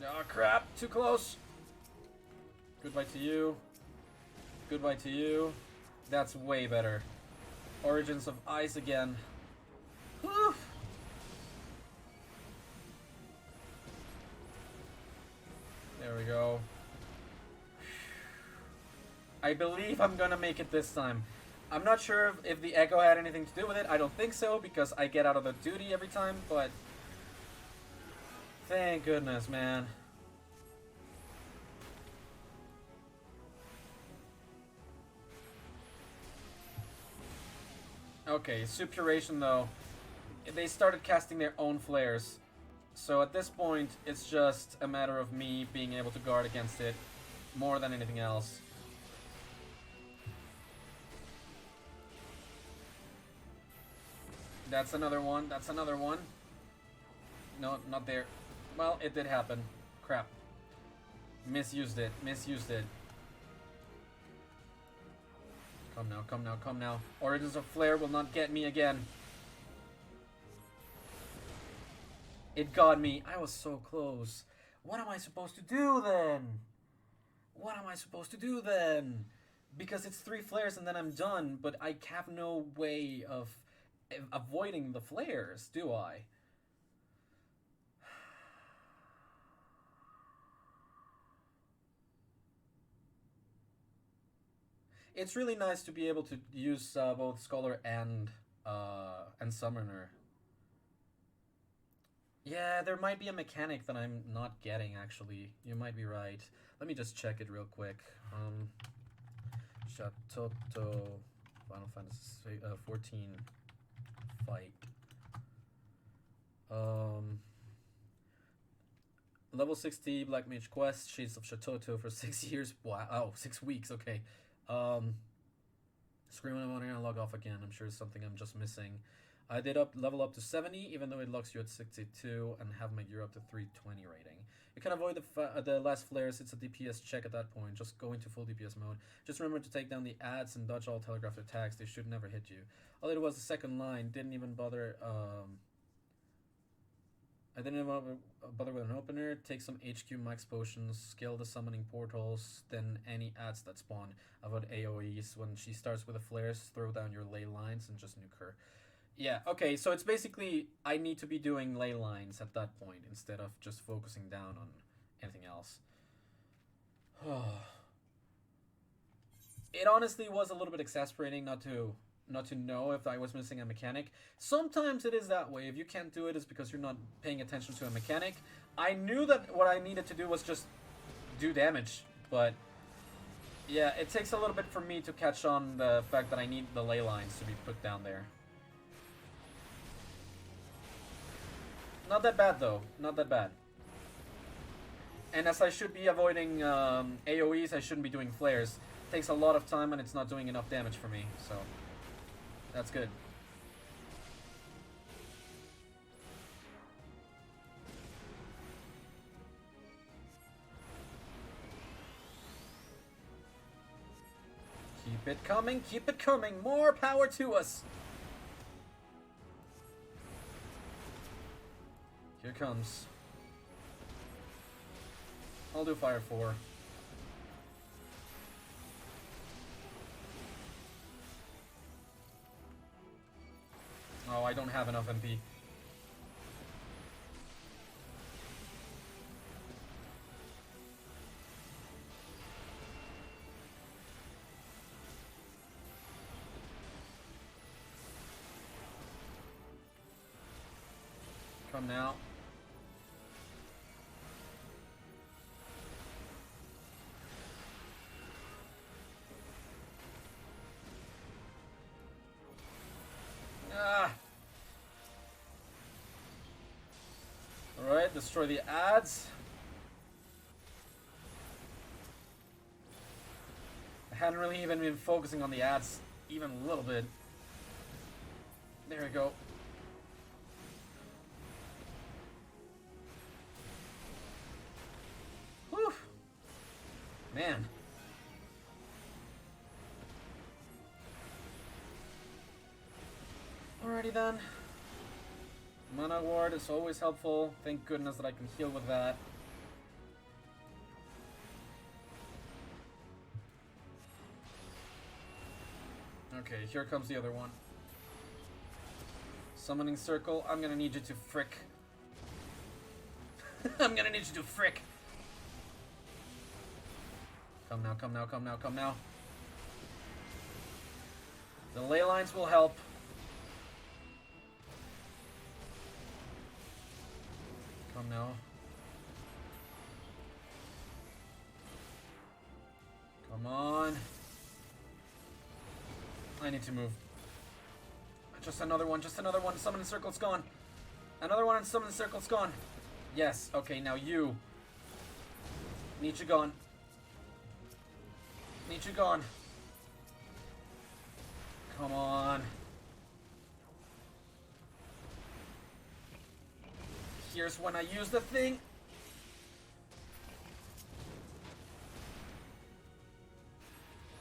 Oh, crap. Too close. Goodbye to you. Goodbye to you. That's way better. Origins of Ice again. Whew. There we go. I believe I'm gonna make it this time. I'm not sure if the echo had anything to do with it. I don't think so, because I get out of the duty every time, but... Thank goodness, man. Okay, Suppuration though, they started casting their own flares. So at this point, it's just a matter of me being able to guard against it more than anything else. That's another one, No, not there. Well, it did happen. Crap. Misused it. Come now. Origins of Flare will not get me again. It got me. I was so close. What am I supposed to do then? Because it's 3 flares and then I'm done, but I have no way of avoiding the flares, do I? It's really nice to be able to use both Scholar and Summoner. Yeah, there might be a mechanic that I'm not getting, actually. You might be right. Let me just check it real quick. Shatoto, Final Fantasy 14 fight. Level 60 Black Mage Quest, Shades of Shatoto for 6 years. Wow, oh, 6 weeks, okay. Scream when I want to log off again. I'm sure it's something I'm just missing. I did level up to 70, even though it locks you at 62, and have my gear up to 320 rating. You can avoid the last flares. It's a DPS check at that point. Just go into full DPS mode. Just remember to take down the ads and dodge all telegraphed attacks. They should never hit you. All it was the second line. Didn't even bother. I didn't even bother with an opener. Take some HQ max potions. Scale the summoning portals. Then any ads that spawn. Avoid AoEs. When she starts with the flares, throw down your ley lines and just nuke her. Yeah, okay, so it's basically I need to be doing ley lines at that point instead of just focusing down on anything else. It honestly was a little bit exasperating not to know if I was missing a mechanic. Sometimes it is that way. If you can't do it, it's because you're not paying attention to a mechanic. I knew that what I needed to do was just do damage, but yeah, it takes a little bit for me to catch on the fact that I need the ley lines to be put down there. Not that bad, though. Not that bad. And as I should be avoiding AoEs, I shouldn't be doing flares. It takes a lot of time and it's not doing enough damage for me, so that's good. Keep it coming, keep it coming. More power to us. Here comes. I'll do fire 4. Oh, I don't have enough MP. Come now. Alright, destroy the ads. I hadn't really even been focusing on the ads even a little bit. There we go. Whew. Man. Alrighty then. Mana ward is always helpful. Thank goodness that I can heal with that. Okay, here comes the other one. Summoning circle. I'm gonna need you to frick. I'm gonna need you to frick. Come now, come now, come now, come now. The ley lines will help. Come now. Come on. I need to move. Just another one, just another one. Summon circle's gone. Another one and summon circle's gone. Yes, okay, now you. Need you gone. Need you gone. Come on. Here's when I use the thing.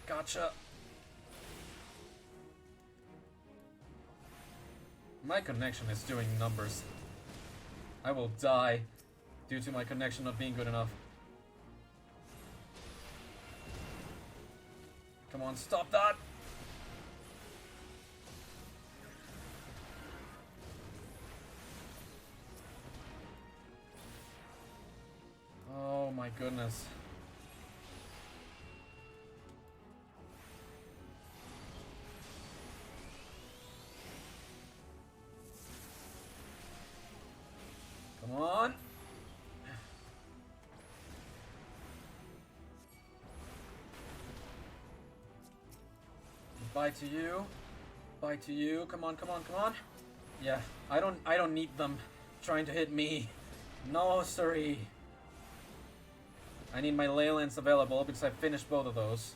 Gotcha. My connection is doing numbers. I will die due to my connection not being good enough. Come on, stop that! My goodness. Come on. Bye to you. Bye to you. Come on, come on, come on. Yeah, I don't need them trying to hit me. No, sorry. I need my Leylands available because I finished both of those.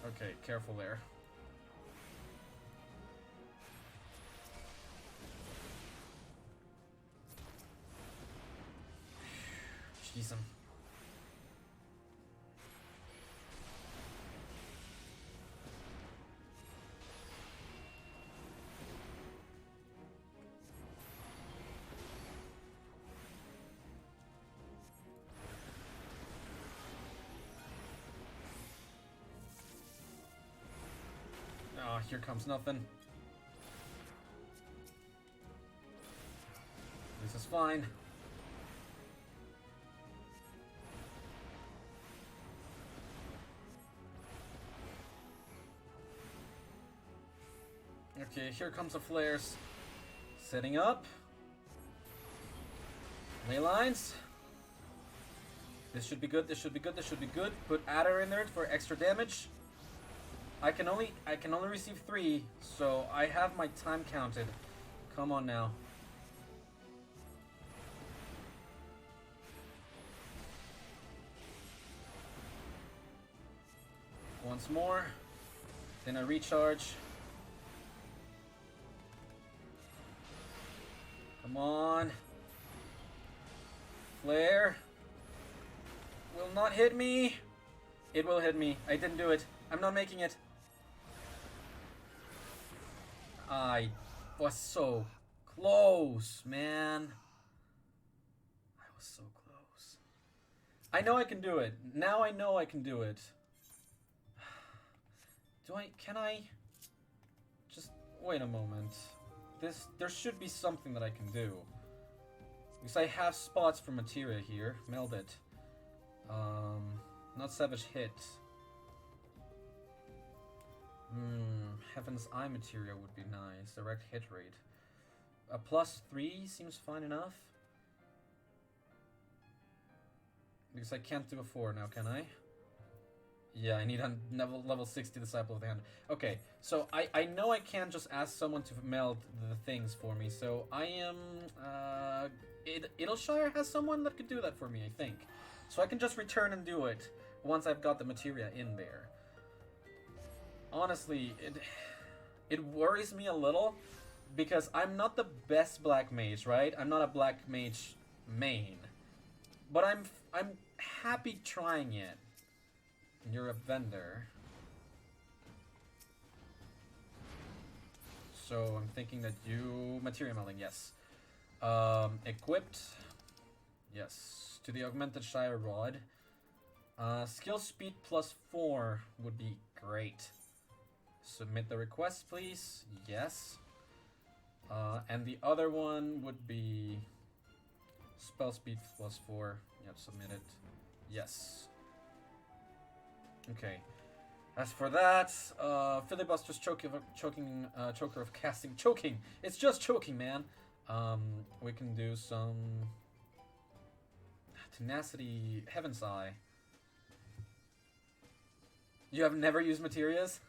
Okay, careful there. Jeez. Oh, here comes nothing. This is fine. Okay, here comes the flares. Setting up. Ley lines. This should be good, this should be good, this should be good. Put Adder in there for extra damage. I can only receive 3, so I have my time counted. Come on now. Once more. Then I recharge. Come on. Flare. Will not hit me. It will hit me. I didn't do it. I'm not making it. I was so close, man. I was so close. I know I can do it. Now I know I can do it. Can I? Just wait a moment. There should be something that I can do. Because I have spots for materia here. Meld it. Not Savage Hit. Heaven's Eye materia would be nice. Direct hit rate. A +3 seems fine enough. Because I can't do a 4 now, can I? Yeah, I need a level 60 Disciple of the Hand. Okay, so I know I can't just ask someone to meld the things for me, so I am... Idleshire has someone that could do that for me, I think. So I can just return and do it once I've got the materia in there. Honestly, it worries me a little because I'm not the best black mage, right? I'm not a black mage main, but I'm happy trying it. You're a vendor, so I'm thinking that you materia melding, yes. Equipped, yes. To the augmented Shire Rod. Skill speed +4 would be great. Submit the request, please. Yes. And the other one would be spell speed +4. Yep, submit it. Yes. Okay. As for that, Filibuster's choker of casting. Choking! It's just choking, man! We can do some... Tenacity, Heaven's Eye. You have never used materias?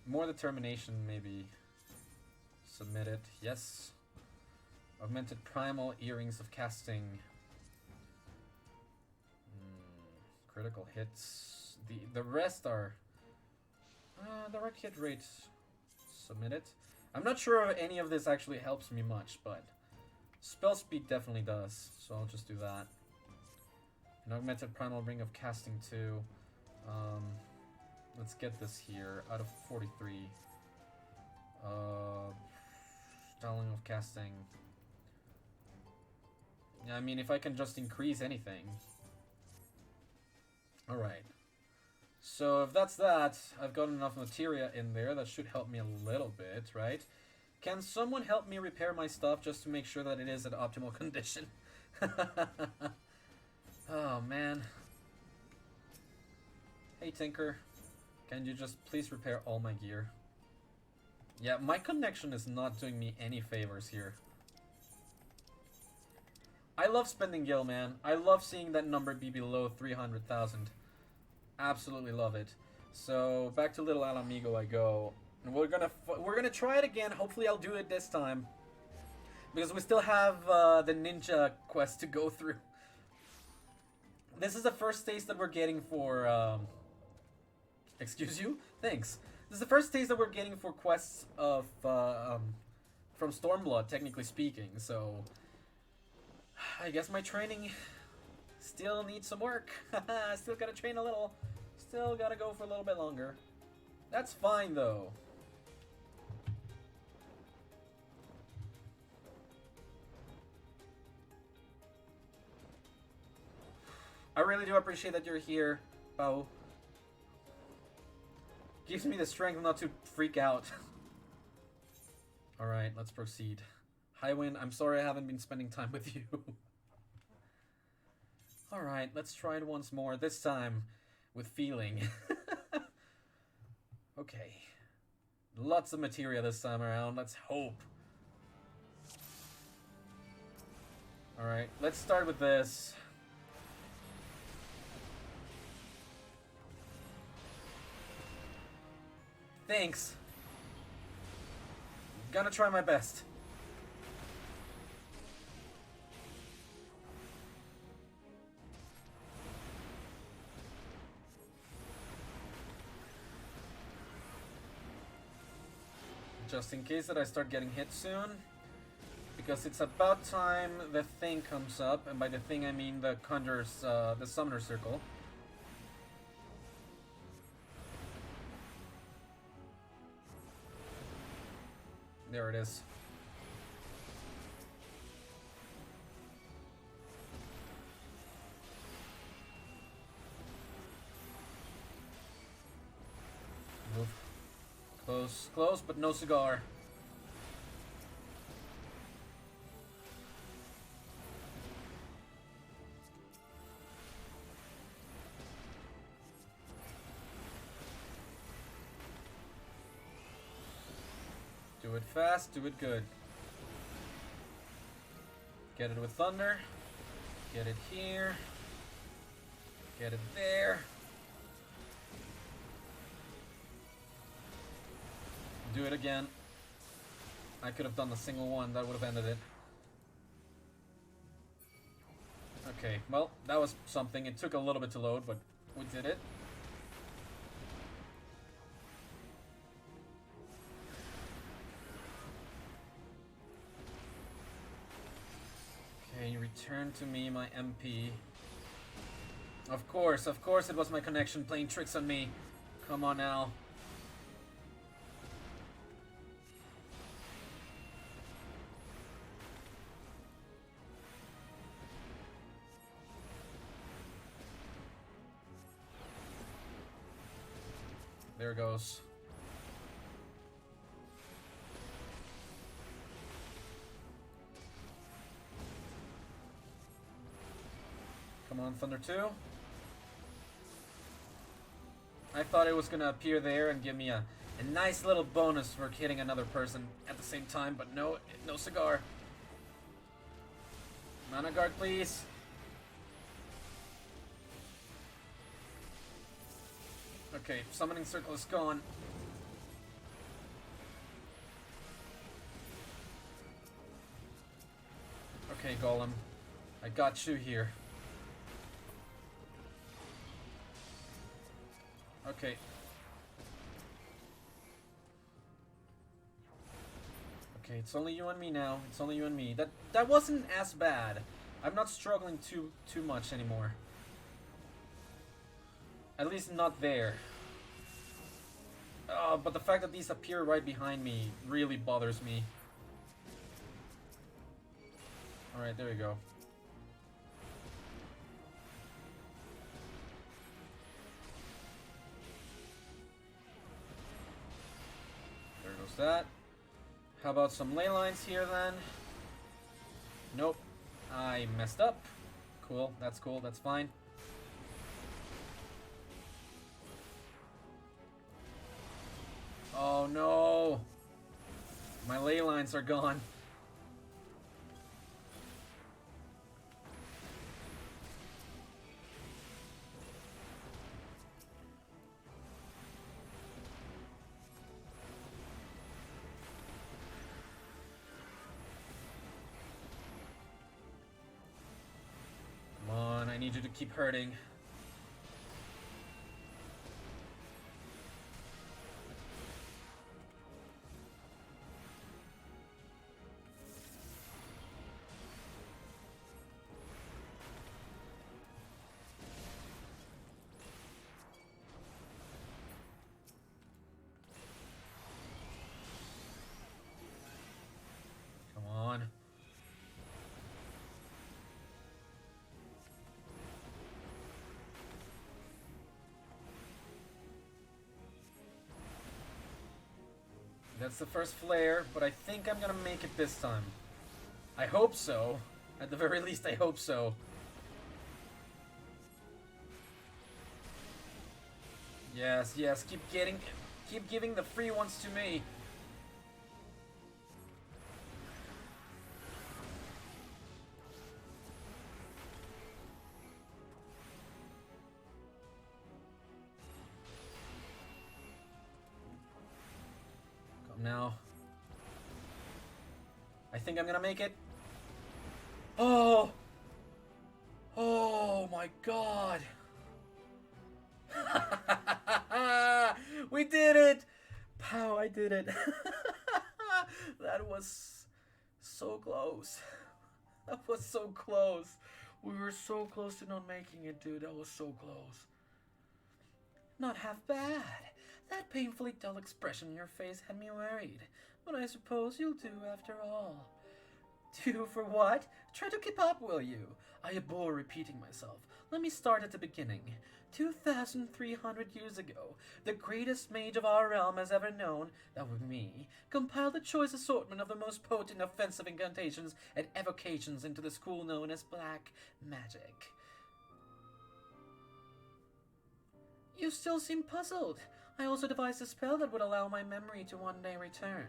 More determination, maybe. Submit it. Yes. Augmented Primal Earrings of Casting. Critical hits. The rest are... direct hit rate. Submit it. I'm not sure if any of this actually helps me much, but... Spell speed definitely does, so I'll just do that. An augmented primal ring of casting too. Let's get this here out of 43. Styling of casting. Yeah, I mean if I can just increase anything. Alright. So if that's that, I've got enough materia in there. That should help me a little bit, right? Can someone help me repair my stuff just to make sure that it is at optimal condition? Oh, man. Hey, Tinker. Can you just please repair all my gear? Yeah, my connection is not doing me any favors here. I love spending gil, man. I love seeing that number be below 300,000. Absolutely love it. So back to little Ala Migho I go, and we're gonna try it again. Hopefully I'll do it this time, because we still have the ninja quest to go through. This is the first taste that we're getting for. Excuse you? Thanks. This is the first taste that we're getting for quests of from Stormblood, technically speaking. So I guess my training still needs some work. Still gotta train a little. Still gotta go for a little bit longer. That's fine though. I really do appreciate that you're here, Bao. Gives me the strength not to freak out. Alright, let's proceed. Highwind, I'm sorry I haven't been spending time with you. Alright, let's try it once more. This time, with feeling. Okay. Lots of materia this time around. Let's hope. Alright, let's start with this. Thanks. Gonna try my best. Just in case that I start getting hit soon. Because it's about time the thing comes up, and by the thing I mean the Conjurer's, the Summoner Circle. There it is. Move. Close, close, but no cigar. Do it fast, do it good. Get it with thunder. Get it here. Get it there. Do it again. I could have done a single one, that would have ended it. Okay, well, that was something. It took a little bit to load, but we did it. Okay, return to me my MP. Of course it was my connection playing tricks on me. Come on now. There it goes. Come on, Thunder 2. I thought it was gonna appear there and give me a nice little bonus for hitting another person at the same time, but no, no cigar. Mana guard, please. Okay, summoning circle is gone. Okay, Golem. I got you here. Okay. Okay, it's only you and me now. It's only you and me. That wasn't as bad. I'm not struggling too much anymore. At least not there. But the fact that these appear right behind me really bothers me. Alright, there we go. that. How about some ley lines here then? Nope. I messed up. Cool, that's fine. Oh no! My ley lines are gone. Come on, I need you to keep hurting. Come on. That's the first flare, but I think I'm gonna make it this time. I hope so. At the very least, I hope so. Yes, yes, keep giving the free ones to me. Come now. I think I'm gonna make it. Oh! Oh my god! We did it! Pow, I did it. That was so close. That was so close. We were so close to not making it, dude. That was so close. Not half bad. That painfully dull expression in your face had me worried. But I suppose you'll do after all. Do for what? Try to keep up, will you? I abhor repeating myself. Let me start at the beginning. 2,300 years ago, the greatest mage of our realm has ever known, that was me, compiled a choice assortment of the most potent offensive incantations and evocations into the school known as Black Magic. You still seem puzzled. I also devised a spell that would allow my memory to one day return.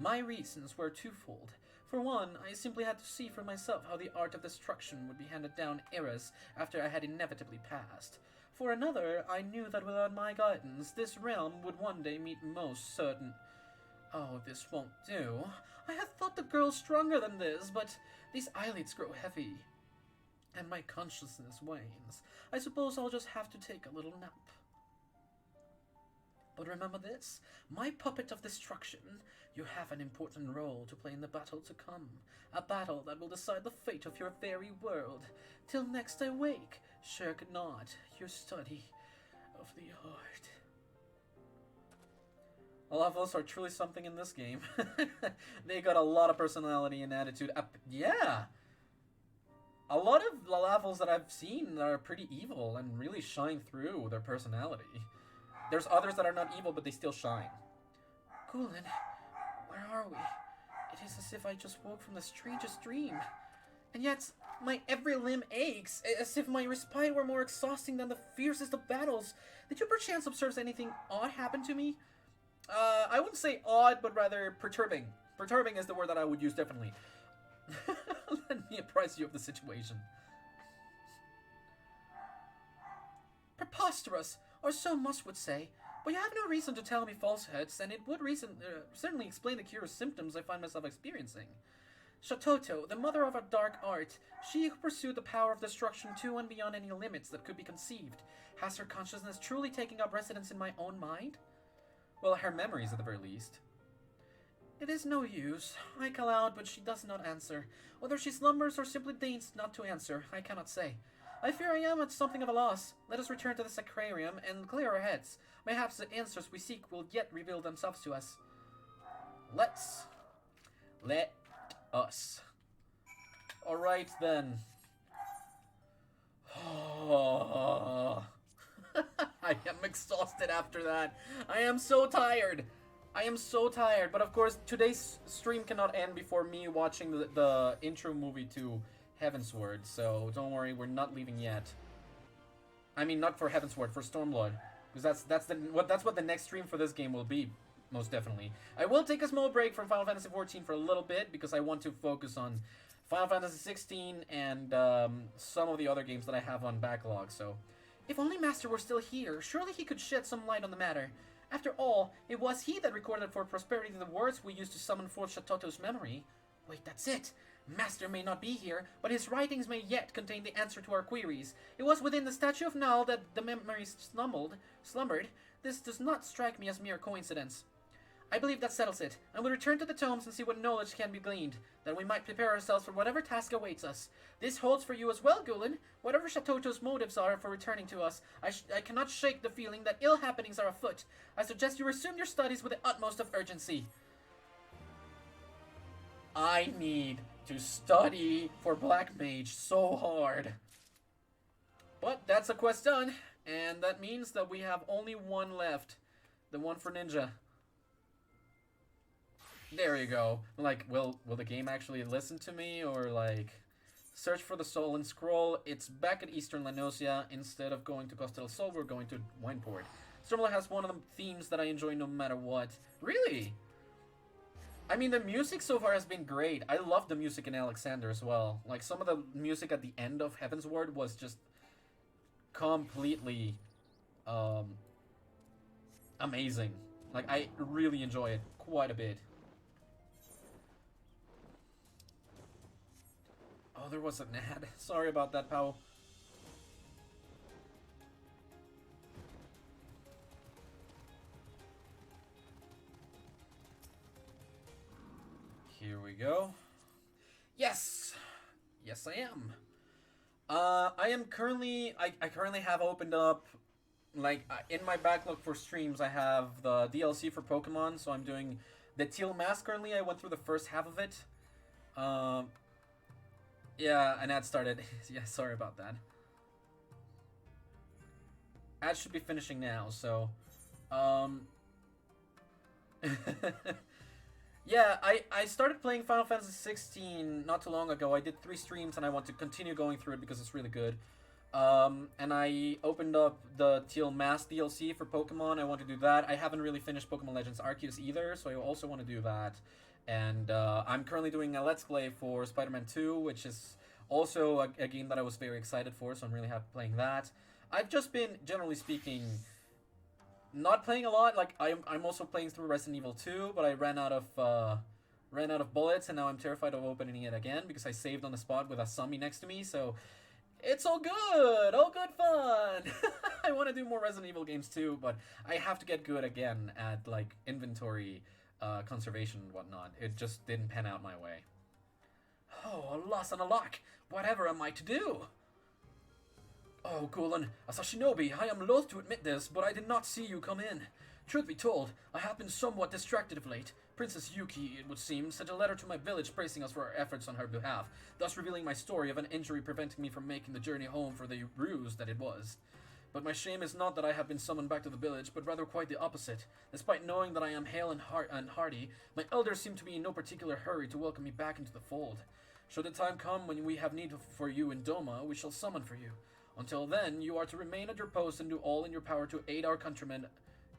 My reasons were twofold. For one, I simply had to see for myself how the art of destruction would be handed down eras after I had inevitably passed. For another, I knew that without my guidance, this realm would one day meet most certain... Oh, this won't do. I had thought the girl stronger than this, but these eyelids grow heavy, and my consciousness wanes. I suppose I'll just have to take a little nap. But remember this, my puppet of destruction, you have an important role to play in the battle to come. A battle that will decide the fate of your very world. Till next I wake, shirk not your study of the art. Levels are truly something in this game. They got a lot of personality and attitude. Yeah! A lot of the levels that I've seen are pretty evil and really shine through their personality. There's others that are not evil, but they still shine. Gulen, where are we? It is as if I just woke from the strangest dream. And yet, my every limb aches, as if my respite were more exhausting than the fiercest of battles. Did you perchance observe anything odd happen to me? I wouldn't say odd, but rather perturbing. Perturbing is the word that I would use, definitely. Let me apprise you of the situation. Preposterous! Or so most would say, but you have no reason to tell me falsehoods, and it would certainly explain the curious symptoms I find myself experiencing. Shatoto, the mother of a dark art, she who pursued the power of destruction to and beyond any limits that could be conceived, has her consciousness truly taking up residence in my own mind? Well, her memories at the very least. It is no use. I call out, but she does not answer. Whether she slumbers or simply deigns not to answer, I cannot say. I fear I am at something of a loss. Let us return to the Sacrarium and clear our heads. Perhaps the answers we seek will yet reveal themselves to us. Let us. Alright then. I am exhausted after that. I am so tired. I am so tired, but of course today's stream cannot end before me watching the intro movie to Heavensward, so don't worry, we're not leaving yet. I mean, not for Heavensward, for Stormblood, because that's what the next stream for this game will be, most definitely. I will take a small break from Final Fantasy XIV for a little bit because I want to focus on Final Fantasy XVI and some of the other games that I have on backlog. So, if only Master were still here, surely he could shed some light on the matter. After all, it was he that recorded for prosperity the words we used to summon forth Shatoto's memory. Wait, that's it. Master may not be here, but his writings may yet contain the answer to our queries. It was within the statue of Null that the memories slumbered. This does not strike me as mere coincidence. I believe that settles it. I will return to the tomes and see what knowledge can be gleaned, that we might prepare ourselves for whatever task awaits us. This holds for you as well, Gulen. Whatever Shatoto's motives are for returning to us, I cannot shake the feeling that ill happenings are afoot. I suggest you resume your studies with the utmost of urgency. I need to study for Black Mage so hard. But that's a quest done, and that means that we have only one left. The one for Ninja. There you go. Like, will the game actually listen to me, or like search for the soul and scroll? It's back at Eastern Lanosia. Instead of going to Costa del Sol, we're going to Wineport. Stormlight has one of the themes that I enjoy no matter what. Really? I mean, the music so far has been great. I love the music in Alexander as well. Like, some of the music at the end of Heavensward was just completely amazing. Like, I really enjoy it quite a bit. Oh, there was an ad. Sorry about that, Pao. Here we go. Yes! Yes, I am. I am currently... I currently have opened up... Like, in my backlog for streams, I have the DLC for Pokemon, so I'm doing the Teal Mask currently. I went through the first half of it. Yeah, an ad started. Yeah, sorry about that. Ad should be finishing now, so... Yeah, I started playing Final Fantasy 16 not too long ago. I did 3 streams, and I want to continue going through it because it's really good. And I opened up the Teal Mask DLC for Pokemon. I want to do that. I haven't really finished Pokemon Legends Arceus either, so I also want to do that. And I'm currently doing a Let's Play for Spider-Man 2, which is also a game that I was very excited for, so I'm really happy playing that. I've just been, generally speaking, not playing a lot. Like, I'm also playing through Resident Evil 2, but I ran out of bullets, and now I'm terrified of opening it again because I saved on the spot with a zombie next to me, so it's all good fun. I want to do more Resident Evil games too, but I have to get good again at, like, inventory conservation and whatnot. It just didn't pan out my way. Oh, a loss and a lock. Whatever am I to do? Oh, Gulen, as a shinobi, I am loath to admit this, but I did not see you come in. Truth be told, I have been somewhat distracted of late. Princess Yuki, it would seem, sent a letter to my village praising us for our efforts on her behalf, thus revealing my story of an injury preventing me from making the journey home for the ruse that it was. But my shame is not that I have been summoned back to the village, but rather quite the opposite. Despite knowing that I am hale and hearty, my elders seem to be in no particular hurry to welcome me back into the fold. Should the time come when we have need for you in Doma, we shall summon for you. Until then, you are to remain at your post and do all in your power to aid our countrymen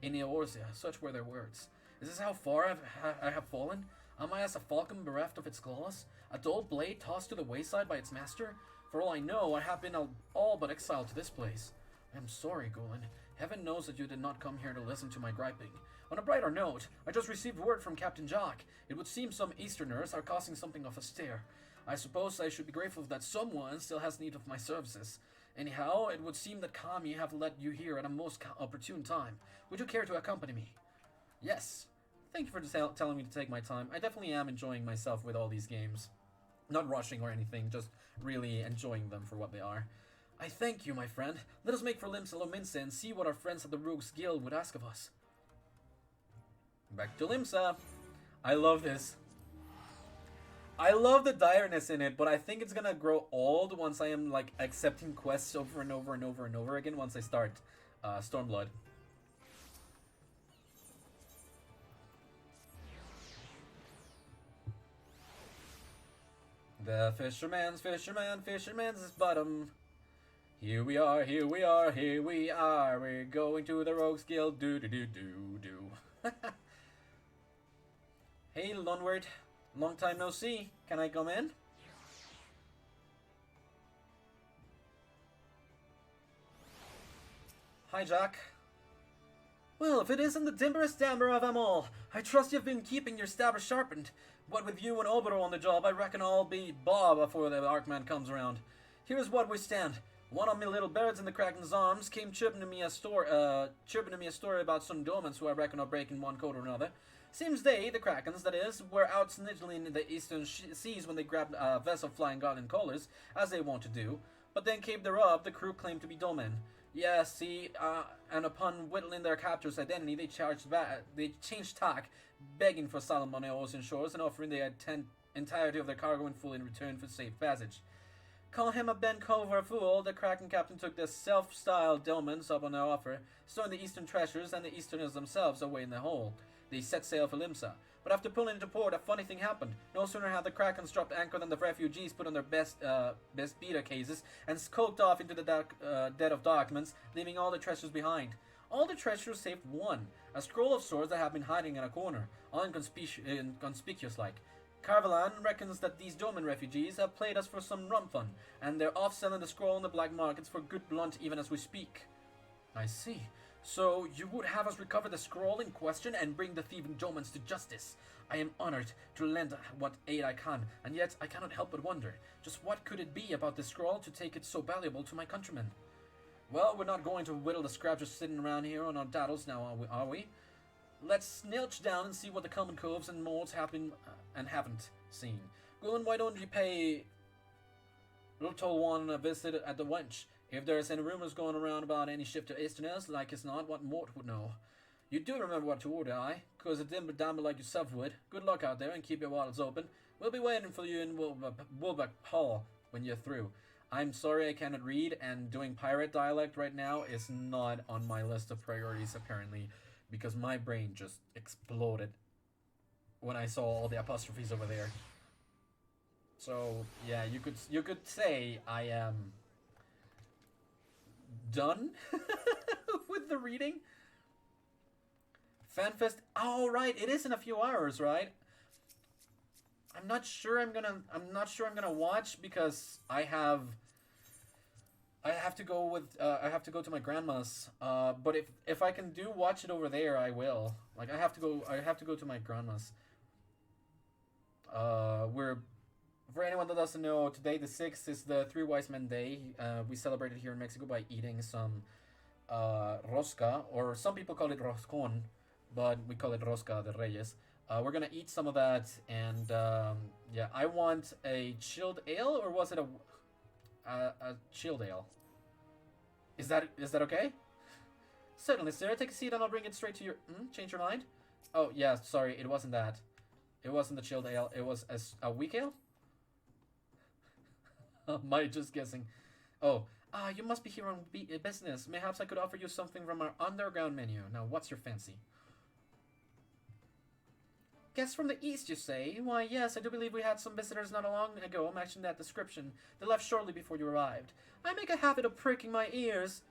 in Eorzea. Such were their words. Is this how far I have fallen? Am I as a falcon bereft of its claws? A dull blade tossed to the wayside by its master? For all I know, I have been all but exiled to this place. I am sorry, Gulen. Heaven knows that you did not come here to listen to my griping. On a brighter note, I just received word from Captain Jock. It would seem some Easterners are causing something of a stir. I suppose I should be grateful that someone still has need of my services. Anyhow, it would seem that Kami have led you here at a most opportune time. Would you care to accompany me? Yes. Thank you for telling me to take my time. I definitely am enjoying myself with all these games. Not rushing or anything, just really enjoying them for what they are. I thank you, my friend. Let us make for Limsa Lominsa and see what our friends at the Rogues Guild would ask of us. Back to Limsa. I love this. I love the direness in it, but I think it's gonna grow old once I am, like, accepting quests over and over and over and over again once I start Stormblood. The fisherman's bottom. Here we are, here we are, here we are. We're going to the Rogues Guild. Do do do do do. Hey, Lonward. Long time no see. Can I come in? Hi, Jack. Well, if it isn't the dimmerest dammer of them all, I trust you've been keeping your stabber sharpened. What with you and Obero on the job, I reckon I'll be Bob before the Arkman comes around. Here's what we stand. One of me little birds in the Kraken's arms came chirping to me a story about some domans who I reckon are breaking one code or another. Seems they, the Krakens, that is, were out sniggling in the eastern seas when they grabbed a vessel flying Gotland colors, as they want to do. But then came the rub, the crew claimed to be domen. Yeah, see, and upon whittling their captor's identity, they changed tack, begging for asylum on the ocean shores and offering the entirety of their cargo in full in return for safe passage. Call him a Ben Culver fool, the Kraken captain took the self-styled Delmans up on their offer, stowing the eastern treasures and the easterners themselves away in the hole. They set sail for Limsa. But after pulling into port, a funny thing happened. No sooner had the Krakens dropped anchor than the refugees put on their best beta cases and skulked off into the dead of darkness, leaving all the treasures behind. All the treasures save one, a scroll of swords that have been hiding in a corner, all inconspicuous-like. Carvelan reckons that these Doman refugees have played us for some rum fun, and they're off selling the scroll in the black markets for good blunt even as we speak. I see. So you would have us recover the scroll in question and bring the thieving Domans to justice. I am honored to lend what aid I can, and yet I cannot help but wonder, just what could it be about this scroll to take it so valuable to my countrymen? Well, we're not going to whittle the scraps just sitting around here on our daddles now, are we? Let's snilch down and see what the common coves and molds have been and haven't seen. Gullen, why don't you pay Little One a visit at the wench? If there's any rumors going around about any shift to Easterners, like it's not, what Mort would know. You do remember what to order, aye? 'Cause a dimmer dammer like yourself would. Good luck out there and keep your wattles open. We'll be waiting for you in Woolbuck Hall when you're through. I'm sorry I cannot read, and doing pirate dialect right now is not on my list of priorities, apparently, because my brain just exploded when I saw all the apostrophes over there. So, yeah, you could say I am done with the reading. FanFest. Oh, right, it is in a few hours, right? I'm not sure I'm gonna watch because I have to go to my grandma's. But if I can watch it over there, I will. Like I have to go to my grandma's. For anyone that doesn't know, today the 6th is the Three Wise Men Day. We celebrate it here in Mexico by eating some rosca, or some people call it roscon, but we call it rosca de Reyes. We're gonna eat some of that, and yeah, I want a chilled ale, or was it a chilled ale? Is that okay? Certainly, sir. Take a seat, and I'll bring it straight to your. Change your mind? Oh yeah, sorry, it wasn't that. It wasn't the chilled ale. It was a weak ale. Am I just guessing? Oh, you must be here on business. Perhaps I could offer you something from our underground menu. Now, what's your fancy? Guests from the east, you say? Why, yes, I do believe we had some visitors not long ago matching that description. They left shortly before you arrived. I make a habit of pricking my ears.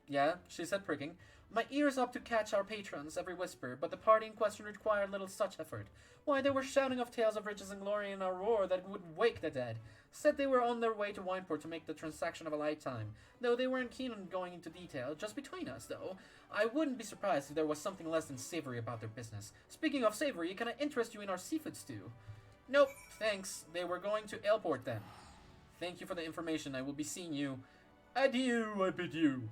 Yeah, she said pricking. My ears up to catch our patrons' every whisper, but the party in question required little such effort. Why, they were shouting of tales of riches and glory in a roar that would wake the dead. Said they were on their way to Wineport to make the transaction of a lifetime, though they weren't keen on going into detail. Just between us, though, I wouldn't be surprised if there was something less than savory about their business. Speaking of savory, can I interest you in our seafood stew? Nope, thanks. They were going to Airport then. Thank you for the information. I will be seeing you. Adieu, I bid you.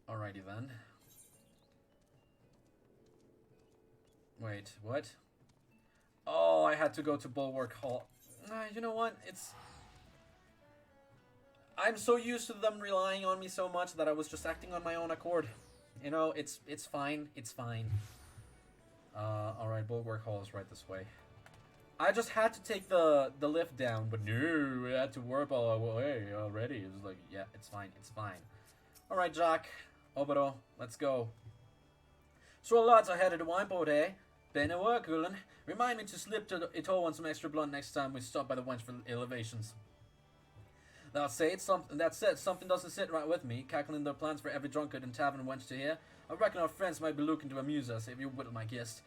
Alrighty then. Wait, what? Oh, I had to go to Bulwark Hall. You know what? I'm so used to them relying on me so much that I was just acting on my own accord. You know, it's fine. It's fine. Alright, Bulwark Hall is right this way. I just had to take the lift down, but no, I had to warp all the way already. It was like, yeah, it's fine, it's fine. Alright, Jack, Obero, let's go. So lads, I headed to Wineport, eh? Been a work, Gulen. Remind me to slip to Ito on some extra blunt next time we stop by the wench for elevations. That said, something doesn't sit right with me, cackling their plans for every drunkard and tavern wench to hear. I reckon our friends might be looking to amuse us, if you will, my guest.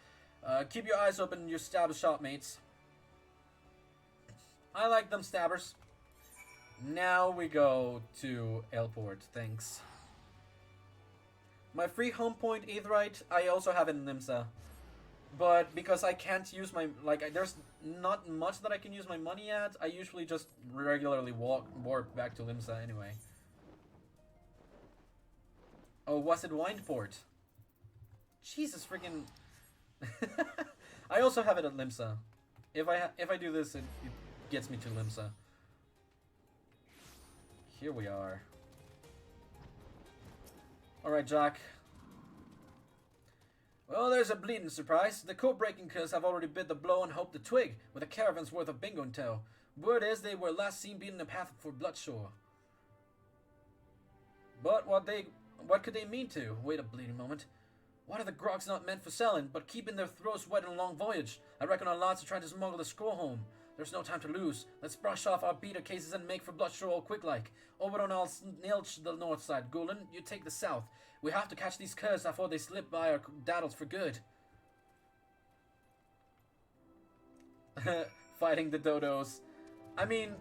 Keep your eyes open and your stab sharp, mates. I like them stabbers. Now we go to Elport, thanks. My free home point Aetherite, I also have in Limsa. But because I can't use my, there's not much that I can use my money at, I usually just regularly warp back to Limsa anyway. Oh, was it Windport? Jesus freaking... I also have it at Limsa. If I do this, it gets me to Limsa. Here we are. Alright, Jack. Well, there's a bleeding surprise. The code-breaking curs have already bid the blow and hope the twig, with a caravan's worth of bingo in tow. Word is they were last seen beating a path for Bloodshore. But what could they mean to? Wait a bleeding moment. What are the grogs not meant for selling, but keeping their throats wet on a long voyage? I reckon our lads are trying to smuggle the scroll home. There's no time to lose. Let's brush off our beater cases and make for Bloodshore all quick-like. Over on I'll nilch the north side. Gulen, you take the south. We have to catch these curs before they slip by our daddles for good. Fighting the dodos. I mean,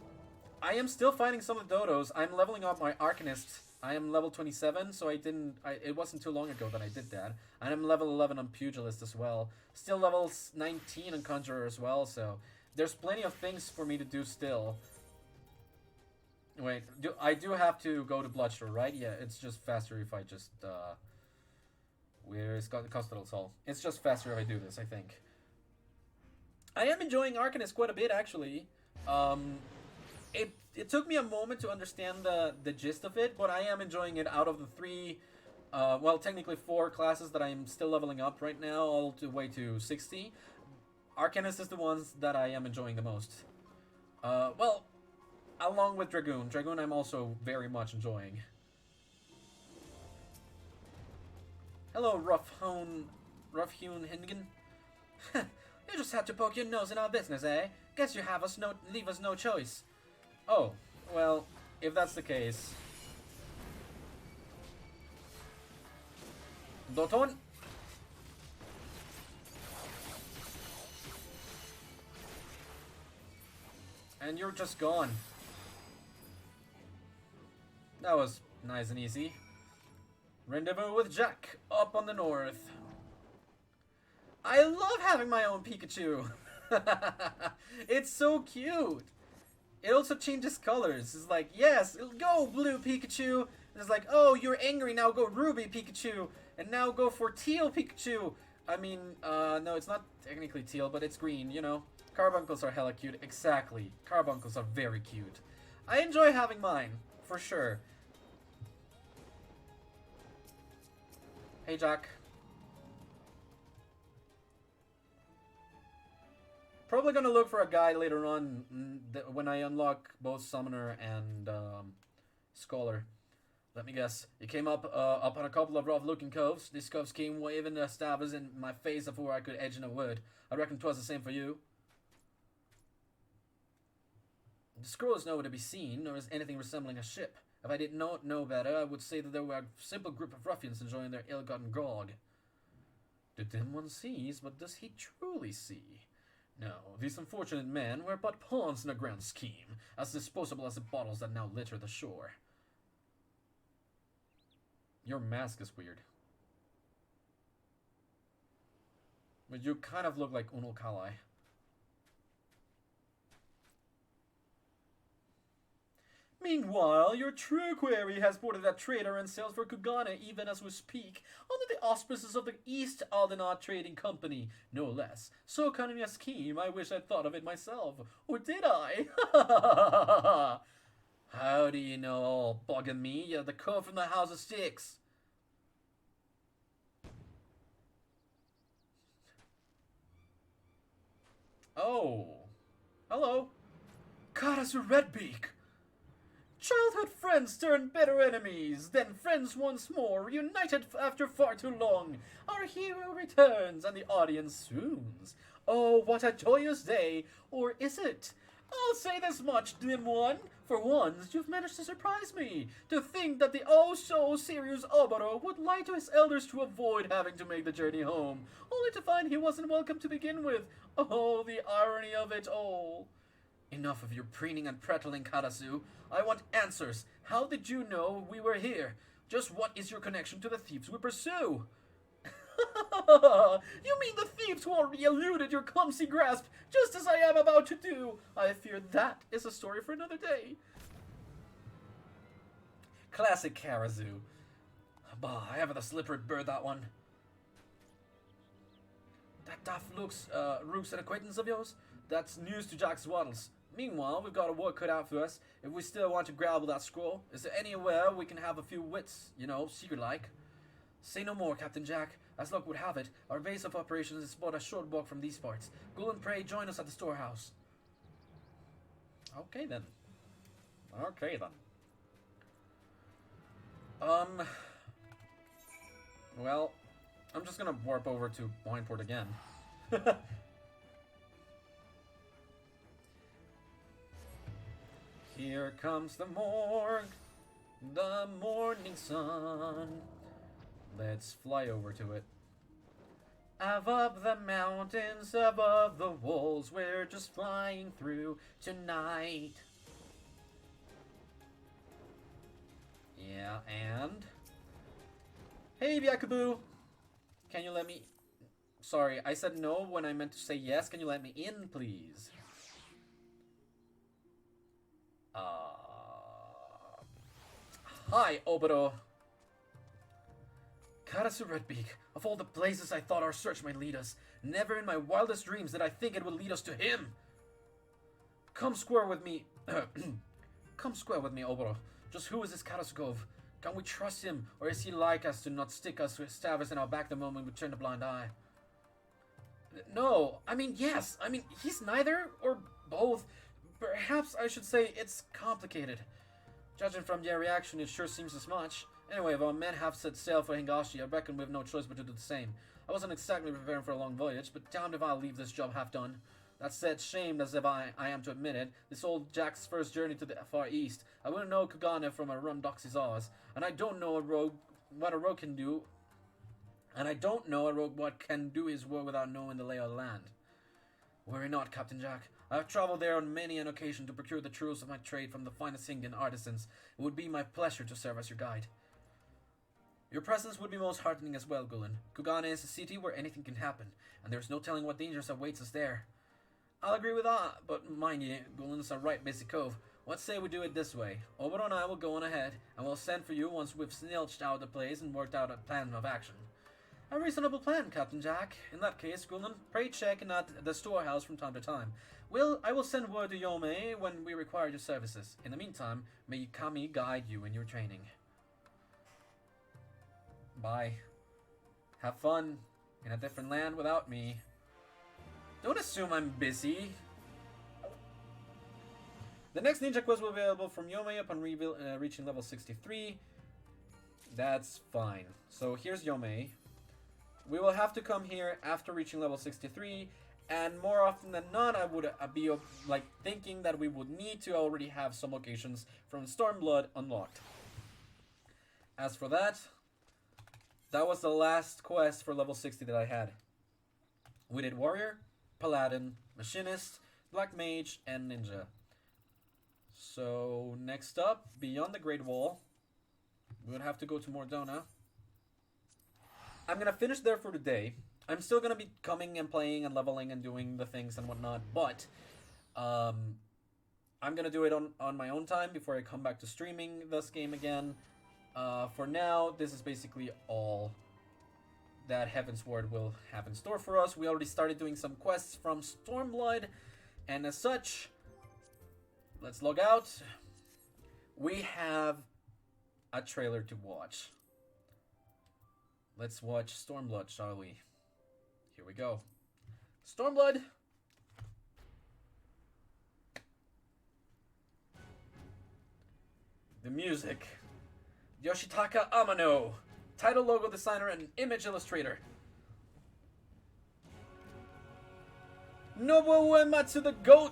I am still fighting some of the dodos. I'm leveling up my Arcanist. I am level 27, so it wasn't too long ago that I did that. And I'm level 11 on Pugilist as well. Still level 19 on Conjurer as well, so there's plenty of things for me to do still. Wait, I do have to go to Bloodshore, right? Yeah, it's just faster if I just, where's Costadal Soul? It's just faster if I do this, I think. I am enjoying Arcanist quite a bit, actually. It took me a moment to understand the gist of it, but I am enjoying it out of the three, well, technically 4 classes that I am still leveling up right now, all the way to 60. Arcanist is the ones that I am enjoying the most. Well, along with Dragoon. Dragoon I'm also very much enjoying. Hello, rough-hewn Hinnigan. You just had to poke your nose in our business, eh? Guess you leave us no choice. Oh, well, if that's the case... Doton? And you're just gone. That was nice and easy. Rendezvous with Jack, up on the north. I love having my own Pikachu. It's so cute. It also changes colors. It's like, yes, go blue Pikachu. And it's like, oh, you're angry, now go ruby Pikachu. And now go for teal Pikachu. I mean, no, it's not technically teal, but it's green, you know. Carbuncles are hella cute. Exactly. Carbuncles are very cute. I enjoy having mine, for sure. Hey, Jack. Probably gonna look for a guy later on when I unlock both Summoner and Scholar. Let me guess. You came up on a couple of rough-looking coves. These coves came waving their stabbers in my face before I could edge in a word. I reckon 'twas the same for you. The scroll is nowhere to be seen, nor is anything resembling a ship. If I did not know better, I would say that there were a simple group of ruffians enjoying their ill-gotten grog. The dim one sees, but does he truly see? No, these unfortunate men were but pawns in a grand scheme, as disposable as the bottles that now litter the shore. Your mask is weird. But you kind of look like Unul Kalai. Meanwhile, your true quarry has boarded a trader and sails for Kugana even as we speak, under the auspices of the East Aldenard Trading Company, no less. So cunning a scheme, I wish I'd thought of it myself. Or did I? How do you know all, bugging me? You're the cur from the House of Styx. Oh. Hello. God, it's a Redbeak. Childhood friends turn bitter enemies, then friends once more, reunited after far too long. Our hero returns, and the audience swoons. Oh, what a joyous day, or is it? I'll say this much, dim one. For once, you've managed to surprise me. To think that the oh-so-serious Oboro would lie to his elders to avoid having to make the journey home, only to find he wasn't welcome to begin with. Oh, the irony of it all. Enough of your preening and prattling, Karasu. I want answers. How did you know we were here? Just what is your connection to the thieves we pursue? You mean the thieves who already eluded your clumsy grasp, just as I am about to do? I fear that is a story for another day. Classic Karazu. Bah, I have the slippery bird, that one. That daft looks, Rook's an acquaintance of yours? That's news to Jack's Waddles. Meanwhile, we've got a work cut out for us if we still want to grab that scroll. Is there anywhere we can have a few wits, you know, secret-like? Say no more, Captain Jack. As luck would have it, our base of operations is but a short walk from these parts. Go and pray, join us at the storehouse. Okay then. Okay then. Well, I'm just gonna warp over to Wineport again. Here comes the morgue, the morning sun. Let's fly over to it. Above the mountains, above the walls, we're just flying through tonight. Yeah, and... Hey, Byakabu! Can you let me... Sorry, I said no when I meant to say yes. Can you let me in, please? Hi, Oboro. Karasu Redbeak, of all the places I thought our search might lead us, never in my wildest dreams did I think it would lead us to him. Come square with me. Come square with me, Oboro. Just who is this Karasukov? Can we trust him, or is he like us to not stick us with stabbers in our back the moment we turn a blind eye? No, I mean, yes. I mean, he's neither, or both. Perhaps I should say it's complicated. Judging from their reaction, it sure seems as much. Anyway, if our men have set sail for Hingashi, I reckon we have no choice but to do the same. I wasn't exactly preparing for a long voyage, but damned if I'll leave this job half done. That said, shamed as if I am to admit it, this old Jack's first journey to the Far East. I wouldn't know Kugane from a rum doxy's Oz, and I don't know what a rogue can do. And I don't know a rogue what can do his work without knowing the lay of the land. Worry not, Captain Jack. I have traveled there on many an occasion to procure the truths of my trade from the finest Indian artisans. It would be my pleasure to serve as your guide. Your presence would be most heartening as well, Gulen. Kugane is a city where anything can happen, and there's no telling what dangers awaits us there. I'll agree with that, but mind you, Gulen's a right busy cove. What say we do it this way? Oboro and I will go on ahead, and we'll send for you once we've snilched out the place and worked out a plan of action. A reasonable plan, Captain Jack. In that case, Gulen, pray check in at the storehouse from time to time. I will send word to Yome when we require your services. In the meantime, may Kami guide you in your training. Bye. Have fun in a different land without me. Don't assume I'm busy. The next ninja quest will be available from Yome upon reaching level 63. That's fine. So here's Yome. We will have to come here after reaching level 63, and more often than not, I would be like thinking that we would need to already have some locations from Stormblood unlocked. As for that, that was the last quest for level 60 that I had. We did Warrior, Paladin, Machinist, Black Mage, and Ninja. So next up, beyond the Great Wall, we would have to go to Mordona. I'm gonna finish there for today. I'm still gonna be coming and playing and leveling and doing the things and whatnot, but I'm gonna do it on my own time before I come back to streaming this game again. For now, this is basically all that Heavensward will have in store for us. We already started doing some quests from Stormblood, and as such, let's log out. We have a trailer to watch. Let's watch Stormblood, shall we? Here we go. Stormblood! The music. Yoshitaka Amano, title logo designer and image illustrator. Nobuo Uematsu the GOAT.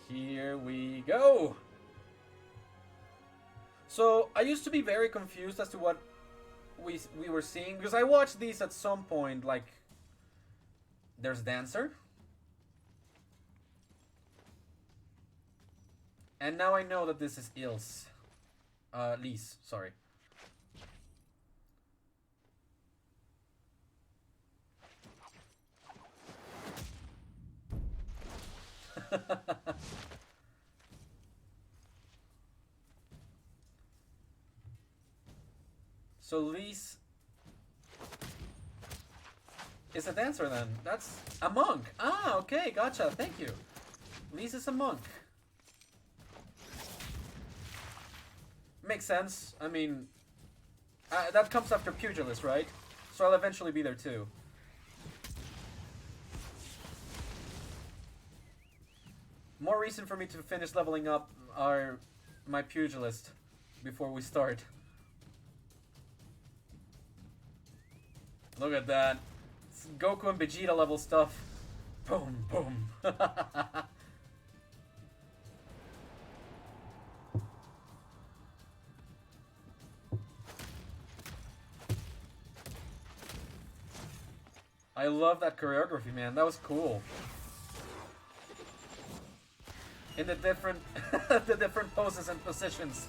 Here we go. So, I used to be very confused as to what we were seeing, because I watched these at some point, like, there's Dancer. And now I know that this is Lise, sorry. So Lise is a dancer then. That's a monk. Ah, okay, gotcha. Thank you. Lise is a monk. Makes sense. I mean, that comes after Pugilist, right? So I'll eventually be there too. More reason for me to finish leveling up my Pugilist before we start. Look at that. It's Goku and Vegeta level stuff. Boom, boom. I love that choreography, man. That was cool. In the different the different poses and positions.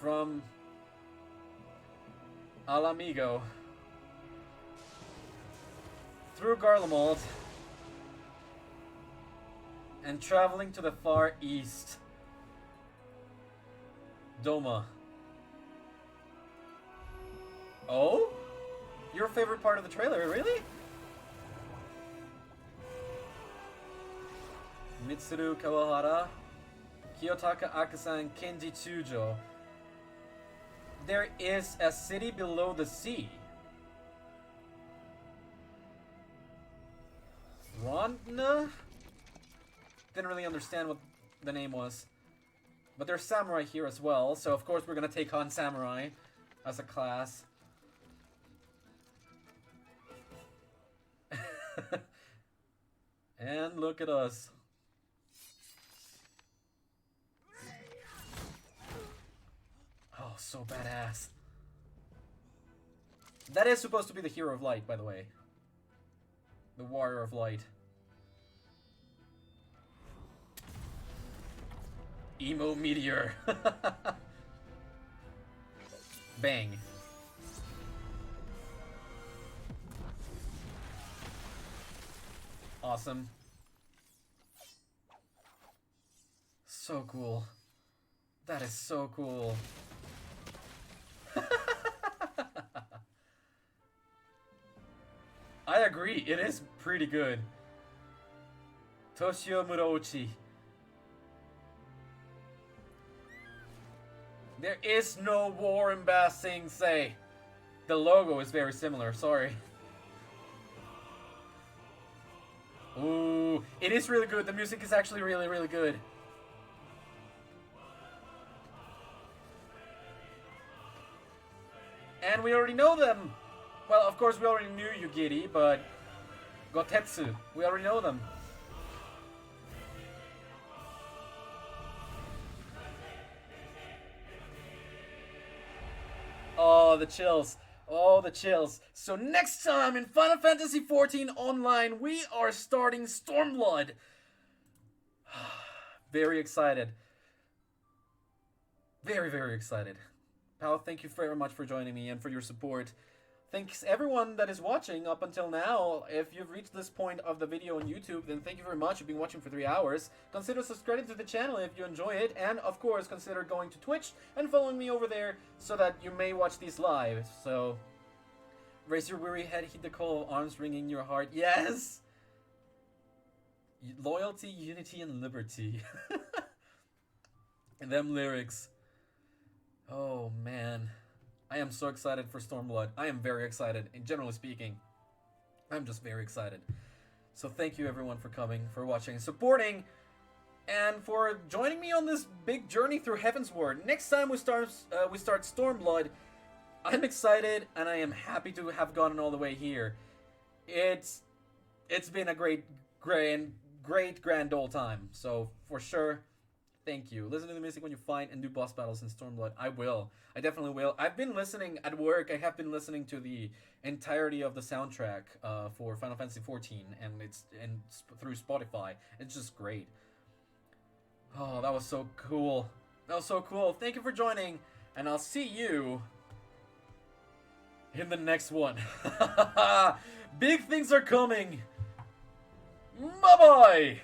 From Ala Migho through Garlemald and traveling to the far east. Doma. Oh? Your favorite part of the trailer, really? Mitsuru Kawahara, Kiyotaka Akasan, Kenji Tsujo. There is a city below the sea. Rondna? Didn't really understand what the name was. But there's samurai here as well, so of course we're gonna take on samurai as a class. And look at us. Oh, so badass. That is supposed to be the Hero of Light, by the way. The Warrior of Light. Emo Meteor. Bang. Awesome. So cool. That is so cool. I agree, it is pretty good. Toshio Murouchi. There is no war in Ba Sing Se. The logo is very similar, sorry. Ooh, it is really good. The music is actually really, really good. And we already know them. Well, of course, we already knew Yugiri, but Gotetsu, we already know them. Oh, the chills. Oh, the chills. So next time in Final Fantasy XIV Online, we are starting Stormblood. Very excited. Very, very excited. Pal, thank you very much for joining me and for your support. Thanks everyone that is watching up until now. If you've reached this point of the video on YouTube, then thank you very much. You've been watching for 3 hours. Consider subscribing to the channel if you enjoy it. And of course, consider going to Twitch and following me over there so that you may watch these live. So, raise your weary head, heed the call of arms ringing your heart. Yes! Loyalty, unity, and liberty. And them lyrics. Oh man, I am so excited for Stormblood. I am very excited, and generally speaking, I'm just very excited. So thank you everyone for coming, for watching, supporting, and for joining me on this big journey through Heavensward. Next time we start Stormblood, I'm excited and I am happy to have gotten all the way here. It's been a great grand old time. So for sure, thank you. Listen to the music when you fight and do boss battles in Stormblood. I will. I definitely will. I've been listening at work. I have been listening to the entirety of the soundtrack for Final Fantasy XIV, and through Spotify. It's just great. Oh, that was so cool. That was so cool. Thank you for joining, and I'll see you in the next one. Big things are coming. Bye-bye.